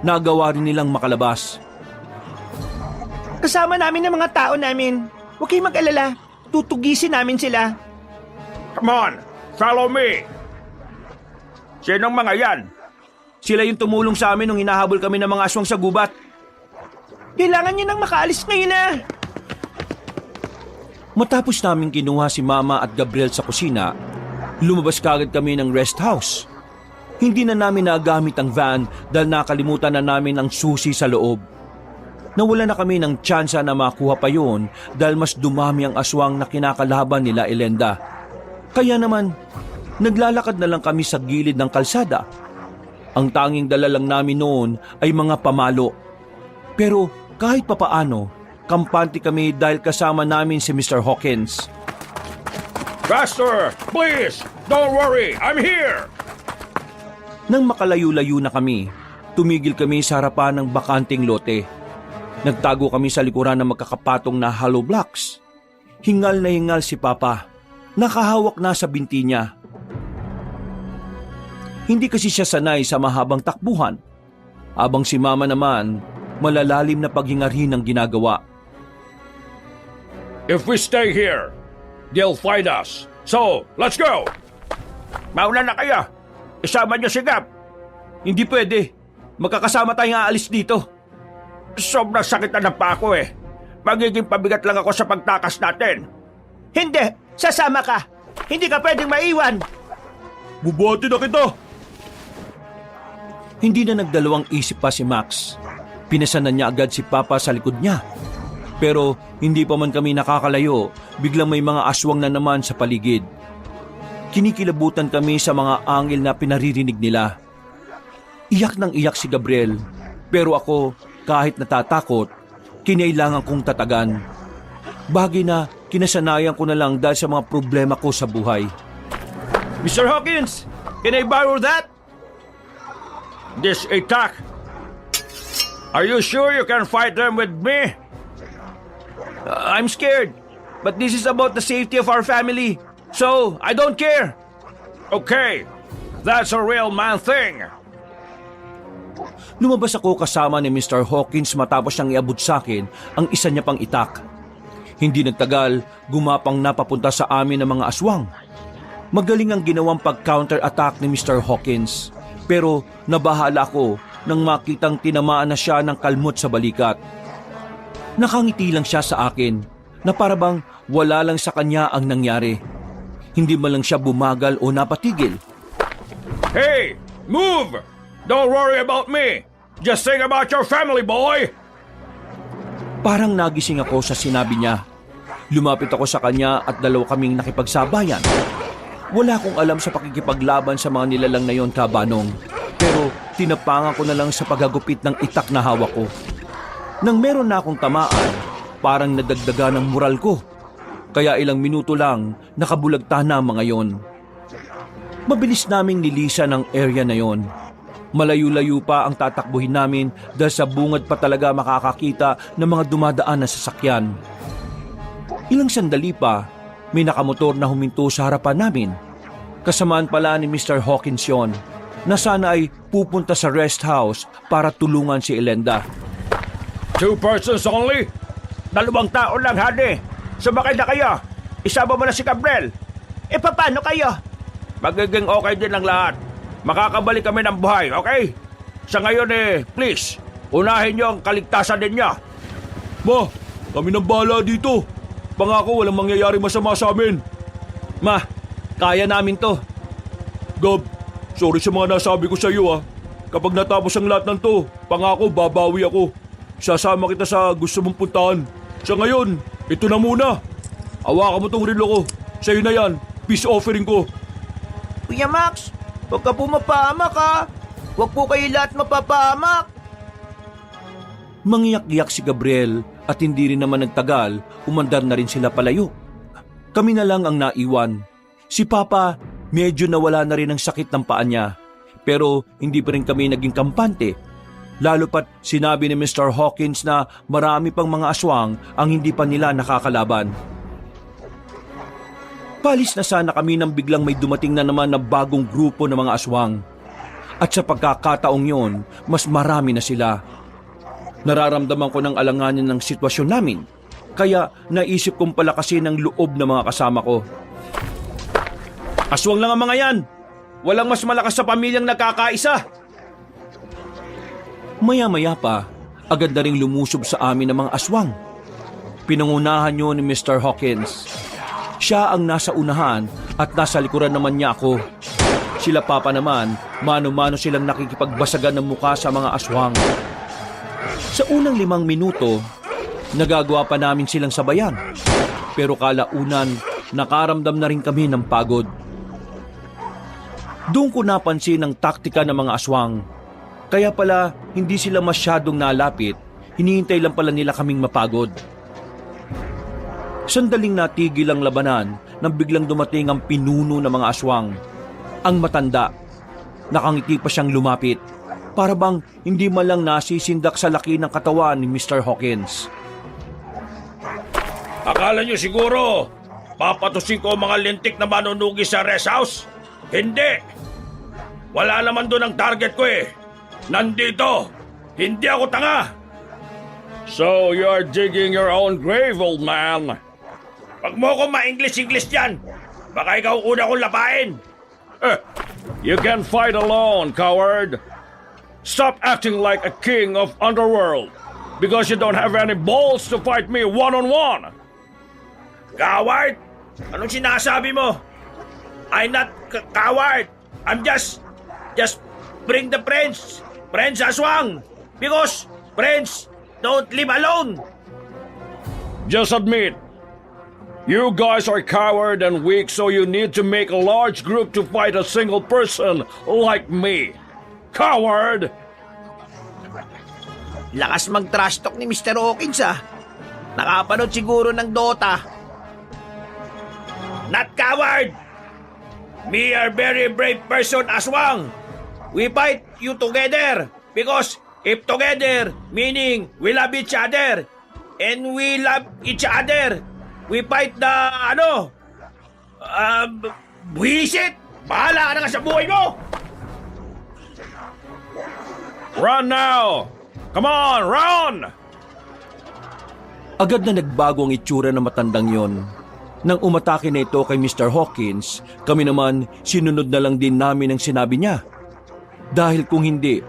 nagawa rin nilang makalabas. Kasama namin ang mga tao namin. Huwag kayong mag-alala. Tutugisin namin sila. Come on, follow me. Sinong mga yan? Sila yung tumulong sa amin nung hinahabol kami ng mga aswang sa gubat. Kailangan nyo nang makaalis ngayon na. Matapos namin kinuha si Mama at Gabriel sa kusina, lumabas kagad kami ng rest house. Hindi na namin nagamit ang van dahil nakalimutan na namin ang susi sa loob. Nawala na kami ng tsansa na makuha pa yun dahil mas dumami ang aswang na kinakalaban nila Elenda. Kaya naman, naglalakad na lang kami sa gilid ng kalsada. Ang tanging dala lang namin noon ay mga pamalo. Pero kahit papaano, kampante kami dahil kasama namin si Mr. Hawkins. Faster, please! Don't worry, I'm here! Nang makalayo-layo na kami, tumigil kami sa harapan ng bakanting lote. Nagtago kami sa likuran ng magkakapatong na hollow blocks. Hingal na hingal si Papa. Nakahawak na sa binti niya. Hindi kasi siya sanay sa mahabang takbuhan. Habang si Mama naman, malalalim na paghingarhin ang ginagawa. If we stay here, they'll find us. So, let's go! Mauna na kayo. Isama niyo si Gab. Hindi pwede. Magkakasama tayong aalis dito. Sobrang sakit na pa ako eh. Magiging pabigat lang ako sa pagtakas natin. Hindi, sasama ka. Hindi ka pwedeng maiwan. Bubuhati na kita! Hindi na nagdalawang isip pa si Max. Pinasanan niya agad si Papa sa likod niya. Pero hindi pa man kami nakakalayo, biglang may mga aswang na naman sa paligid. Kinikilabutan kami sa mga angel na pinaririnig nila. Iyak ng iyak si Gabriel, pero ako, kahit natatakot, kinailangan kong tatagan. Bagay na kinasanayan ko na lang dahil sa mga problema ko sa buhay. Mr. Hawkins, can I borrow that? This attack. Are you sure you can fight them with me? I'm scared, but this is about the safety of our family. So, I don't care. Okay, that's a real man thing. Lumabas ako kasama ni Mr. Hawkins matapos niyang iabot sa akin ang isa niya pang itak. Hindi nagtagal, gumapang na papunta sa amin ng mga aswang. Magaling ang ginawang pag-counter-attack ni Mr. Hawkins. Pero nabahala ako nang makitang tinamaan na siya ng kalmot sa balikat. Nakangiti lang siya sa akin na parabang wala lang sa kanya ang nangyari. Hindi man lang siya bumagal o napatigil. Hey, move! Don't worry about me. Just think about your family, boy. Parang nagising ako sa sinabi niya. Lumapit ako sa kanya at dalawa kaming nakipagsabayan. Wala akong alam sa pakikipaglaban sa mga nilalang na yon, Kabanong. Pero tinapangan ko na lang sa paghagupit ng itak na hawak ko. Nang meron na akong tamaan, parang nadagdagan ang moral ko. Kaya ilang minuto lang nakabulagta na ang mga yon. Mabilis naming nilisan ang area na yon. Malayo-layo pa ang tatakbuhin namin dahil sa bungad pa talaga makakakita ng mga dumadaan na sasakyan. Ilang sandali pa, may nakamotor na huminto sa harapan namin. Kasamaan pala ni Mr. Hawkins yon, na sana ay pupunta sa rest house para tulungan si Elenda. 2 persons only? 2 tao lang, honey. Sumakay na kayo. Isama mo na si Gabriel. E paano kayo? Magiging okay din ang lahat. Makakabalik kami ng buhay, okay? Sa ngayon please, unahin niyo ang kaligtasan ninyo. Ma, kami nang bahala dito. Pangako walang mangyayari masama sa amin. Ma, kaya namin to. Gab, sorry sa mga nasabi ko sa iyo Kapag natapos ang lahat ng to, pangako babawi ako. Sasama kita sa gusto mong puntahan. Sa ngayon, ito na muna. Hawakan mo tong relo ko. Sa'yo na yan, peace offering ko. Kuya Max, huwag ka po mapahamak ha. Huwag po kayo lahat mapapahamak. Mangiyak-iyak si Gabriel at hindi rin naman nagtagal, umandar na rin sila palayo. Kami na lang ang naiwan. Si Papa, medyo nawala na rin ang sakit ng paa niya. Pero hindi pa rin kami naging kampante. Lalo pat sinabi ni Mr. Hawkins na marami pang mga aswang ang hindi pa nila nakakalaban. Palis na sana kami nang biglang may dumating na naman na bagong grupo ng mga aswang. At sa pagkakataong yon, mas marami na sila. Nararamdaman ko ng alanganin ng sitwasyon namin. Kaya naisip kong palakasin ang loob ng mga kasama ko. Aswang lang ang mga yan! Walang mas malakas sa pamilyang nagkakaisa! Maya-maya pa, agad na ring lumusob sa amin ng mga aswang. Pinangunahan niyo ni Mr. Hawkins. Siya ang nasa unahan at nasa likuran naman niya ako. Sila Papa naman, mano-mano silang nakikipagbasagan ng muka sa mga aswang. Sa unang 5 minuto, nagagawa pa namin silang sabayan. Pero kalaunan, nakaramdam na rin kami ng pagod. Doon ko napansin ang taktika ng mga aswang. Kaya pala, hindi sila masyadong nalapit, hinihintay lang pala nila kaming mapagod. Sandaling natigil ang labanan nang biglang dumating ang pinuno ng mga aswang. Ang matanda, nakangiti pa siyang lumapit. Para bang hindi man lang nasisindak sa laki ng katawan ni Mr. Hawkins. Akala nyo siguro, papatusin ko ang mga lintik na manunugi sa rest house? Hindi! Wala naman doon ang target ko Nandito! Hindi ako tanga! So you're digging your own grave, old man. Pag mo ko ma-English-English dyan, baka ikaw una kong lapain. You can fight alone, coward. Stop acting like a king of underworld because you don't have any balls to fight me one-on-one. Coward? Anong sinasabi mo? I'm not coward. I'm just bring the friends aswang. Because friends don't live alone. Just admit, You guys are coward and weak, so you need to make a large group to fight a single person like me. Coward! Lakas mag-trash talk ni Mr. Hawkins ah. Nakapanood siguro ng Dota. Not coward! Me are very brave person, Aswang. We fight you together because if together, meaning we love each other and we love each other, we fight the buwisit! Bahala ka na nga sa buhay mo! Run now! Come on, run! Agad na nagbago ang itsura ng matandang yon. Nang umatake na ito kay Mr. Hawkins, kami naman sinunod na lang din namin ang sinabi niya. Dahil kung hindi,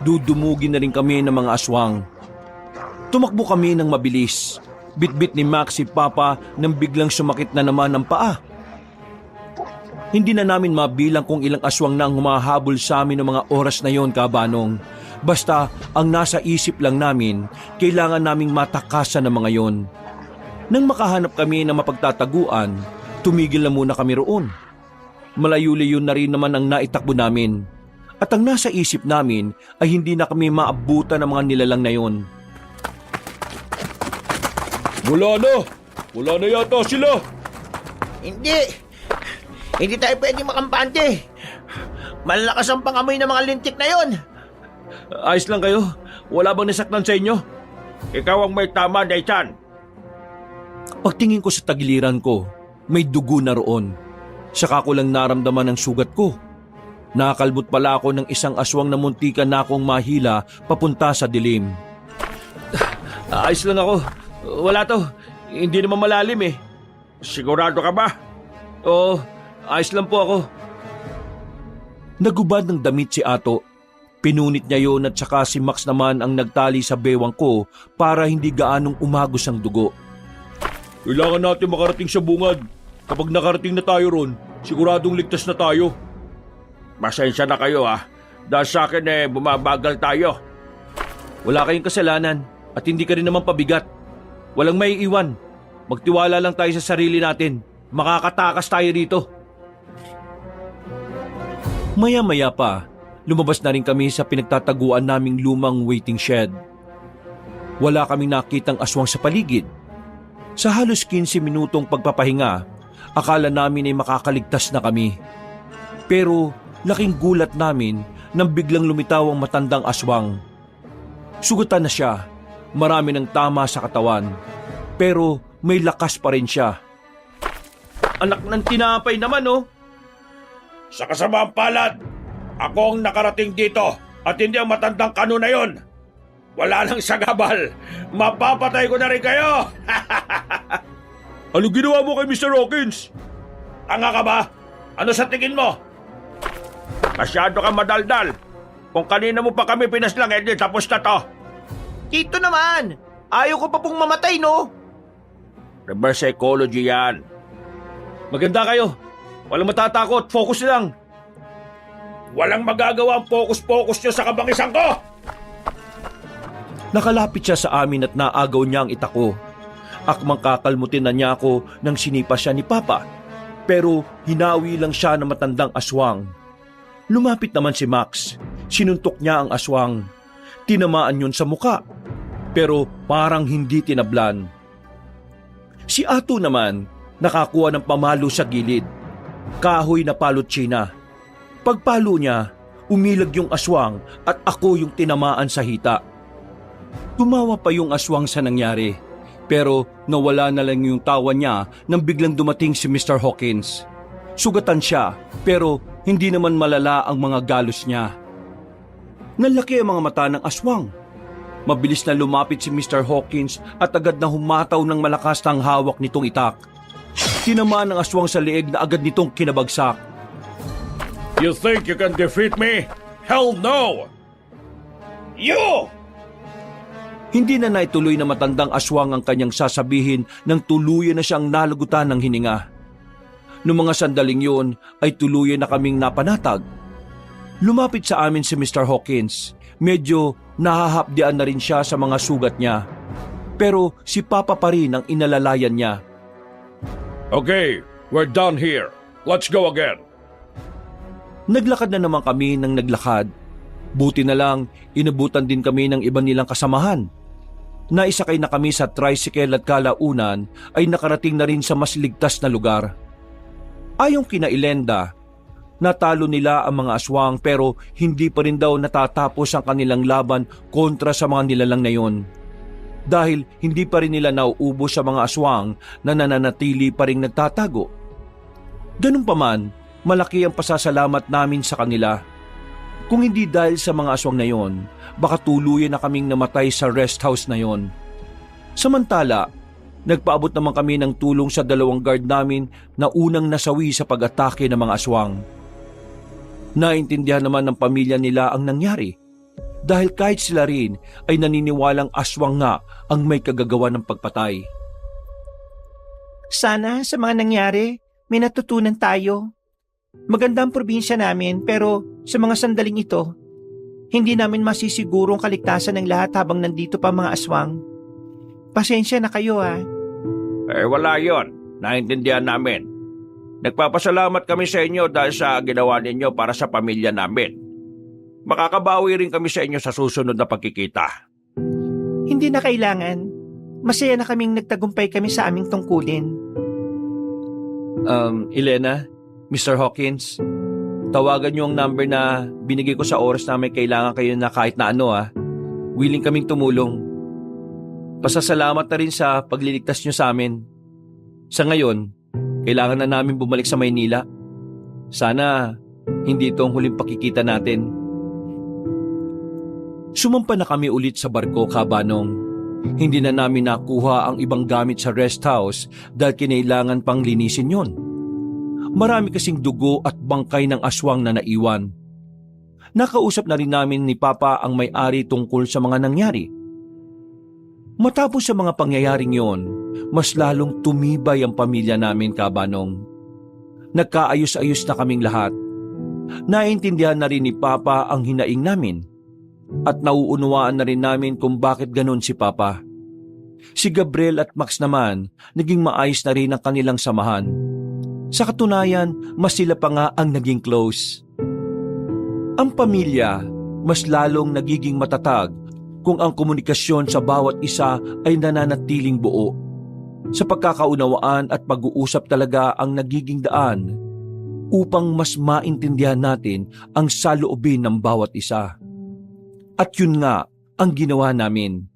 dudumugin na rin kami ng mga aswang. Tumakbo kami ng mabilis. Bitbit ni Max si Papa nang biglang sumakit na naman ang paa. Hindi na namin mabilang kung ilang aswang na ang humahabol sa amin ng mga oras na yon, Kabanong. Basta ang nasa isip lang namin, kailangan naming matakasan ng mga yon. Nang makahanap kami ng mapagtataguan, tumigil na muna kami roon. Malayo-layo na rin naman ang naitakbo namin. At ang nasa isip namin ay hindi na kami maabutan ng mga nilalang na yon. Wala na yata sila. Hindi tayo pwedeng makampante. Malalakas ang pangamoy ng mga lintik na yon. Ayos lang kayo? Wala bang nasaktan sa inyo? Ikaw ang may tama, Daychan. Pagtingin ko sa tagiliran ko, may dugo na roon. Saka ko lang naramdaman ang sugat ko. Nakakalbot pala ako ng isang aswang na muntikan na akong mahila papunta sa dilim. Ayos lang ako. Wala to. Hindi naman malalim eh. Sigurado ka ba? Oo, ayos lang po ako. Nagubad ng damit si Ato. Pinunit niya yon at saka si Max naman ang nagtali sa bewang ko para hindi gaanong umagos ang dugo. Kailangan natin makarating sa bungad. Kapag nakarating na tayo ron, siguradong ligtas na tayo. Pasensya na kayo dahil sa akin bumabagal tayo. Wala kayong kasalanan at hindi ka rin naman pabigat. Walang may iwan. Magtiwala lang tayo sa sarili natin. Makakatakas tayo rito. Maya-maya pa, lumabas na rin kami sa pinagtataguan naming lumang waiting shed. Wala kaming nakitang aswang sa paligid. Sa halos 15 minutong pagpapahinga, akala namin ay makakaligtas na kami. Pero laking gulat namin nang biglang lumitaw ang matandang aswang. Sugatan na siya, marami ng tama sa katawan, pero may lakas pa rin siya. Anak ng tinapay naman Sa kasamaang palad, ako ang nakarating dito at hindi ang matandang kano na yon. Wala nang sagabal. Mapapatay ko na rin kayo. Ano ginawa mo kay Mr. Hawkins? Tanga ka ba? Ano sa tingin mo? Masyado ka madaldal. Kung kanina mo pa kami pinaslang, tapos na to. Tito naman, ayaw ko pa pong mamatay, no? Reverse psychology yan. Maganda kayo. Walang matatakot. Focus lang. Walang magagawa ang focus-focus nyo sa kabangisan ko. Nakalapit siya sa amin at naagaw niya ang itako. Akmang kakalmutin na niya ako nang sinipa siya ni Papa. Pero hinawi lang siya ng matandang aswang. Lumapit naman si Max. Sinuntok niya ang aswang. Tinamaan yun sa muka. Pero parang hindi tinablan. Si Ato naman nakakuha ng pamalo sa gilid. Kahoy na palot China. Pagpalo niya, umilag yung aswang at ako yung tinamaan sa hita. Tumawa pa yung aswang sa nangyari, pero nawala na lang yung tawa niya nang biglang dumating si Mr. Hawkins. Sugatan siya, pero hindi naman malala ang mga galos niya. Nalaki ang mga mata ng aswang. Mabilis na lumapit si Mr. Hawkins at agad na humataw ng malakas ang hawak nitong itak. Tinamaan ng aswang sa leeg na agad nitong kinabagsak. You think you can defeat me? Hell no! You! Hindi na naituloy na matandang aswang ang kanyang sasabihin nang tuluyan na siyang nalagutan ng hininga. Noong mga sandaling yun ay tuluyan na kaming napanatag. Lumapit sa amin si Mr. Hawkins. Medyo nahahapdian na rin siya sa mga sugat niya. Pero si Papa pa rin ang inalalayan niya. Okay, we're done here. Let's go again. Naglakad na naman kami ng naglakad. Buti na lang, inabutan din kami ng iba nilang kasamahan. Naisakay na kami sa tricycle at kalaunan ay nakarating na rin sa mas ligtas na lugar. Ayong kina Ilenda, natalo nila ang mga aswang pero hindi pa rin daw natatapos ang kanilang laban kontra sa mga nilalang na yon. Dahil hindi pa rin nila nauubos sa mga aswang na nananatili pa rin nagtatago. Ganun pa man, malaki ang pasasalamat namin sa kanila. Kung hindi dahil sa mga aswang na yon, baka tuluyan na kaming namatay sa rest house na yon. Samantala, nagpaabot naman kami ng tulong sa 2 guard namin na unang nasawi sa pag-atake ng mga aswang. Naintindihan naman ng pamilya nila ang nangyari dahil kahit sila rin ay naniniwalang aswang nga ang may kagagawa ng pagpatay. Sana sa mga nangyari, may natutunan tayo. Maganda ang probinsya namin pero sa mga sandaling ito, hindi namin masisiguro ang kaligtasan ng lahat habang nandito pa mga aswang. Pasensya na kayo Wala yon. Naintindihan namin. Nagpapasalamat kami sa inyo dahil sa ginawa ninyo para sa pamilya namin. Makakabawi rin kami sa inyo sa susunod na pagkikita. Hindi na kailangan. Masaya na kaming nagtagumpay kami sa aming tungkulin. Elena, Mr. Hawkins, tawagan niyo ang number na binigay ko sa oras na may kailangan kayo na kahit na ano Willing kaming tumulong. Pasasalamat na rin sa pagliligtas niyo sa amin. Sa ngayon, kailangan na namin bumalik sa Maynila. Sana hindi ito ang huling pakikita natin. Sumampa na kami ulit sa barko, Kabanong. Hindi na namin nakuha ang ibang gamit sa rest house dahil kinailangan pang linisin yon. Marami kasing dugo at bangkay ng aswang na naiwan. Nakausap na rin namin ni Papa ang may-ari tungkol sa mga nangyari. Matapos sa mga pangyayaring yon, mas lalong tumibay ang pamilya namin, Kabanong. Nagkaayos-ayos na kaming lahat. Naintindihan na rin ni Papa ang hinaing namin. At nauunawaan na rin namin kung bakit ganon si Papa. Si Gabriel at Max naman, naging maayos na rin ang kanilang samahan. Sa katunayan, mas sila pa nga ang naging close. Ang pamilya, mas lalong nagiging matatag kung ang komunikasyon sa bawat isa ay nananatiling buo. Sa pagkakaunawaan at pag-uusap talaga ang nagiging daan upang mas maintindihan natin ang saloobin ng bawat isa. At yun nga ang ginawa namin.